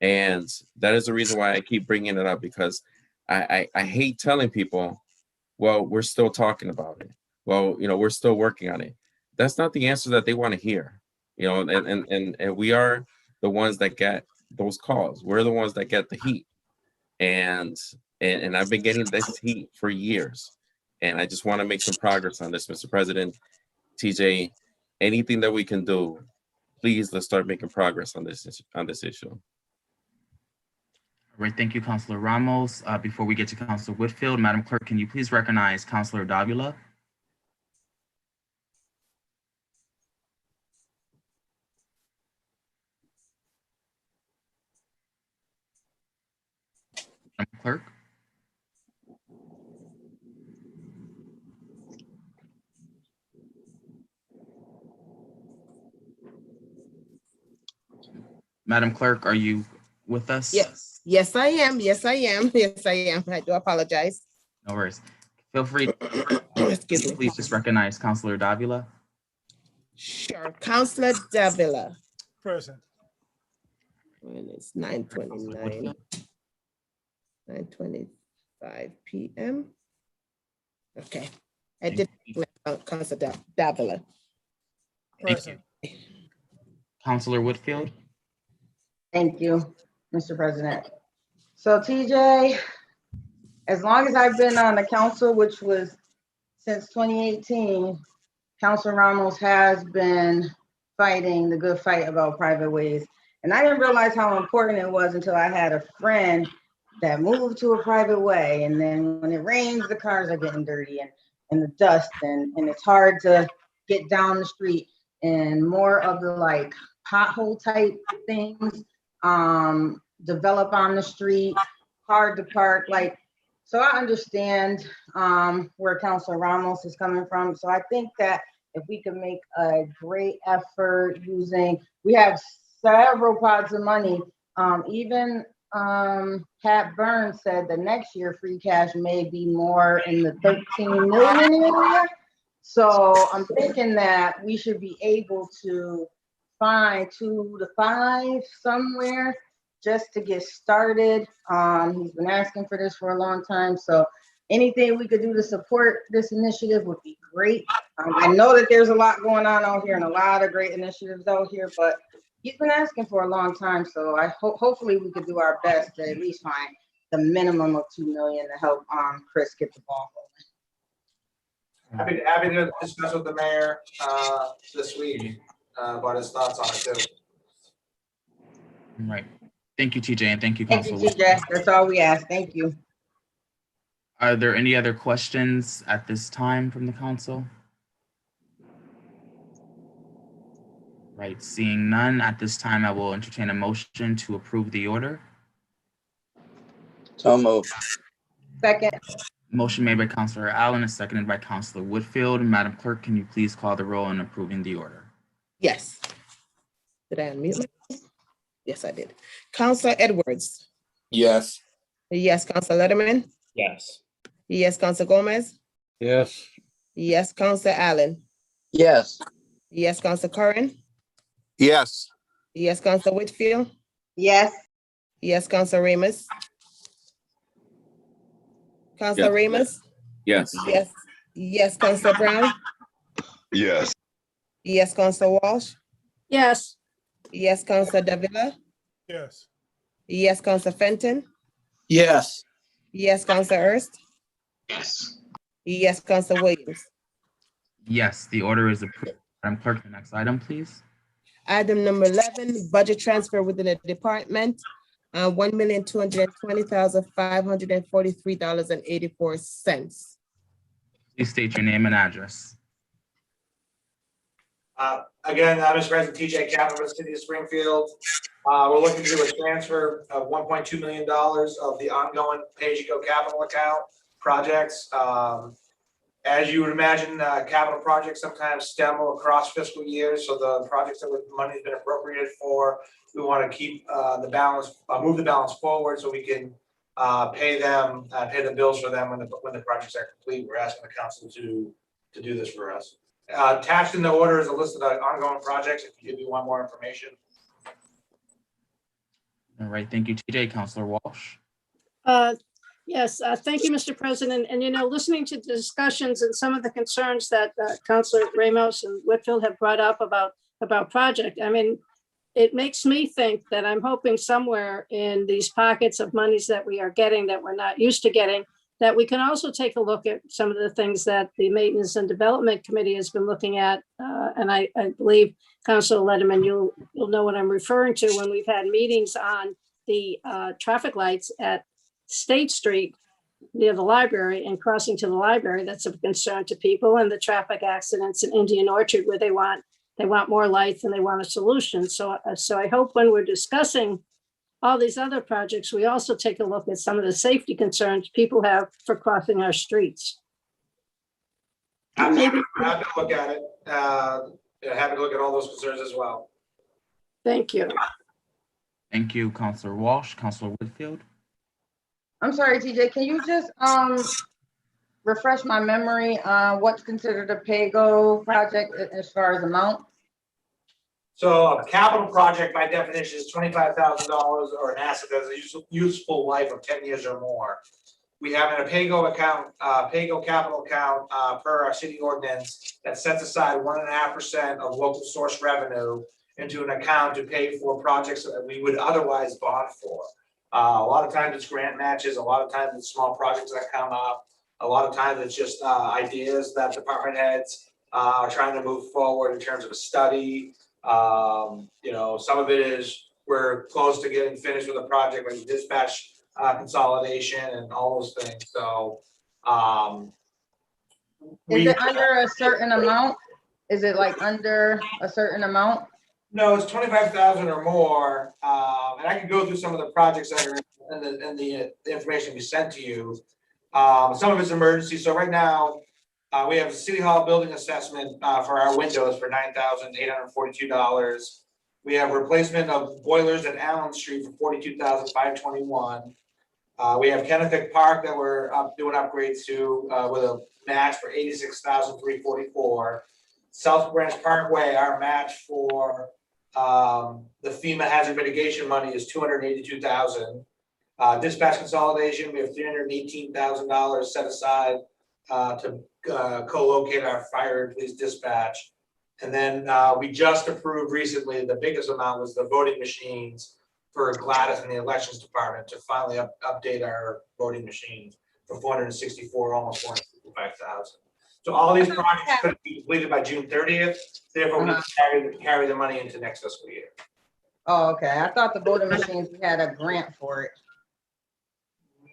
And that is the reason why I keep bringing it up, because I hate telling people, well, we're still talking about it. Well, we're still working on it. That's not the answer that they want to hear. And we are the ones that get those calls. We're the ones that get the heat. And I've been getting this heat for years. And I just want to make some progress on this, Mr. President. TJ, anything that we can do, please, let's start making progress on this issue. All right, thank you, Councilor Ramos. Before we get to Councilor Whitfield, Madam Clerk, can you please recognize Councilor Davila? Madam Clerk? Madam Clerk, are you with us? Yes, yes, I am. Yes, I am. Yes, I am. I do apologize. No worries. Feel free. Excuse me. Please just recognize Councilor Davila. Sure. Counselor Davila. Present. When it's 9:29, 9:25 p.m. Okay. I did Counselor Davila. Thank you. Councilor Whitfield. Thank you, Mr. President. So TJ, as long as I've been on the council, which was since 2018, Councilor Ramos has been fighting the good fight about private ways. And I didn't realize how important it was until I had a friend that moved to a private way. And then when it rains, the cars are getting dirty and the dust and it's hard to get down the street, and more of the like pothole type things develop on the street, hard to park. Like, so I understand where Councilor Ramos is coming from. So I think that if we could make a great effort using, we have several pots of money. Even Pat Burns said that next year free cash may be more in the 13 million area. So I'm thinking that we should be able to find 2 to 5 somewhere just to get started. He's been asking for this for a long time. So anything we could do to support this initiative would be great. I know that there's a lot going on out here and a lot of great initiatives out here, but he's been asking for a long time. So I hopefully we could do our best to at least find the minimum of 2 million to help Chris get the ball rolling. Happy to discuss with the mayor this week about his thoughts on it too. Right. Thank you, TJ, and thank you, Thank you, Councilor. TJ. That's all we ask. Thank you. Are there any other questions at this time from the council? Right, seeing none, at this time, I will entertain a motion to approve the order. So moved. Second. Motion made by Councilor Allen and seconded by Councilor Whitfield. Madam Clerk, can you please call the roll on approving the order? Yes. Did I unmute myself? Yes, I did. Counselor Edwards. Yes. Yes, Counselor Letterman. Yes. Yes, Counselor Gomez. Yes. Yes, Counselor Allen. Yes. Yes, Counselor Curran. Yes. Yes, Counselor Whitfield. Yes. Yes, Counselor Ramos. Counselor Ramos. Yes. Yes. Yes, Counselor Brown. Yes. Yes, Counselor Walsh. Yes. Yes, Counselor Davila. Yes. Yes, Counselor Fenton. Yes. Yes, Counselor Ernst. Yes. Yes, Counselor Williams. Yes, the order is approved. Madam Clerk, the next item, please. Item number 11, budget transfer within the department, $1,220,543.84. Please state your name and address. Again, Mr. President, TJ Kaplan for the city of Springfield. We're looking to do a transfer of $1.2 million of the ongoing pay-as-you-go capital account projects. As you would imagine, capital projects sometimes stem across fiscal years. So the projects that money has been appropriated for, we want to keep the balance, move the balance forward so we can pay the bills for them when the projects are complete. We're asking the council to do this for us. Attached in the order is a list of the ongoing projects if you want more information. All right, thank you, TJ. Councilor Walsh. Yes, thank you, Mr. President. And, listening to the discussions and some of the concerns that Councilor Ramos and Whitfield have brought up about project, I mean, it makes me think that I'm hoping somewhere in these pockets of monies that we are getting that we're not used to getting, that we can also take a look at some of the things that the Maintenance and Development Committee has been looking at. And I believe, Councilor Letterman, you'll know what I'm referring to when we've had meetings on the traffic lights at State Street near the library and crossing to the library. That's of concern to people, and the traffic accidents in Indian Orchard where they want more lights and they want a solution. So I hope when we're discussing all these other projects, we also take a look at some of the safety concerns people have for crossing our streets. Happy to look at it. Happy to look at all those concerns as well. Thank you. Thank you, Counselor Walsh. Counselor Whitfield. I'm sorry, TJ, can you just refresh my memory on what's considered a pay-go project as far as amount? So a capital project by definition is $25,000 or an asset that has a useful life of 10 years or more. We have in a pay-go account, pay-go capital account per our city ordinance that sets aside 1.5% of local source revenue into an account to pay for projects that we would otherwise bond for. A lot of times it's grant matches, a lot of times it's small projects that come up. A lot of times it's just ideas that department heads are trying to move forward in terms of a study. Some of it is we're close to getting finished with a project like dispatch consolidation and all those things. So is it under a certain amount? Is it like under a certain amount? No, it's 25,000 or more. And I can go through some of the projects that are in the information we sent to you. Some of it's emergency. So right now, we have a City Hall building assessment for our windows for $9,842. We have replacement of boilers at Allen Street for $42,521. We have Kenneth Park that we're doing upgrades to with a match for $86,344. South Branch Parkway, our match for the FEMA hazard mitigation money is $282,000. Dispatch consolidation, we have $318,000 set aside to co-locate our fire and police dispatch. And then we just approved recently, the biggest amount was the voting machines for Gladys in the elections department to finally update our voting machines for 464, almost 465,000. So all these projects could be completed by June 30th. Therefore, we can carry the money into next fiscal year. Oh, okay. I thought the voting machines, we had a grant for it.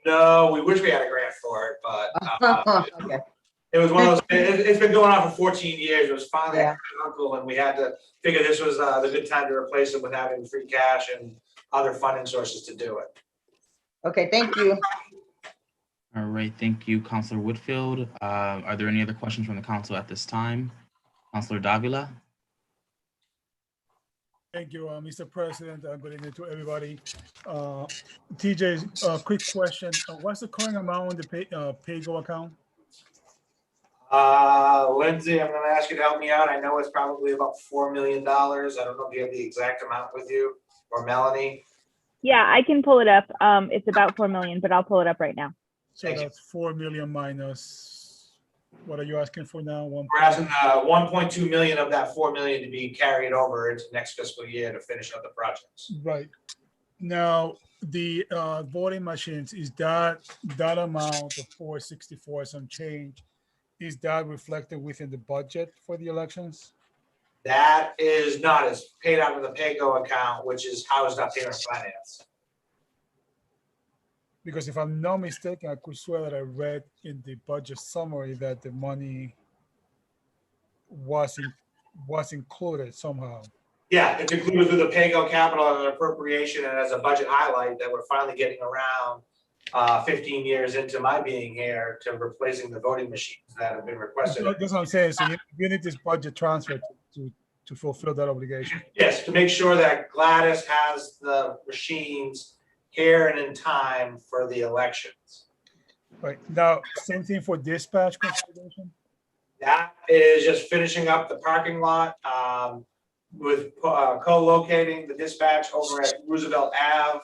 No, we wish we had a grant for it, but okay. It was one of those, it's been going on for 14 years. It was finally a uncle, and we had to figure this was the good time to replace it with having free cash and other funding sources to do it. Okay, thank you. All right, thank you, Counselor Whitfield. Are there any other questions from the council at this time? Counselor Davila? Thank you, Mr. President. Good evening to everybody. TJ, quick question. What's the current amount on the pay-go account? Lindsay, I'm going to ask you to help me out. I know it's probably about $4 million. I don't know if you have the exact amount with you, or Melanie. Yeah, I can pull it up. It's about 4 million, but I'll pull it up right now. So that's 4 million minus, what are you asking for now? We're asking 1.2 million of that 4 million to be carried over into next fiscal year to finish up the projects. Right. Now, the voting machines, is that amount of 464 some change, is that reflected within the budget for the elections? That is not, it's paid out of the pay-go account, which is housed up here in finance. Because if I'm not mistaken, I could swear that I read in the budget summary that the money was included somehow. Yeah, it's included through the pay-go capital and appropriation, and as a budget highlight that we're finally getting around 15 years into my being here to replacing the voting machines that have been requested. That's what I'm saying. So you need this budget transfer to fulfill that obligation. Yes, to make sure that Gladys has the machines here and in time for the elections. Right. Now, same thing for dispatch consolidation? That is just finishing up the parking lot with co-locating the dispatch over at Roosevelt Ave.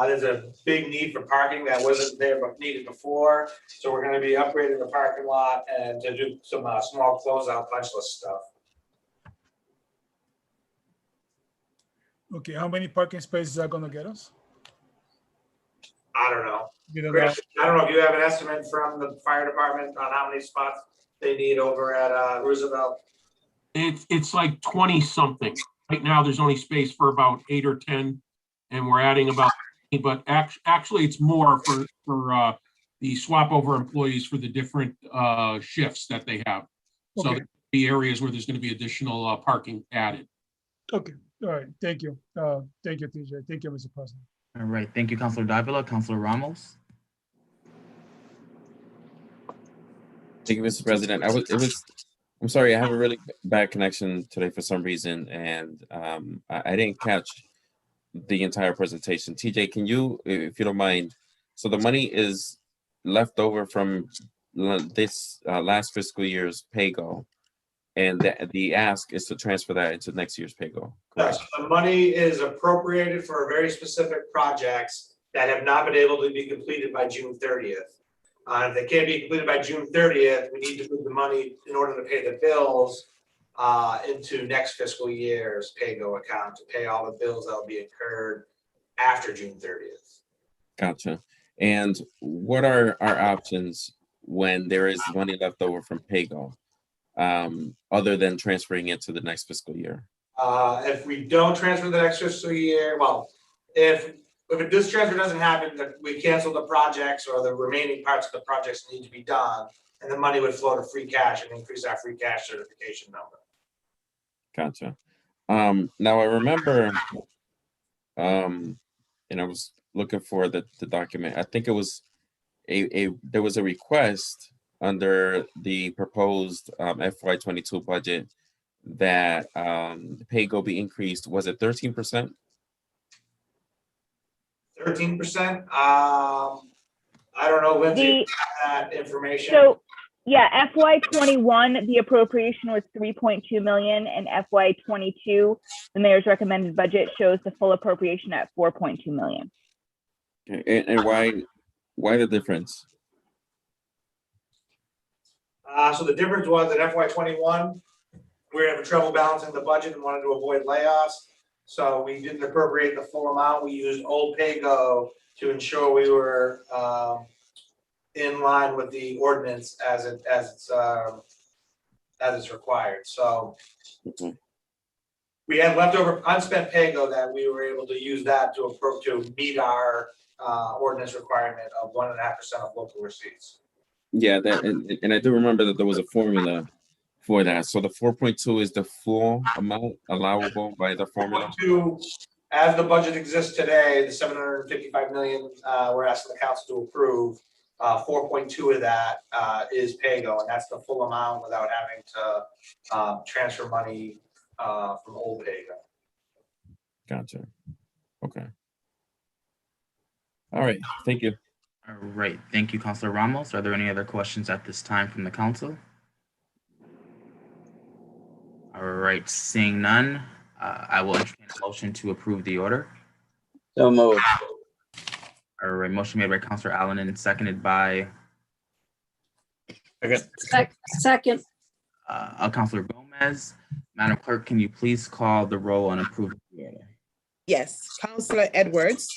There's a big need for parking that wasn't there but needed before. So we're going to be upgrading the parking lot and to do some small closeout punch list stuff. Okay, how many parking spaces are going to get us? I don't know. Chris, I don't know if you have an estimate from the fire department on how many spots they need over at Roosevelt. It's like 20 something. Right now, there's only space for about 8 or 10, and we're adding about, but actually it's more for the swap over employees for the different shifts that they have. So okay. The areas where there's going to be additional parking added. Okay, all right, thank you. Thank you, TJ. Thank you, Mr. President. All right, thank you, Councilor Davila. Councilor Ramos. Thank you, Mr. President. I'm sorry, I have a really bad connection today for some reason, and I didn't catch the entire presentation. TJ, can you, if you don't mind, so the money is left over from this last fiscal year's pay-go, and the ask is to transfer that into next year's pay-go, correct? Yes, the money is appropriated for very specific projects that have not been able to be completed by June 30th. If they can't be completed by June 30th, we need to move the money in order to pay the bills into next fiscal year's pay-go account to pay all the bills that will be incurred after June 30th. Gotcha. And what are our options when there is money left over from pay-go, other than transferring it to the next fiscal year? If we don't transfer the next fiscal year, well, if this transfer doesn't happen, that we cancel the projects or the remaining parts of the projects need to be done, and the money would flow to free cash and increase our free cash certification number. Gotcha. Now I remember, and I was looking for the document. I think it was there was a request under the proposed FY22 budget that the pay-go be increased. Was it 13%? 13%. I don't know, Lindsay, that information. So yeah, FY21, the appropriation was 3.2 million, and FY22, the mayor's recommended budget shows the full appropriation at 4.2 million. Okay. And why the difference? So the difference was in FY21, we were having trouble balancing the budget and wanted to avoid layoffs. So we didn't appropriate the full amount. We used old pay-go to ensure we were in line with the ordinance as it's required. So we had leftover unspent pay-go that we were able to use that to meet our ordinance requirement of 1.5% of local receipts. Yeah, and I do remember that there was a formula for that. So the 4.2 is the full amount allowable by the formula? As the budget exists today, the 755 million we're asking the council to approve, 4.2 of that is pay-go, and that's the full amount without having to transfer money from old pay-go. Gotcha. Okay. All right. Thank you. All right. Thank you, Councilor Ramos. Are there any other questions at this time from the council? All right. Seeing none, I will entertain a motion to approve the order. So moved. All right. Motion made by Councilor Allen and seconded by Second. Councilor Gomez. Madam Clerk, can you please call the roll on approving the order? Yes, Councilor Edwards.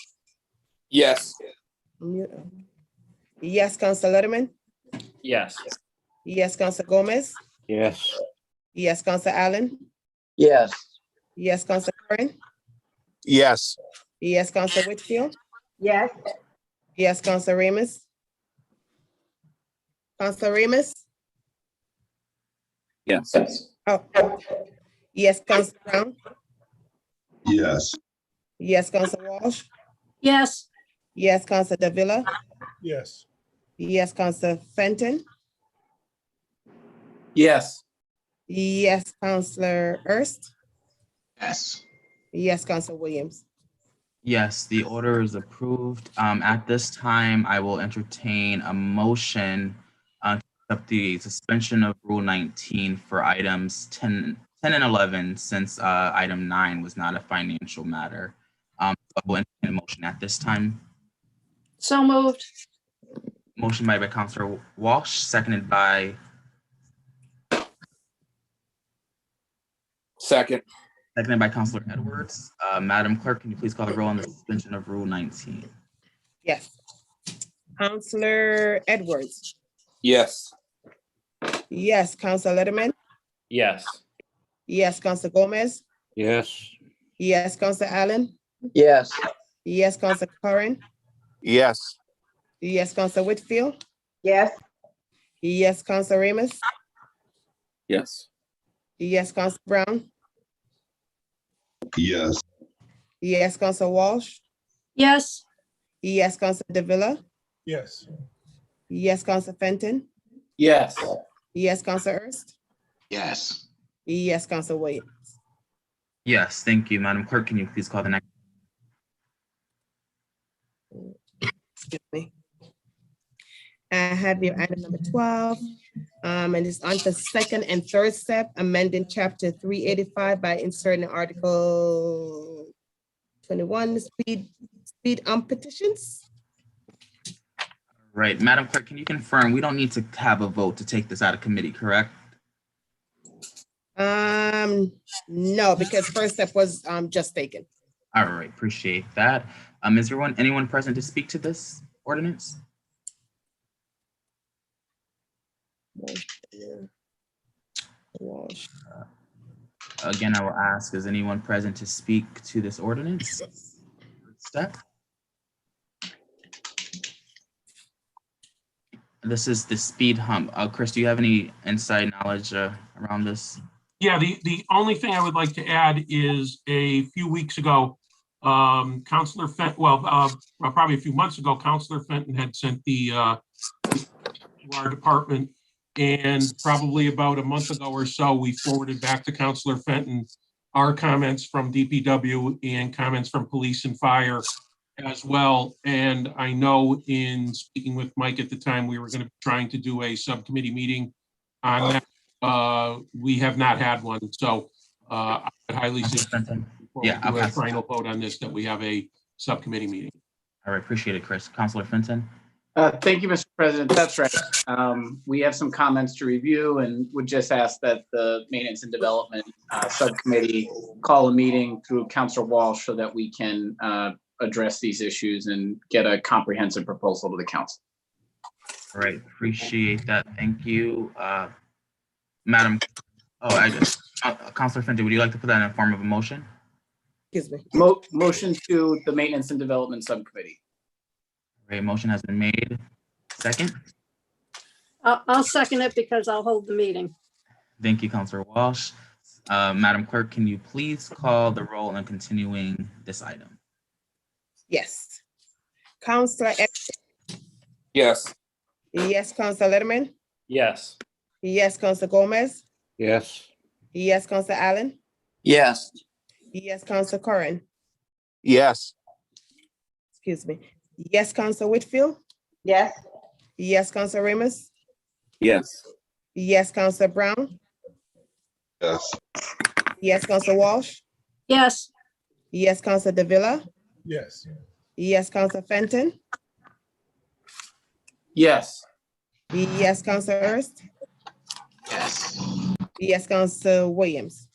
Yes. Yes, Councilor Letterman. Yes. Yes, Councilor Gomez. Yes. Yes, Councilor Allen. Yes. Yes, Councilor Curran. Yes. Yes, Councilor Whitfield. Yes. Yes, Councilor Ramos. Councilor Ramos. Yes. Oh. Yes, Councilor Brown. Yes. Yes, Councilor Walsh. Yes. Yes, Councilor Davila. Yes. Yes, Councilor Fenton. Yes. Yes, Councilor Ernst. Yes. Yes, Councilor Williams. Yes, the order is approved. At this time, I will entertain a motion to accept the suspension of Rule 19 for items 10 and 11, since item 9 was not a financial matter. I will entertain a motion at this time. So moved. Motion made by Councilor Walsh, seconded by Second. Councilor Edwards. Madam Clerk, can you please call the roll on the suspension of Rule 19? Yes. Councilor Edwards. Yes. Yes, Councilor Letterman. Yes. Yes, Councilor Gomez. Yes. Yes, Councilor Allen. Yes. Yes, Councilor Curran. Yes. Yes, Councilor Whitfield. Yes. Yes, Councilor Ramos. Yes. Yes, Councilor Brown. Yes. Yes, Councilor Walsh. Yes. Yes, Councilor Davila. Yes. Yes, Councilor Fenton. Yes. Yes, Councilor Ernst. Yes. Yes, Councilor Williams. Yes, thank you. Madam Clerk, can you please call the next? Excuse me. I have your item number 12, and it's on the second and third step, amending chapter 385 by inserting article 21, speed petitions. Right, Madam Clerk, can you confirm, we don't need to have a vote to take this out of committee, correct? No, because first step was just taken. All right, appreciate that. Is there anyone present to speak to this ordinance? Again, I will ask, is anyone present to speak to this ordinance? Step. This is the speed hump. Chris, do you have any inside knowledge around this? Yeah, the only thing I would like to add is a few weeks ago, Councilor Fenton, probably a few months ago, Councilor Fenton had sent to our department, and probably about a month ago or so, we forwarded back to Councilor Fenton our comments from DPW and comments from police and fire as well. And I know in speaking with Mike at the time, we were going to be trying to do a subcommittee meeting on that. We have not had one, so I would highly suggest do a final vote on this, that we have a subcommittee meeting. All right, appreciate it, Chris. Councilor Fenton. Thank you, Mr. President. That's right. We have some comments to review and would just ask that the Maintenance and Development Subcommittee call a meeting through Councilor Walsh so that we can address these issues and get a comprehensive proposal to the council. All right, appreciate that. Thank you. Madam, Councilor Fenton, would you like to put that in a form of a motion? Excuse me. Motion to the Maintenance and Development Subcommittee. All right, motion has been made. Second? I'll second it because I'll hold the meeting. Thank you, Councilor Walsh. Madam Clerk, can you please call the roll on continuing this item? Yes. Councilor Yes. Yes, Councilor Letterman. Yes. Yes, Councilor Gomez. Yes. Yes, Councilor Allen. Yes. Yes, Councilor Curran. Yes. Excuse me. Yes, Councilor Whitfield. Yes. Yes, Councilor Ramos. Yes. Yes, Councilor Brown. Yes. Yes, Councilor Walsh. Yes. Yes, Councilor Davila. Yes. Yes, Councilor Fenton. Yes. Yes, Councilor Hurst. Yes. Yes, Councilor Williams.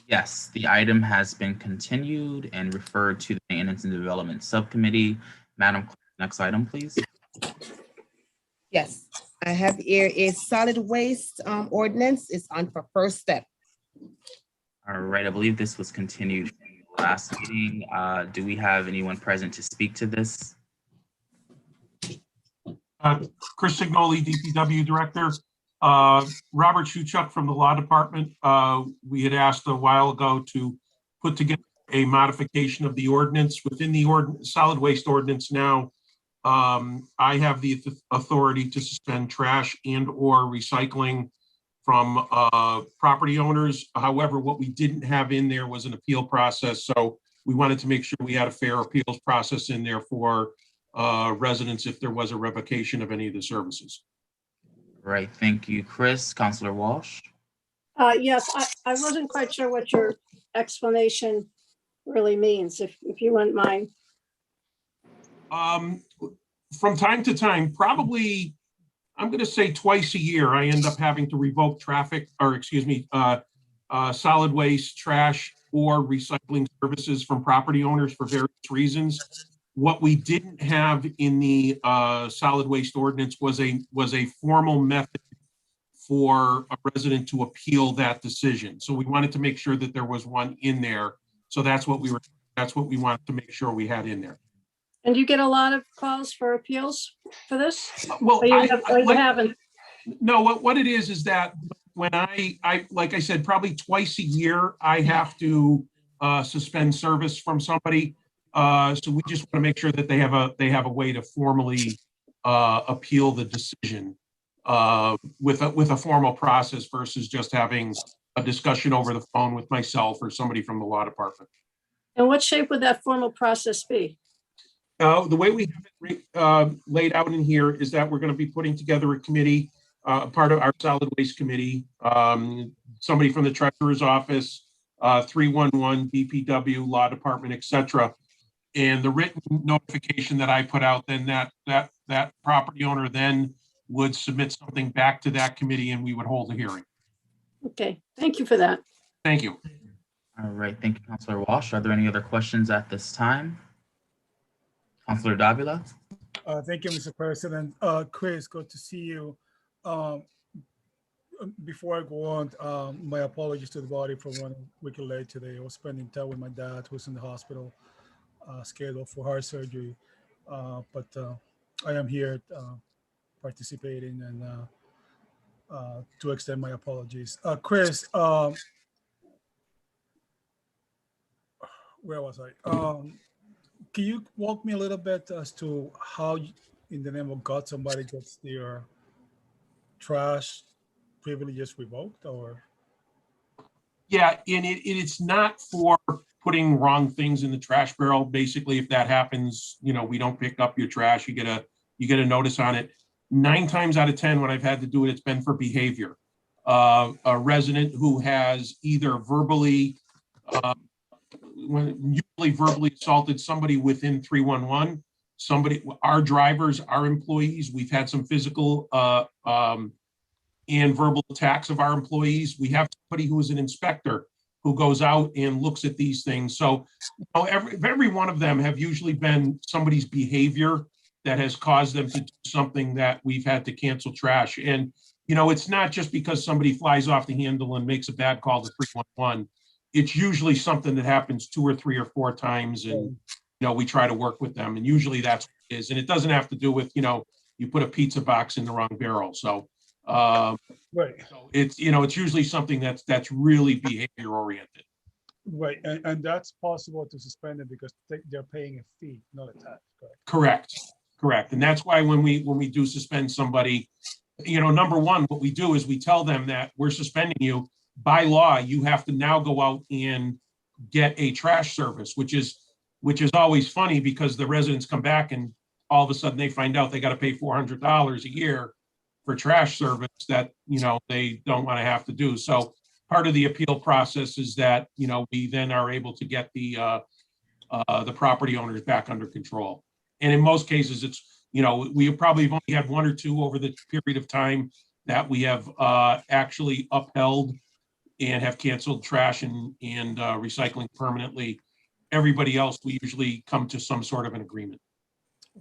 Yes, the item has been continued and referred to the Maintenance and Development Subcommittee. Madam Clerk, next item, please. Yes, I have here a solid waste ordinance. It's on for first step. All right, I believe this was continued from the last meeting. Do we have anyone present to speak to this? Chris Signoli, DPW Director. Robert Shuchuk from the Law Department. We had asked a while ago to put together a modification of the ordinance. Within the solid waste ordinance now, I have the authority to suspend trash and or recycling from property owners. However, what we didn't have in there was an appeal process. So we wanted to make sure we had a fair appeals process in there for residents if there was a revocation of any of the services. Right, thank you, Chris. Councilor Walsh? Yes, I wasn't quite sure what your explanation really means, if you wouldn't mind. From time to time, probably, I'm going to say twice a year, I end up having to revoke solid waste, trash, or recycling services from property owners for various reasons. What we didn't have in the solid waste ordinance was a formal method for a resident to appeal that decision. So we wanted to make sure that there was one in there. So that's what we wanted to make sure we had in there. And you get a lot of calls for appeals for this? Well, you haven't. No, what it is that when I like I said, probably twice a year, I have to suspend service from somebody. So we just want to make sure that they have a way to formally appeal the decision with a formal process versus just having a discussion over the phone with myself or somebody from the law department. And what shape would that formal process be? The way we have it laid out in here is that we're going to be putting together a committee, part of our solid waste committee, somebody from the treasurer's office, 311, DPW, law department, etc. And the written notification that I put out, then that property owner then would submit something back to that committee and we would hold a hearing. Okay, thank you for that. Thank you. All right, thank you, Councilor Walsh. Are there any other questions at this time? Councilor Davila? Thank you, Mr. President. Chris, good to see you. Before I go on, my apologies to the body for running a week late today. I was spending time with my dad, who's in the hospital, scheduled for heart surgery. But I am here participating and to extend my apologies. Chris, where was I? Can you walk me a little bit as to how, in the name of God, somebody gets their trash privileges revoked, or? Yeah, and it's not for putting wrong things in the trash barrel. Basically, if that happens, we don't pick up your trash, you get a notice on it. 9 times out of 10, when I've had to do it, it's been for behavior. A resident who has either verbally assaulted somebody within 311, our drivers, our employees. We've had some physical and verbal attacks of our employees. We have somebody who is an inspector who goes out and looks at these things. So every one of them have usually been somebody's behavior that has caused them to do something that we've had to cancel trash. And, it's not just because somebody flies off the handle and makes a bad call to 311. It's usually something that happens 2 or 3 or 4 times. And, we try to work with them. And usually that's what it is. And it doesn't have to do with, you put a pizza box in the wrong barrel. So, right. It's usually something that's really behavior oriented. Right, and that's possible to suspend it because they're paying a fee, not a tax. Correct. And that's why when we do suspend somebody, number one, what we do is we tell them that we're suspending you. By law, you have to now go out and get a trash service, which is always funny because the residents come back and all of a sudden they find out they got to pay $400 a year for trash service that, they don't want to have to do. So part of the appeal process is that, we then are able to get the property owners back under control. And in most cases, it's, we probably have only had 1 or 2 over the period of time that we have actually upheld and have canceled trash and recycling permanently. Everybody else, we usually come to some sort of an agreement.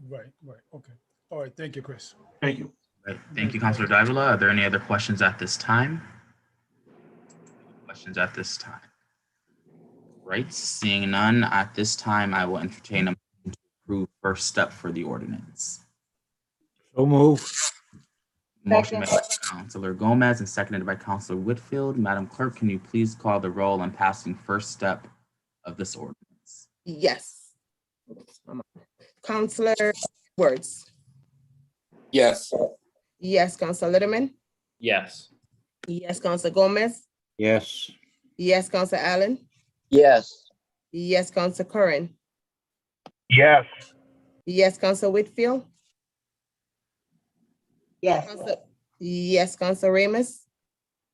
Right, okay. All right, thank you, Chris. Thank you. Right. Thank you, Councilor Davila. Are there any other questions at this time? Right, seeing none at this time, I will entertain a motion to approve first step for the ordinance. So move. Motion made by Councilor Gomez and seconded by Councilor Whitfield. Madam Clerk, can you please call the roll on passing first step of this ordinance? Yes. Councilor Edwards. Yes. Yes, Councilor Litterman. Yes. Yes, Councilor Gomez. Yes. Yes, Councilor Allen. Yes. Yes, Councilor Curran. Yes. Yes, Councilor Whitfield. Yes. Yes, Councilor Ramos.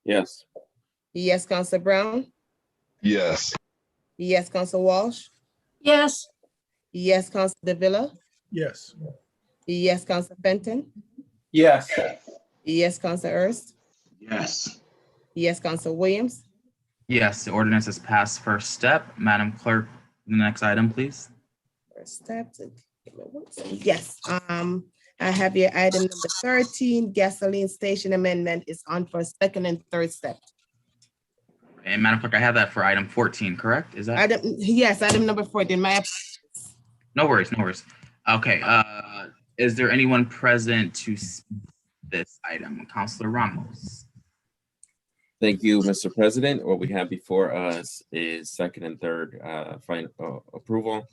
Yes. Yes, Councilor Brown. Yes. Yes, Councilor Walsh. Yes. Yes, Councilor Davila. Yes. Yes, Councilor Fenton. Yes. Yes, Councilor Ernst. Yes. Yes, Councilor Williams. Yes, the ordinance has passed first step. Madam Clerk, the next item, please. First step. Yes, I have your item number 13, gasoline station amendment is on for second and third step. And Madam Clerk, I have that for item 14, correct? Is that? Yes, item number 14. No worries. Okay, is there anyone present to speak this item? Councilor Ramos. Thank you, Mr. President. What we have before us is second and third final approval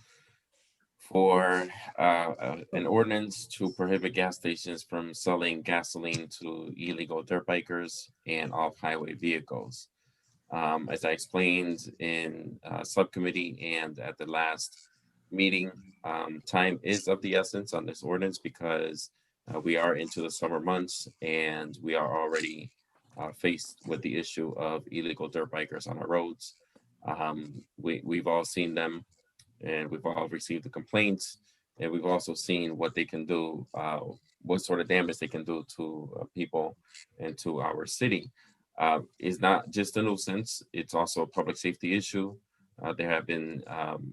for an ordinance to prohibit gas stations from selling gasoline to illegal dirt bikers and off-highway vehicles. As I explained in subcommittee and at the last meeting time is of the essence on this ordinance because we are into the summer months and we are already faced with the issue of illegal dirt bikers on our roads. We've all seen them and we've all received the complaints, and we've also seen what they can do, what sort of damage they can do to people and to our city. It's not just a nuisance, it's also a public safety issue. There have been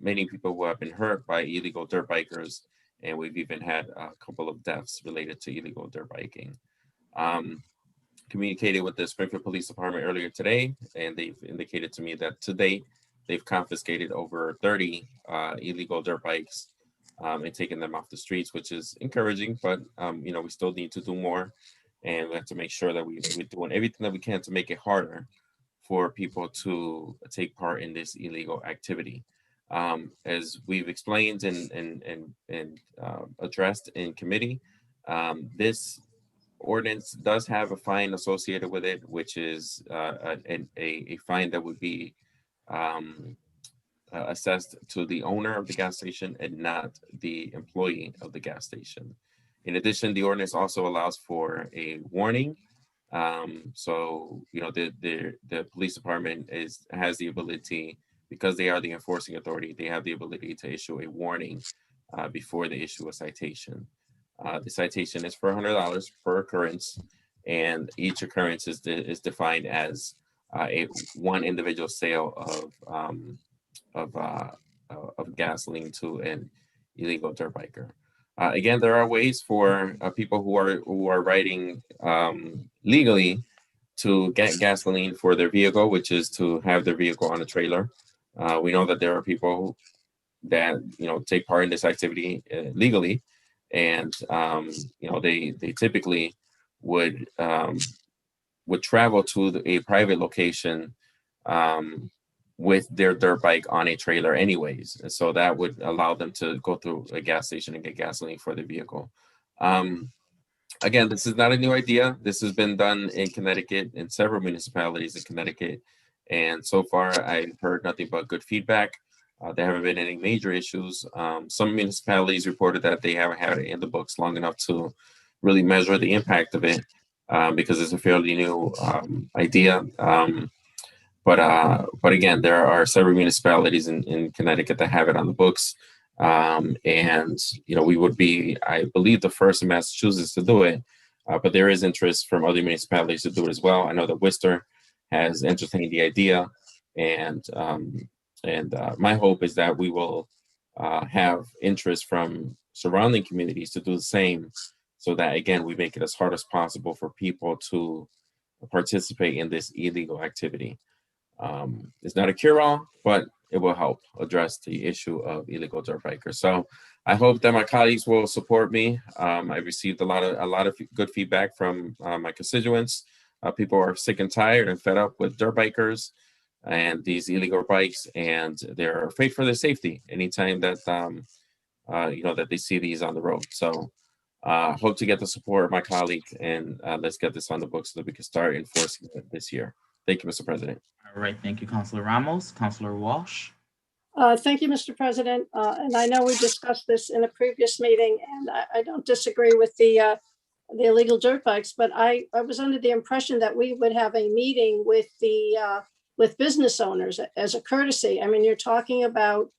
many people who have been hurt by illegal dirt bikers, and we've even had a couple of deaths related to illegal dirt biking. Communicated with the Springfield Police Department earlier today, and they've indicated to me that to date, they've confiscated over 30 illegal dirt bikes and taken them off the streets, which is encouraging, but you know, we still need to do more, and we have to make sure that we're doing everything that we can to make it harder for people to take part in this illegal activity. As we've explained and addressed in committee, this ordinance does have a fine associated with it, which is a fine that would be assessed to the owner of the gas station and not the employee of the gas station. In addition, the ordinance also allows for a warning. So, you know, the police department has the ability, because they are the enforcing authority, they have the ability to issue a warning before they issue a citation. The citation is for $100 per occurrence, and each occurrence is defined as one individual sale of gasoline to an illegal dirt biker. Again, there are ways for people who are riding legally to get gasoline for their vehicle, which is to have their vehicle on a trailer. We know that there are people that, you know, take part in this activity legally, and you know, they typically would travel to a private location with their dirt bike on a trailer anyways. And so that would allow them to go through a gas station and get gasoline for their vehicle. Again, this is not a new idea. This has been done in Connecticut, in several municipalities in Connecticut. And so far, I've heard nothing but good feedback. There haven't been any major issues. Some municipalities reported that they haven't had it in the books long enough to really measure the impact of it because it's a fairly new idea. But again, there are several municipalities in Connecticut that have it on the books. And, you know, we would be, I believe, the first in Massachusetts to do it, but there is interest from other municipalities to do it as well. I know that Worcester has entertained the idea, and my hope is that we will have interest from surrounding communities to do the same, so that, again, we make it as hard as possible for people to participate in this illegal activity. It's not a cure-all, but it will help address the issue of illegal dirt bikers. So I hope that my colleagues will support me. I've received a lot of good feedback from my constituents. People are sick and tired and fed up with dirt bikers and these illegal bikes, and they're afraid for their safety anytime that you know, that they see these on the road. So hope to get the support of my colleague, and let's get this on the books so that we can start enforcing it this year. Thank you, Mr. President. All right, thank you, Councilor Ramos. Councilor Walsh. Thank you, Mr. President. And I know we discussed this in a previous meeting, and I don't disagree with the illegal dirt bikes, but I was under the impression that we would have a meeting with with business owners as a courtesy. I mean, you're talking about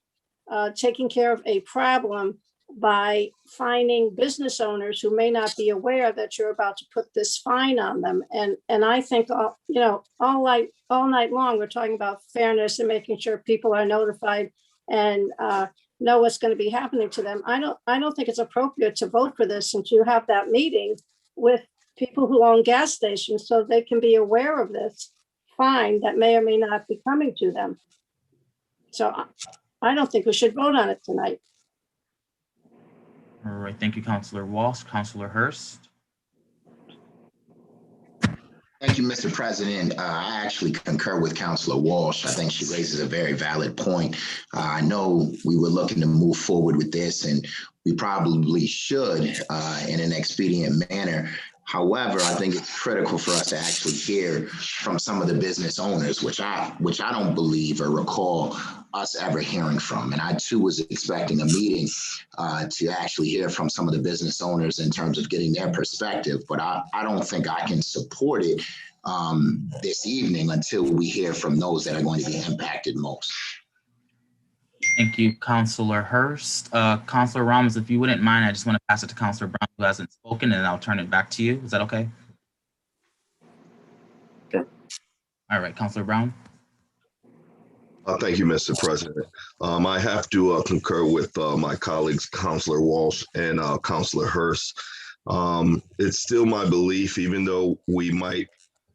taking care of a problem by fining business owners who may not be aware that you're about to put this fine on them. And I think, you know, all night long, we're talking about fairness and making sure people are notified and know what's going to be happening to them. I don't think it's appropriate to vote for this since you have that meeting with people who own gas stations so they can be aware of this fine that may or may not be coming to them. So I don't think we should vote on it tonight. All right, thank you, Councilor Walsh. Councilor Hurst. Thank you, Mr. President. I actually concur with Councilor Walsh. I think she raises a very valid point. I know we were looking to move forward with this, and we probably should, in an expedient manner, However, I think it's critical for us to actually hear from some of the business owners, which I don't believe or recall us ever hearing from. And I too was expecting a meeting to actually hear from some of the business owners in terms of getting their perspective. But I don't think I can support it this evening until we hear from those that are going to be impacted most. Thank you, Councilor Hurst. Councilor Ramos, if you wouldn't mind, I just want to pass it to Councilor Brown, who hasn't spoken, and I'll turn it back to you. Is that okay? Sure. All right, Councilor Brown. Thank you, Mr. President. I have to concur with my colleagues, Councilor Walsh and Councilor Hurst. It's still my belief, even though we might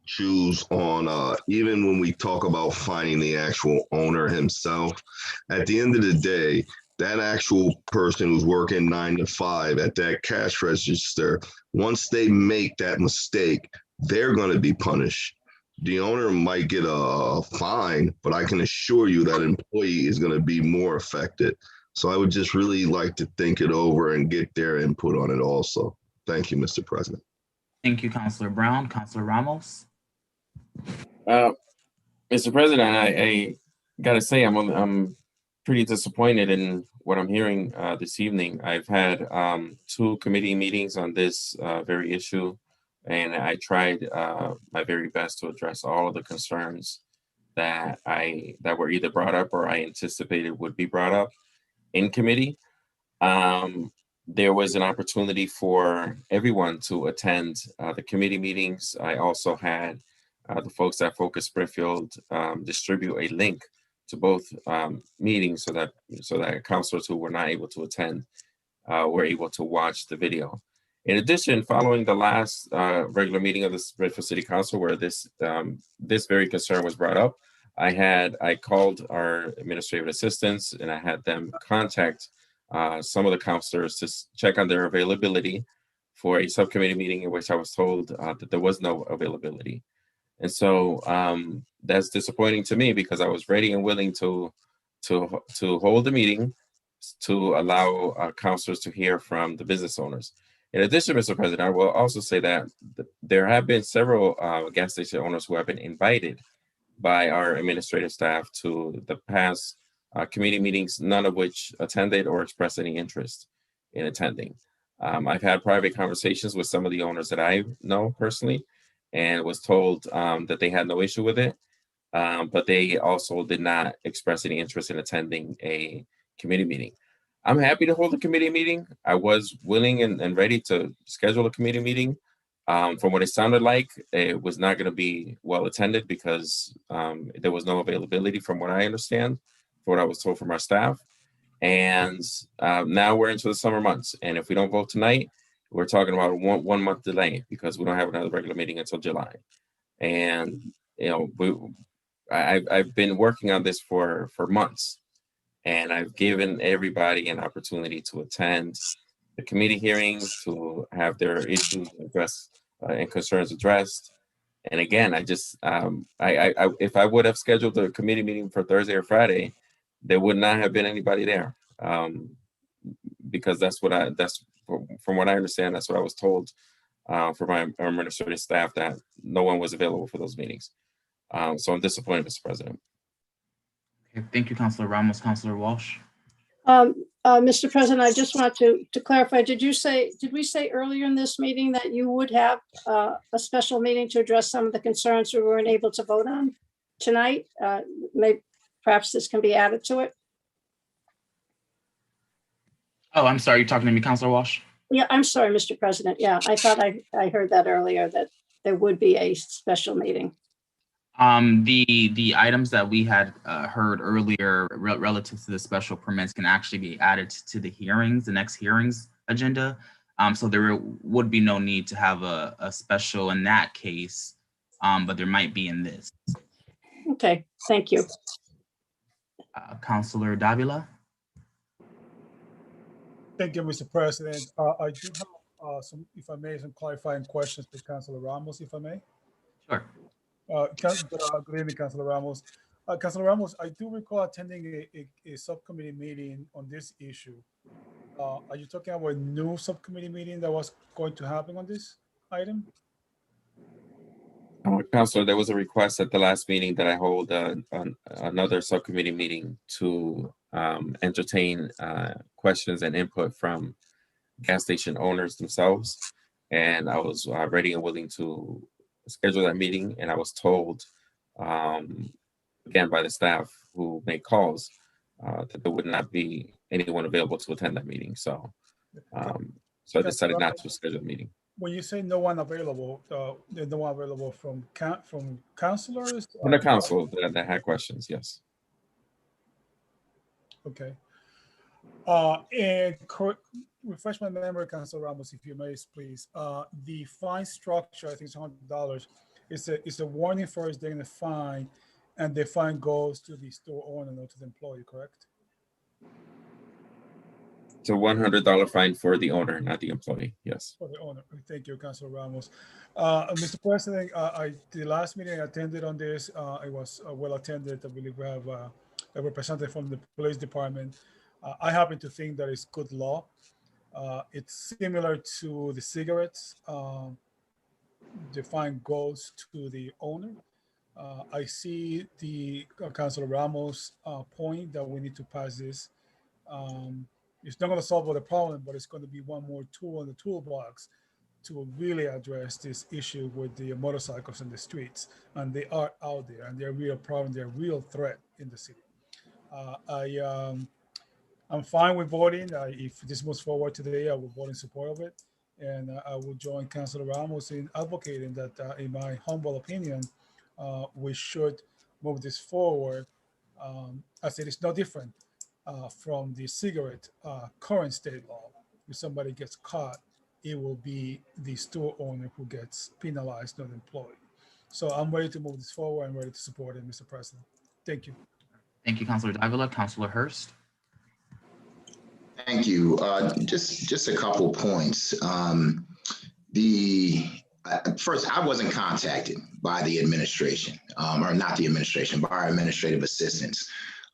choose on, even when we talk about finding the actual owner himself, at the end of the day, that actual person who's working 9 to 5 at that cash register, once they make that mistake, they're going to be punished. The owner might get a fine, but I can assure you that employee is going to be more affected. So I would just really like to think it over and get their input on it also. Thank you, Mr. President. Thank you, Councilor Brown. Councilor Ramos. Mr. President, I gotta say I'm pretty disappointed in what I'm hearing this evening. I've had 2 committee meetings on this very issue, and I tried my very best to address all of the concerns that were either brought up or I anticipated would be brought up in committee. There was an opportunity for everyone to attend the committee meetings. I also had the folks at Focus Springfield distribute a link to both meetings so that councilors who were not able to attend were able to watch the video. In addition, following the last regular meeting of the Springfield City Council where this very concern was brought up, I called our administrative assistants and I had them contact some of the councilors to check on their availability for a subcommittee meeting, in which I was told that there was no availability. And so that's disappointing to me because I was ready and willing to hold the meeting to allow councilors to hear from the business owners. In addition, Mr. President, I will also say that there have been several gas station owners who have been invited by our administrative staff to the past committee meetings, none of which attended or expressed any interest in attending. I've had private conversations with some of the owners that I know personally, and was told that they had no issue with it, but they also did not express any interest in attending a committee meeting. I'm happy to hold a committee meeting. I was willing and ready to schedule a committee meeting. From what it sounded like, it was not going to be well attended because there was no availability from what I understand, from what I was told from our staff. And now we're into the summer months. And if we don't vote tonight, we're talking about a one month delay because we don't have another regular meeting until July. And, you know, I've been working on this for months, and I've given everybody an opportunity to attend the committee hearings, to have their issues addressed and concerns addressed. And again, I just, if I would have scheduled a committee meeting for Thursday or Friday, there would not have been anybody there, because from what I understand, that's what I was told from our administrative staff, that no one was available for those meetings. So I'm disappointed, Mr. President. Okay, thank you, Councilor Ramos. Councilor Walsh. Mr. President, I just want to clarify, did we say earlier in this meeting that you would have a special meeting to address some of the concerns we weren't able to vote on tonight? Perhaps this can be added to it. Oh, I'm sorry, you're talking to me, Councilor Walsh? Yeah, I'm sorry, Mr. President. Yeah, I thought I heard that earlier, that there would be a special meeting. The items that we had heard earlier relative to the special permits can actually be added to the hearings, the next hearings agenda. So there would be no need to have a special in that case, but there might be in this. Okay, thank you. Councilor Davila. Thank you, Mr. President. I do have some, if I may, some clarifying questions to Councilor Ramos, if I may. Sure. Good evening, Councilor Ramos. Councilor Ramos, I do recall attending a subcommittee meeting on this issue. Are you talking about a new subcommittee meeting that was going to happen on this? item? Counselor, there was a request at the last meeting that I hold another subcommittee meeting to entertain questions and input from gas station owners themselves. And I was ready and willing to schedule that meeting. And I was told, again, by the staff who made calls, that there would not be anyone available to attend that meeting. So, so I decided not to schedule a meeting. When you say no one available, there's no one available from counselors? From the council that had questions, yes. Okay. And refresh my memory, Councilor Ramos, if you may, please. The fine structure, I think it's $100. It's a warning first, then a fine, and the fine goes to the store owner, not to the employee, correct? It's a $100 fine for the owner, not the employee. Yes. For the owner. Thank you, Councilor Ramos. Mr. President, the last meeting I attended on this, it was well attended. I believe we have a representative from the police department. I happen to think that it's good law. It's similar to the cigarettes. The fine goes to the owner. I see the Councilor Ramos' point that we need to pass this. It's not going to solve all the problem, but it's going to be one more tool in the toolbox to really address this issue with the motorcycles in the streets. And they are out there, and they're a real problem. They're a real threat in the city. I'm fine with voting. If this moves forward today, I will vote in support of it. And I will join Councilor Ramos in advocating that, in my humble opinion, we should move this forward. I said it's no different from the cigarette current state law. If somebody gets caught, it will be the store owner who gets penalized, not the employee. So I'm ready to move this forward. I'm ready to support it, Mr. President. Thank you. Thank you, Councilor Davila. Councilor Hurst. Thank you. Just a couple points. First, I wasn't contacted by the administration, or not the administration, by our administrative assistants.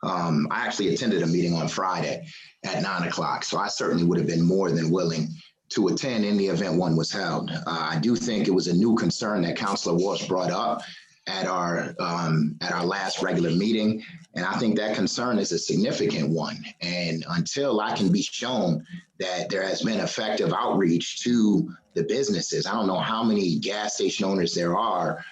I actually attended a meeting on Friday at 9 o'clock, so I certainly would have been more than willing to attend in the event one was held. I do think it was a new concern that Councilor Walsh brought up at our last regular meeting, and I think that concern is a significant one. And until I can be shown that there has been effective outreach to the businesses, I don't know how many gas station owners there are,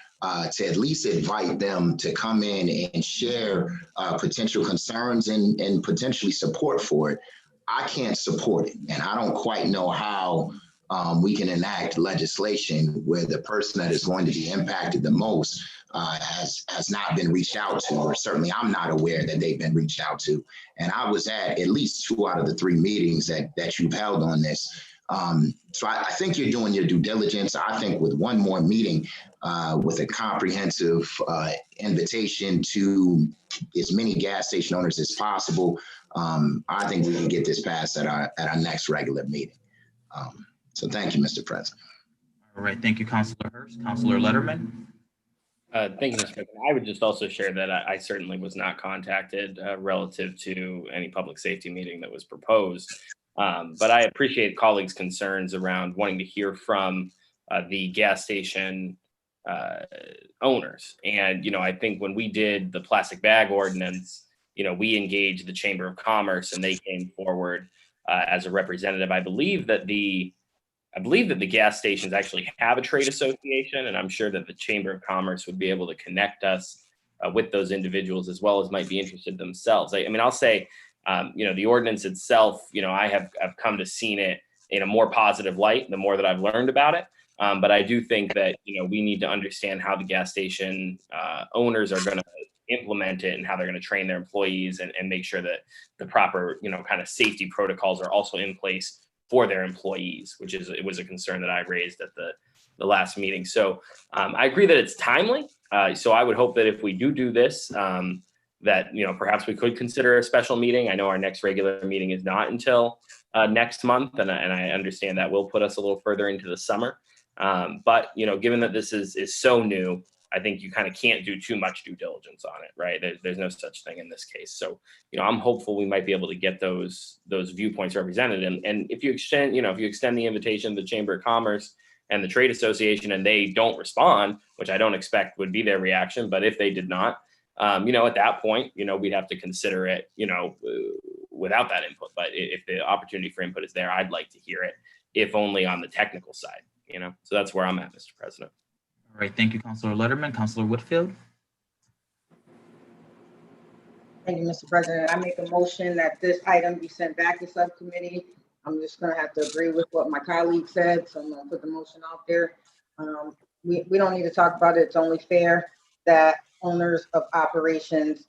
to at least invite them to come in and share potential concerns and potentially support for it. I can't support it, and I don't quite know how we can enact legislation where the person that is going to be impacted the most has not been reached out to, or certainly I'm not aware that they've been reached out to. And I was at least 2 out of the 3 meetings that you've held on this. So I think you're doing your due diligence. I think with one more meeting, with a comprehensive invitation to as many gas station owners as possible, I think we can get this passed at our next regular meeting. So thank you, Mr. President. All right, thank you, Councilor Hurst. Councilor Letterman. Thank you, Mr. President. I would just also share that I certainly was not contacted relative to any public safety meeting that was proposed. But I appreciate colleagues' concerns around wanting to hear from the gas station owners. And, I think when we did the plastic bag ordinance, we engaged the Chamber of Commerce and they came forward as a representative. I believe that the gas stations actually have a trade association, and I'm sure that the Chamber of Commerce would be able to connect us with those individuals as well as might be interested themselves. I mean, I'll say, the ordinance itself, I've come to seen it in a more positive light the more that I've learned about it. But I do think that, we need to understand how the gas station owners are going to implement it and how they're going to train their employees and make sure that the proper, kind of safety protocols are also in place for their employees, it was a concern that I raised at the last meeting. So I agree that it's timely. So I would hope that if we do this, that, perhaps we could consider a special meeting. I know our next regular meeting is not until next month, and I understand that will put us a little further into the summer. But, given that this is so new, I think you kind of can't do too much due diligence on it, right? There's no such thing in this case. So, I'm hopeful we might be able to get those viewpoints represented. And if you extend the invitation to the Chamber of Commerce and the trade association and they don't respond, which I don't expect would be their reaction, but if they did not, at that point, we'd have to consider it, without that input. But if the opportunity for input is there, I'd like to hear it, if only on the technical side, so that's where I'm at, Mr. President. All right, thank you, Councilor Letterman. Councilor Whitfield. Thank you, Mr. President. I make a motion that this item be sent back to subcommittee. I'm just gonna have to agree with what my colleague said, so I'm gonna put the motion out there. We don't need to talk about it. It's only fair that owners of operations,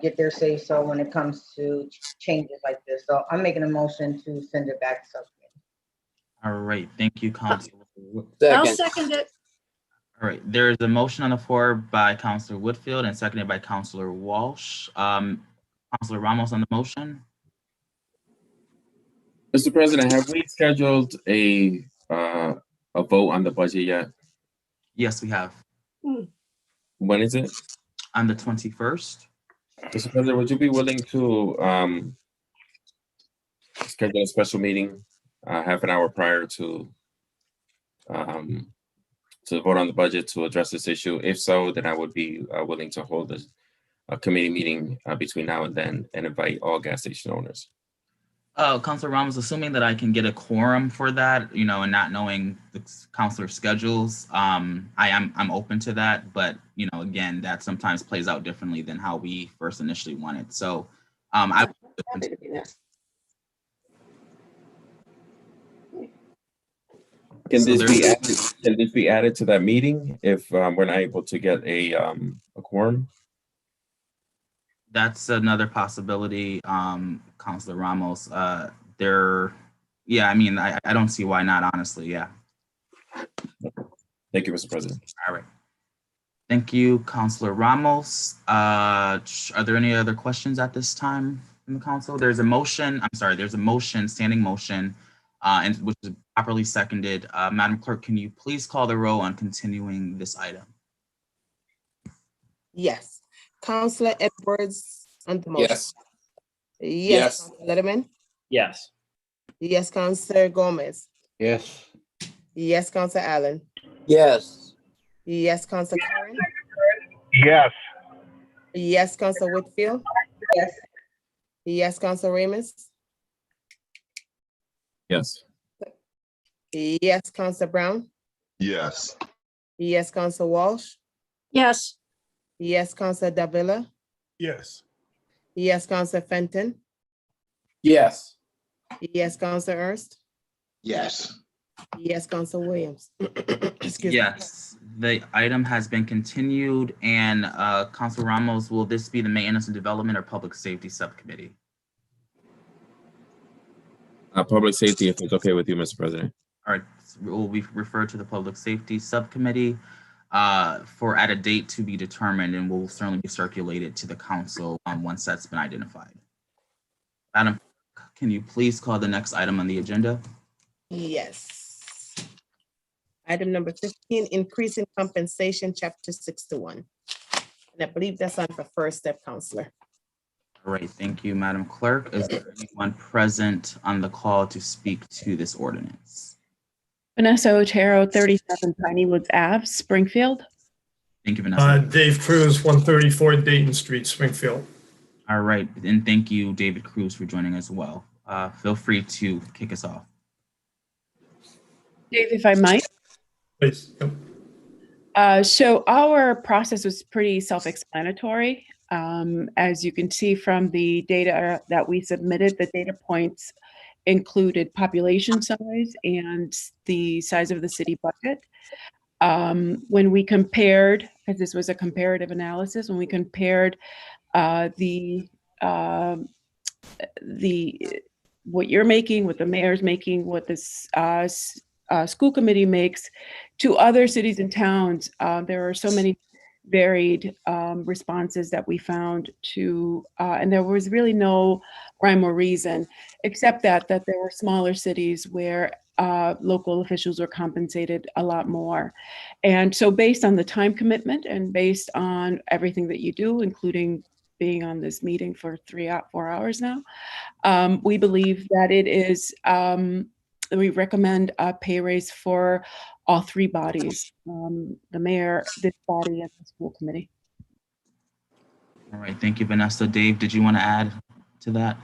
get their say so when it comes to changes like this. So I'm making a motion to send it back to subcommittee. All right, thank you, Councilor. I'll second it. All right, there is a motion on the floor by Councilor Whitfield and seconded by Councilor Walsh. Councilor Ramos on the motion. Mr. President, have we scheduled a vote on the budget yet? Yes, we have. When is it? On the 21st. Mr. President, would you be willing to schedule a special meeting half an hour prior to vote on the budget to address this issue? If so, then I would be willing to hold a committee meeting between now and then and invite all gas station owners. Councilor Ramos, assuming that I can get a quorum for that, and not knowing the councilor schedules, I'm open to that. But again, that sometimes plays out differently than how we first initially wanted. So, I. Can this be added to that meeting if we're not able to get a quorum? That's another possibility, Councilor Ramos. I don't see why not, honestly. Yeah. Thank you, Mr. President. All right. Thank you, Councilor Ramos. Are there any other questions at this time from the council? There's a motion, standing motion, and which is properly seconded. Madam Clerk, can you please call the roll on continuing this item? Yes. Councilor Edwards on the motion. Yes. Yes. Councilor Letterman. Yes. Yes. Councilor Gomez. Yes. Yes. Councilor Allen. Yes. Yes. Councilor Karen. Yes. Yes. Councilor Whitfield. Yes. Yes. Councilor Ramos. Yes. Yes. Councilor Brown. Yes. Yes. Councilor Walsh. Yes. Yes. Councilor Davila. Yes. Yes. Councilor Fenton. Yes. Yes. Councilor Ernst. Yes. Yes. Councilor Williams. Excuse me. Yes, the item has been continued. And Councilor Ramos, will this be the Maintenance and Development or Public Safety Subcommittee? Public safety, if it's okay with you, Mr. President. All right, will we refer to the Public Safety Subcommittee at a date to be determined, and will certainly be circulated to the council once that's been identified. Madam, can you please call the next item on the agenda? Yes. Item number 15, increase in compensation, chapter 61. And I believe that's on for first step, Counselor. All right, thank you, Madam Clerk. Is there anyone present on the call to speak to this ordinance? Vanessa Otero, 37 Piney Woods Ave, Springfield. Thank you, Vanessa. Dave Cruz, 134 Dayton Street, Springfield. All right, and thank you, David Cruz, for joining as well. Feel free to kick us off. Dave, if I might. Please. Yep. So our process was pretty self-explanatory. As you can see from the data that we submitted, the data points included population size and the size of the city budget. When we compared, because this was a comparative analysis, when we compared what you're making, what the mayor's making, what this school committee makes to other cities and towns, there are so many varied responses that we found to, and there was really no rhyme or reason, except that there were smaller cities where local officials were compensated a lot more. And so based on the time commitment and based on everything that you do, including being on this meeting for 4 hours now, we believe that it is we recommend a pay raise for all three bodies, the mayor, this body, and the school committee. All right, thank you, Vanessa. Dave, did you want to add to that?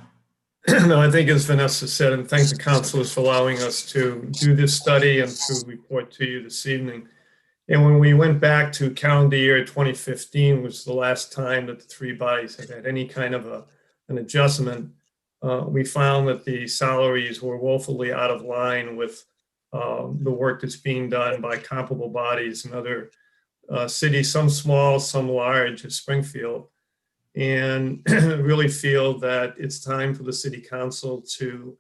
No, I think as Vanessa said, and thank the councilors for allowing us to do this study and to report to you this evening. And when we went back to calendar year 2015, was the last time that the three bodies had had any kind of an adjustment, we found that the salaries were woefully out of line with the work that's being done by comparable bodies in other cities, some small, some large, as Springfield. And really feel that it's time for the city council to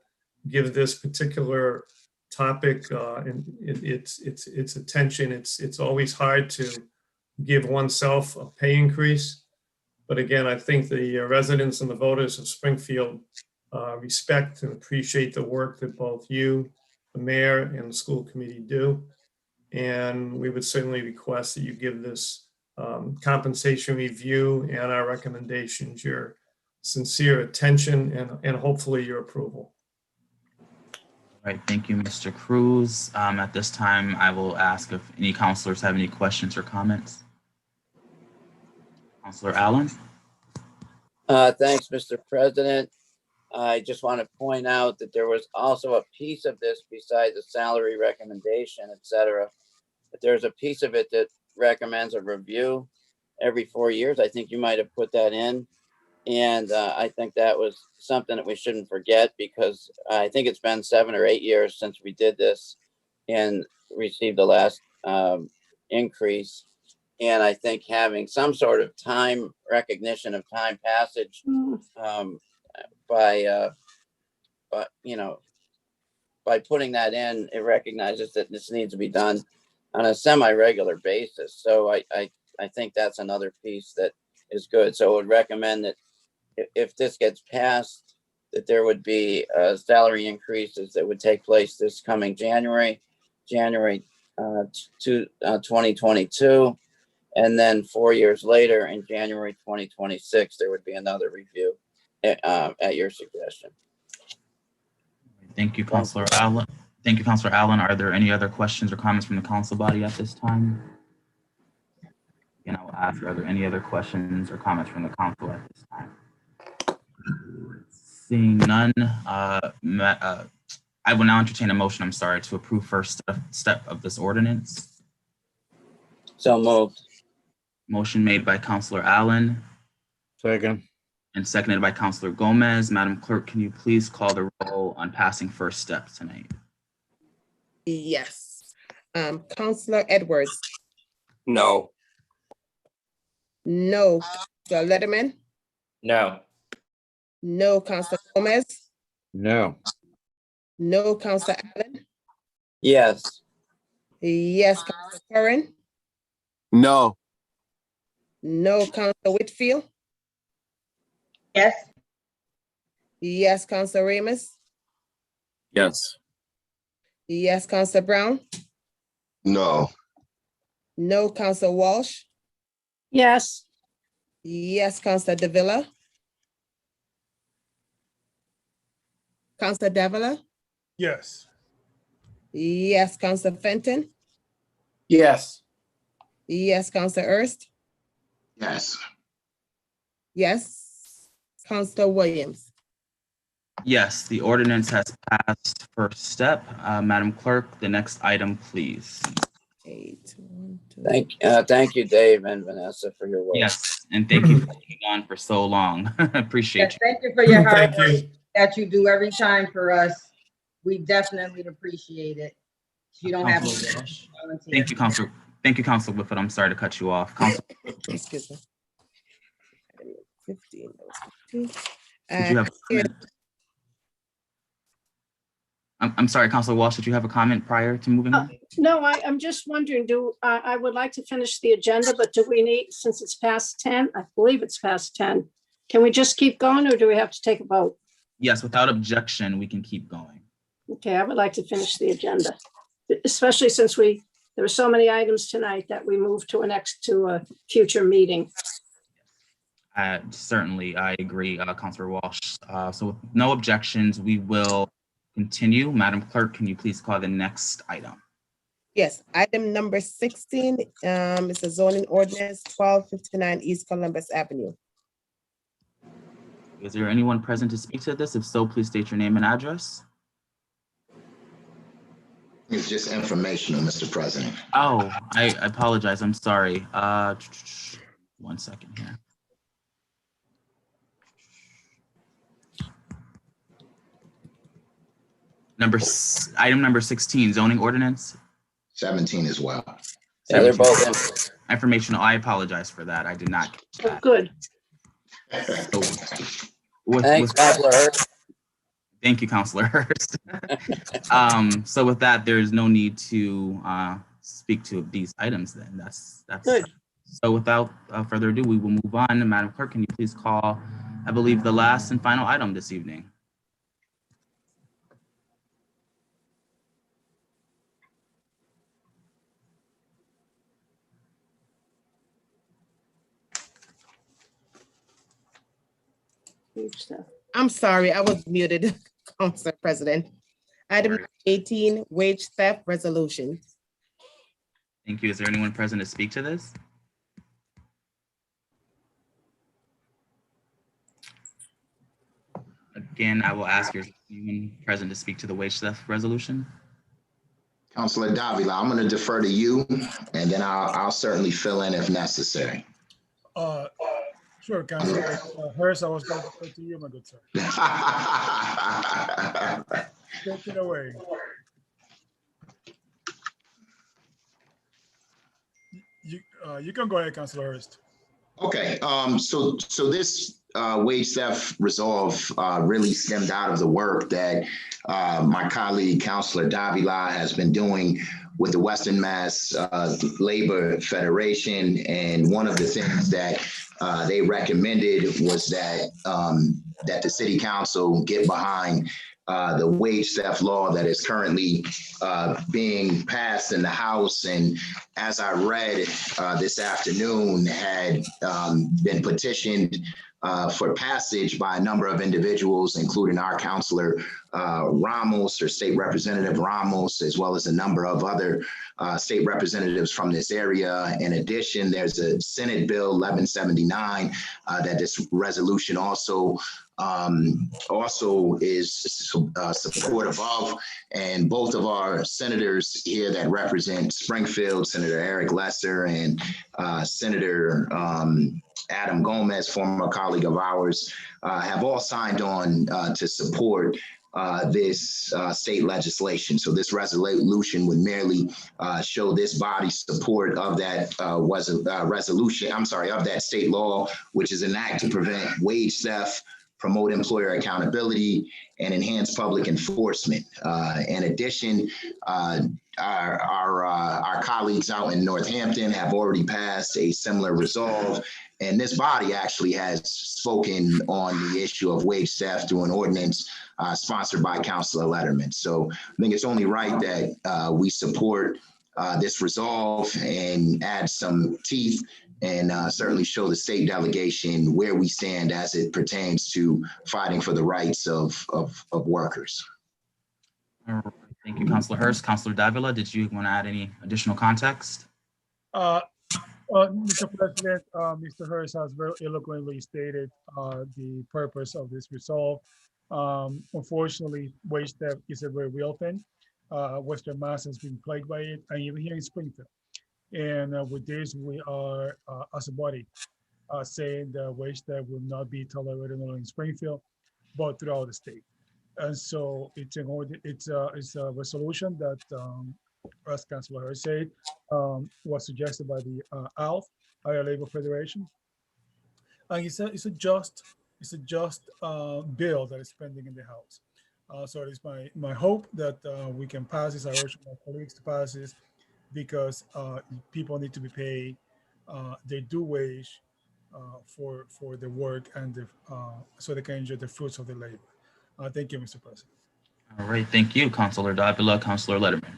give this particular topic and its attention. It's always hard to give oneself a pay increase, but again, I think the residents and the voters of Springfield respect and appreciate the work that both you, the mayor, and the school committee do, and we would certainly request that you give this compensation review and our recommendations your sincere attention and hopefully your approval. All right, thank you, Mr. Cruz. At this time, I will ask if any councilors have any questions or comments. Councilor Allen? Thanks, Mr. President. I just want to point out that there was also a piece of this besides the salary recommendation, et cetera. But there's a piece of it that recommends a review every 4 years. I think you might have put that in. And I think that was something that we shouldn't forget, because I think it's been 7 or 8 years since we did this and received the last increase. And I think having some sort of time recognition of time passage by putting that in, it recognizes that this needs to be done on a semi-regular basis. So I think that's another piece that is good. So I would recommend that if this gets passed, that there would be salary increases that would take place this coming January 2022. And then 4 years later, in January 2026, there would be another review at your suggestion. Thank you, Councilor Allen. Thank you, Councilor Allen. Are there any other questions or comments from the council body at this time? And I'll ask, are there any other questions or comments from the council at this time? Seeing none, I will now entertain a motion, to approve first step of this ordinance. So moved. Motion made by Councilor Allen. Second. And seconded by Councilor Gomez. Madam Clerk, can you please call the roll on passing first step tonight? Yes. Councilor Edwards? No. No. Councilor Letterman? No. No. Councilor Gomez? No. No. Councilor Allen? Yes. Yes. Councilor Curran? No. No. Councilor Whitfield? Yes. Yes. Councilor Ramos? Yes. Yes. Councilor Brown? No. No. Councilor Walsh? Yes. Yes. Councilor Davila? Councilor Davila? Yes. Yes. Councilor Fenton? Yes. Yes. Councilor Erst? Yes. Yes. Councilor Williams? Yes, the ordinance has passed first step. Madam Clerk, the next item, please. Thank you, Dave and Vanessa, for your work. Yes, and thank you for being on for so long. Appreciate Yes, thank you for your hard Thank work you. that you do every time for us. We definitely appreciate it. You don't have Councilor to Walsh. volunteer. Thank you, Councilor. Thank you, Councilor Whitfield. I'm sorry to cut you off. Excuse me. 15. That was 15. Did you have a comment? I'm sorry, Councilor Walsh, did you have a comment prior to moving on? No, I'm just wondering, I would like to finish the agenda, but do we need, since it's past 10, I believe it's past 10, can we just keep going or do we have to take a vote? Yes, without objection, we can keep going. Okay, I would like to finish the agenda, especially since there were so many items tonight that we moved to a future meeting. Certainly, I agree, Councilor Walsh. So with no objections, we will continue. Madam Clerk, can you please call the next item? Yes, item number 16 is a zoning ordinance 1259 East Columbus Avenue. Is there anyone present to speak to this? If so, please state your name and address. It's just informational, Mr. President. Oh, I apologize. I'm sorry. 1 second here. Item number 16, zoning ordinance. 17 as well. Yeah, they're both Informational. I apologize for that. I did not catch Oh, that. good. So, Thanks, Councilor Hurst. Thank you, Councilor Hurst. So with that, there is no need to speak to these items then. That's Good. So without further ado, we will move on. Madam Clerk, can you please call, I believe, the last and final item this evening? I'm sorry, I was muted, Council President. Item 18, wage theft resolution. Thank you. Is there anyone present to speak to this? Again, I will ask if anyone present to speak to the wage theft resolution. Councilor Davila, I'm going to defer to you, and then I'll certainly fill in if necessary. Sure, Councilor Hurst, I was going to defer to you, my good sir. Take it away. You can go ahead, Councilor Hurst. Okay, so this wage theft resolve really stemmed out of the work that my colleague, Councilor Davila, has been doing with the Western Mass Labor Federation. And one of the things that they recommended was that that the city council get behind the wage theft law that is currently being passed in the House. And as I read this afternoon, had been petitioned for passage by a number of individuals, including our Councilor Ramos, or State Representative Ramos, as well as a number of other state representatives from this area. In addition, there's a Senate Bill 1179 that this resolution also is supportive of, and both of our senators here that represent Springfield, Senator Eric Lesser and Senator Adam Gomez, former colleague of ours, have all signed on to support this state legislation. So this resolution would merely show this body's support of that of that state law, which is an act to prevent wage theft, promote employer accountability, and enhance public enforcement. In addition, our colleagues out in Northampton have already passed a similar resolve, and this body actually has spoken on the issue of wage theft through an ordinance sponsored by Councilor Letterman. So I think it's only right that we support this resolve and add some teeth, and certainly show the state delegation where we stand as it pertains to fighting for the rights of workers. All right. Thank you, Councilor Hurst. Councilor Davila, did you want to add any additional context? Mr. President, Mr. Hurst has very eloquently stated the purpose of this resolve. Unfortunately, wage theft is a very real thing. Western Mass has been plagued by it, and even here in Springfield. And with this, we are, as a body, saying that wage theft will not be tolerated only in Springfield, but throughout the state. And so it's a resolution that, as Councilor Hurst said, was suggested by the ALF, Iowa Labor Federation. And it's a just bill that is pending in the House. So it is my hope that we can pass this. I urge my colleagues to pass this, because people need to be paid their due wage for the work, and so they can enjoy the fruits of their labor. Thank you, Mr. President. All right, thank you, Councilor Davila. Councilor Letterman.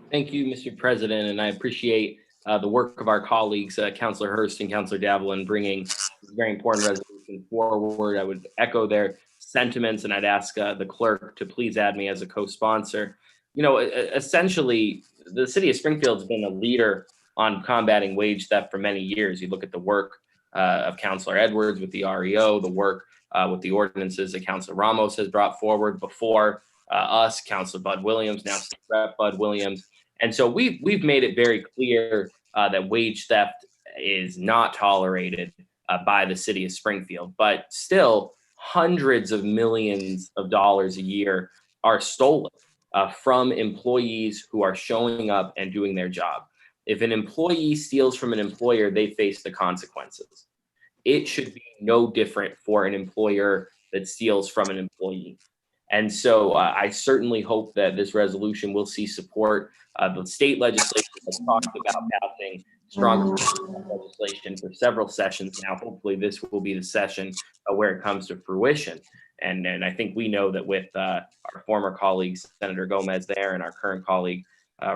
Thank you, Mr. President, and I appreciate the work of our colleagues, Councilor Hurst and Councilor Davila, in bringing this very important resolution forward. I would echo their sentiments, and I'd ask the clerk to please add me as a co-sponsor. You know, essentially, the city of Springfield's been a leader on combating wage theft for many years. You look at the work of Councilor Edwards with the REO, the work with the ordinances that Councilor Ramos has brought forward before us, Councilor Bud Williams, now State Rep Bud Williams. And so we've made it very clear that wage theft is not tolerated by the city of Springfield, but still hundreds of millions of dollars a year are stolen from employees who are showing up and doing their job. If an employee steals from an employer, they face the consequences. It should be no different for an employer that steals from an employee. And so I certainly hope that this resolution will see support. The state legislature has talked about passing stronger legislation for several sessions now. Hopefully this will be the session where it comes to fruition. And I think we know that with our former colleague, Senator Gomez there, and our current colleague,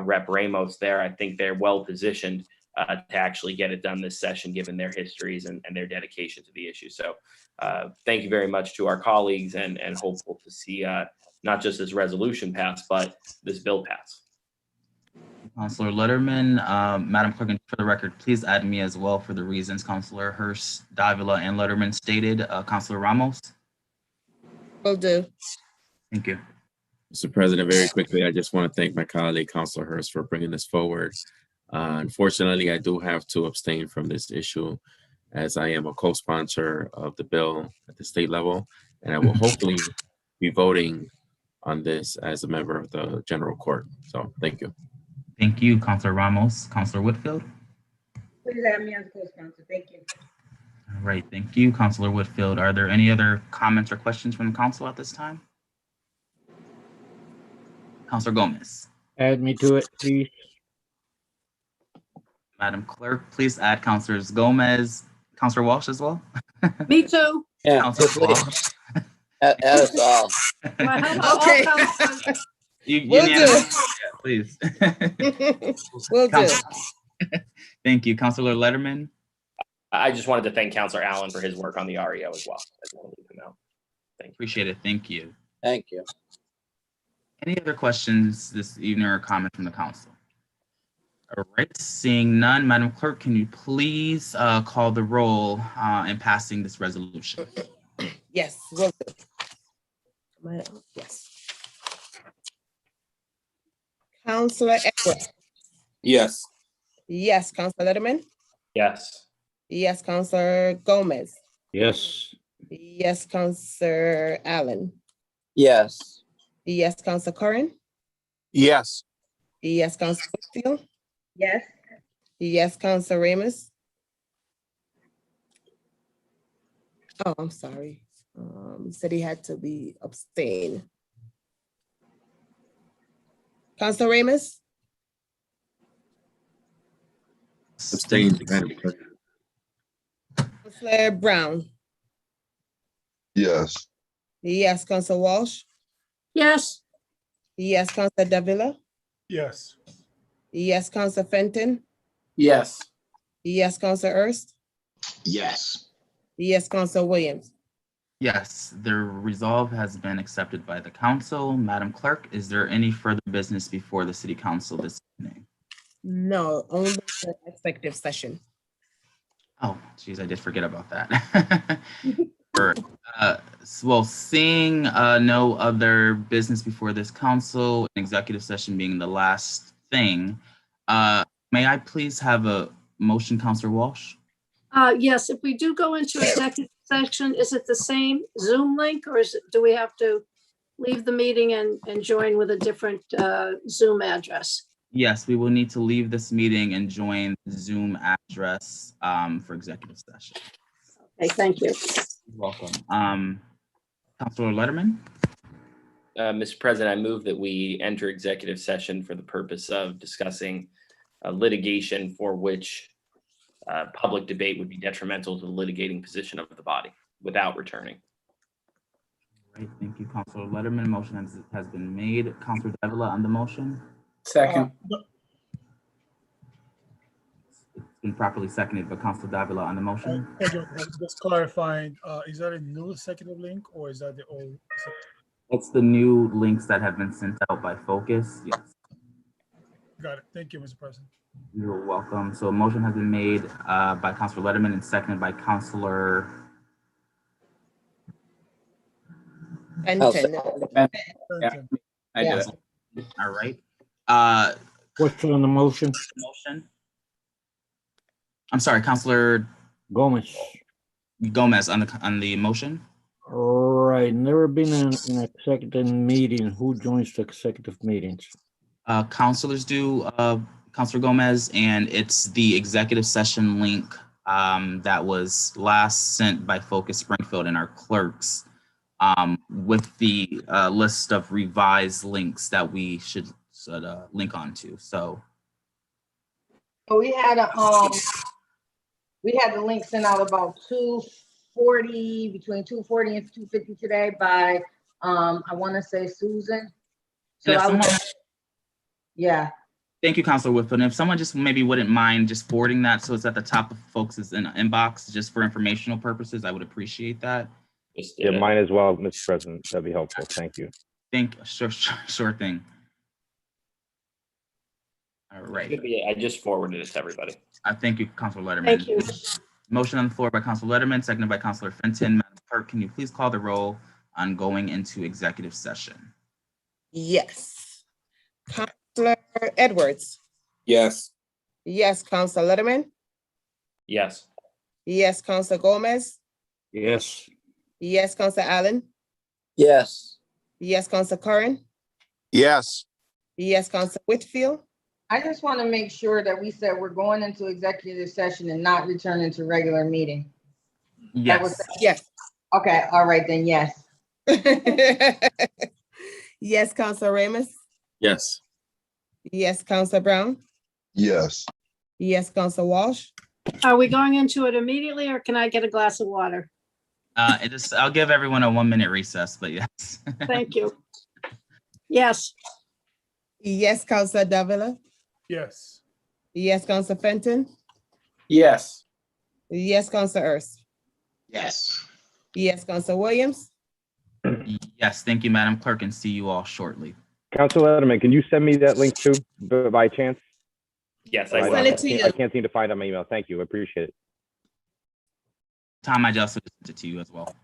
Rep Ramos there, I think they're well positioned to actually get it done this session, given their histories and their dedication to the issue. So thank you very much to our colleagues, and hopeful to see not just this resolution pass, but this bill pass. Councilor Letterman, Madam Clerk, and for the record, please add me as well for the reasons Councilor Hurst, Davila, and Letterman stated. Councilor Ramos. Will do. Thank you. Mr. President, very quickly, I just want to thank my colleague, Councilor Hurst, for bringing this forward. Unfortunately, I do have to abstain from this issue as I am a co-sponsor of the bill at the state level, and I will hopefully be voting on this as a member of the General Court. So thank you. Thank you, Councilor Ramos. Councilor Whitfield. Please add me as a co-sponsor. Thank you. All right, thank you, Councilor Whitfield. Are there any other comments or questions from the council at this time? Councilor Gomez. Add me to it, please. Madam Clerk, please add Councilors Gomez, Councilor Walsh as well. Me too. Yeah, Councilor Walsh. add us all. Well, how about all Okay. councilors? Will do. Yeah, please. Will do. Thank you, Councilor Letterman. I just wanted to thank Councilor Allen for his work on the REO as well. I just want to leave him out. Thank you. Appreciate it. Thank you. Thank you. Any other questions this evening or comments from the council? All right, seeing none, Madam Clerk, can you please call the roll in passing this resolution? Yes, will do. Yes. Councilor Edwards. Yes. Yes, Councilor Letterman. Yes. Yes, Councilor Gomez. Yes. Yes, Councilor Allen. Yes. Yes, Councilor Curran. Yes. Yes, Councilor Whitfield. Yes. Yes, Councilor Ramos. Oh, I'm sorry. He said he had to be abstain. Councilor Ramos. Abstain, Madam Clerk. Councilor Brown. Yes. Yes, Councilor Walsh. Yes. Yes, Councilor Davila. Yes. Yes, Councilor Fenton. Yes. Yes, Councilor Hurst. Yes. Yes, Councilor Williams. Yes, the resolve has been accepted by the council. Madam Clerk, is there any further business before the city council this evening? No, only the executive session. Oh, geez, I did forget about that. Well, seeing no other business before this council, executive session being the last thing, may I please have a motion, Councilor Walsh? Yes, if we do go into executive section, is it the same Zoom link, or do we have to leave the meeting and join with a different Zoom address? Yes, we will need to leave this meeting and join the Zoom address for executive session. Okay, thank you. You're welcome. Councilor Letterman? Mr. President, I move that we enter executive session for the purpose of discussing litigation for which public debate would be detrimental to the litigating position of the body without returning. All right, thank you, Councilor Letterman. Motion has been made. Councilor Davila on the motion. Second. It's Been properly seconded by Councilor Davila on the motion. Just clarifying, is that a new executive link or is that the old? It's the new links that have been sent out by Focus. Yes. Got it. Thank you, Mr. President. You're welcome. So a motion has been made by Councilor Letterman and seconded by Councilor Fenton. Yeah, I did it. All right. Question on the motion. I'm sorry, Councilor Gomez. Gomez on the motion. Right, never been in an executive meeting. Who joins the executive meetings? Councilors do, Councilor Gomez, and it's the executive session link that was last sent by Focus Springfield and our clerks with the list of revised links that we should link onto. So we had the link sent out about 2:40, between 2:40 and 2:50 today by I want to say Susan. So yeah. Thank you, Councilor Whitfield. And if someone just maybe wouldn't mind just forwarding that so it's at the top of folks' inbox just for informational purposes, I would appreciate that. Yeah, mine as well, Mr. President. That'd be helpful. Thank you. Sure thing. All right. I just forwarded it to everybody. Thank you, Councilor Letterman. Thank you. Motion on the floor by Councilor Letterman, seconded by Councilor Fenton. Madam Clerk, can you please call the roll on going into executive session? Yes. Councilor Edwards. Yes. Yes, Councilor Letterman. Yes. Yes, Councilor Gomez. Yes. Yes, Councilor Allen. Yes. Yes, Councilor Curran. Yes. Yes, Councilor Whitfield. I just want to make sure that we said we're going into executive session and not returning to regular meeting. Yes. Yes. Okay, all right then, yes. Yes, Councilor Ramos. Yes. Yes, Councilor Brown. Yes. Yes, Councilor Walsh. Are we going into it immediately or can I get a glass of water? I'll give everyone a 1-minute recess, but yes. Thank you. Yes. Yes, Councilor Davila. Yes. Yes, Councilor Fenton. Yes. Yes, Councilor Ernst. Yes. Yes, Councilor Williams. Yes, thank you, Madam Clerk, and see you all shortly. Councilor Letterman, can you send me that link too, by chance? Yes, I send it to you. I can't seem to find it on my email. Thank you. I appreciate it. Tom, I just sent it to you as well.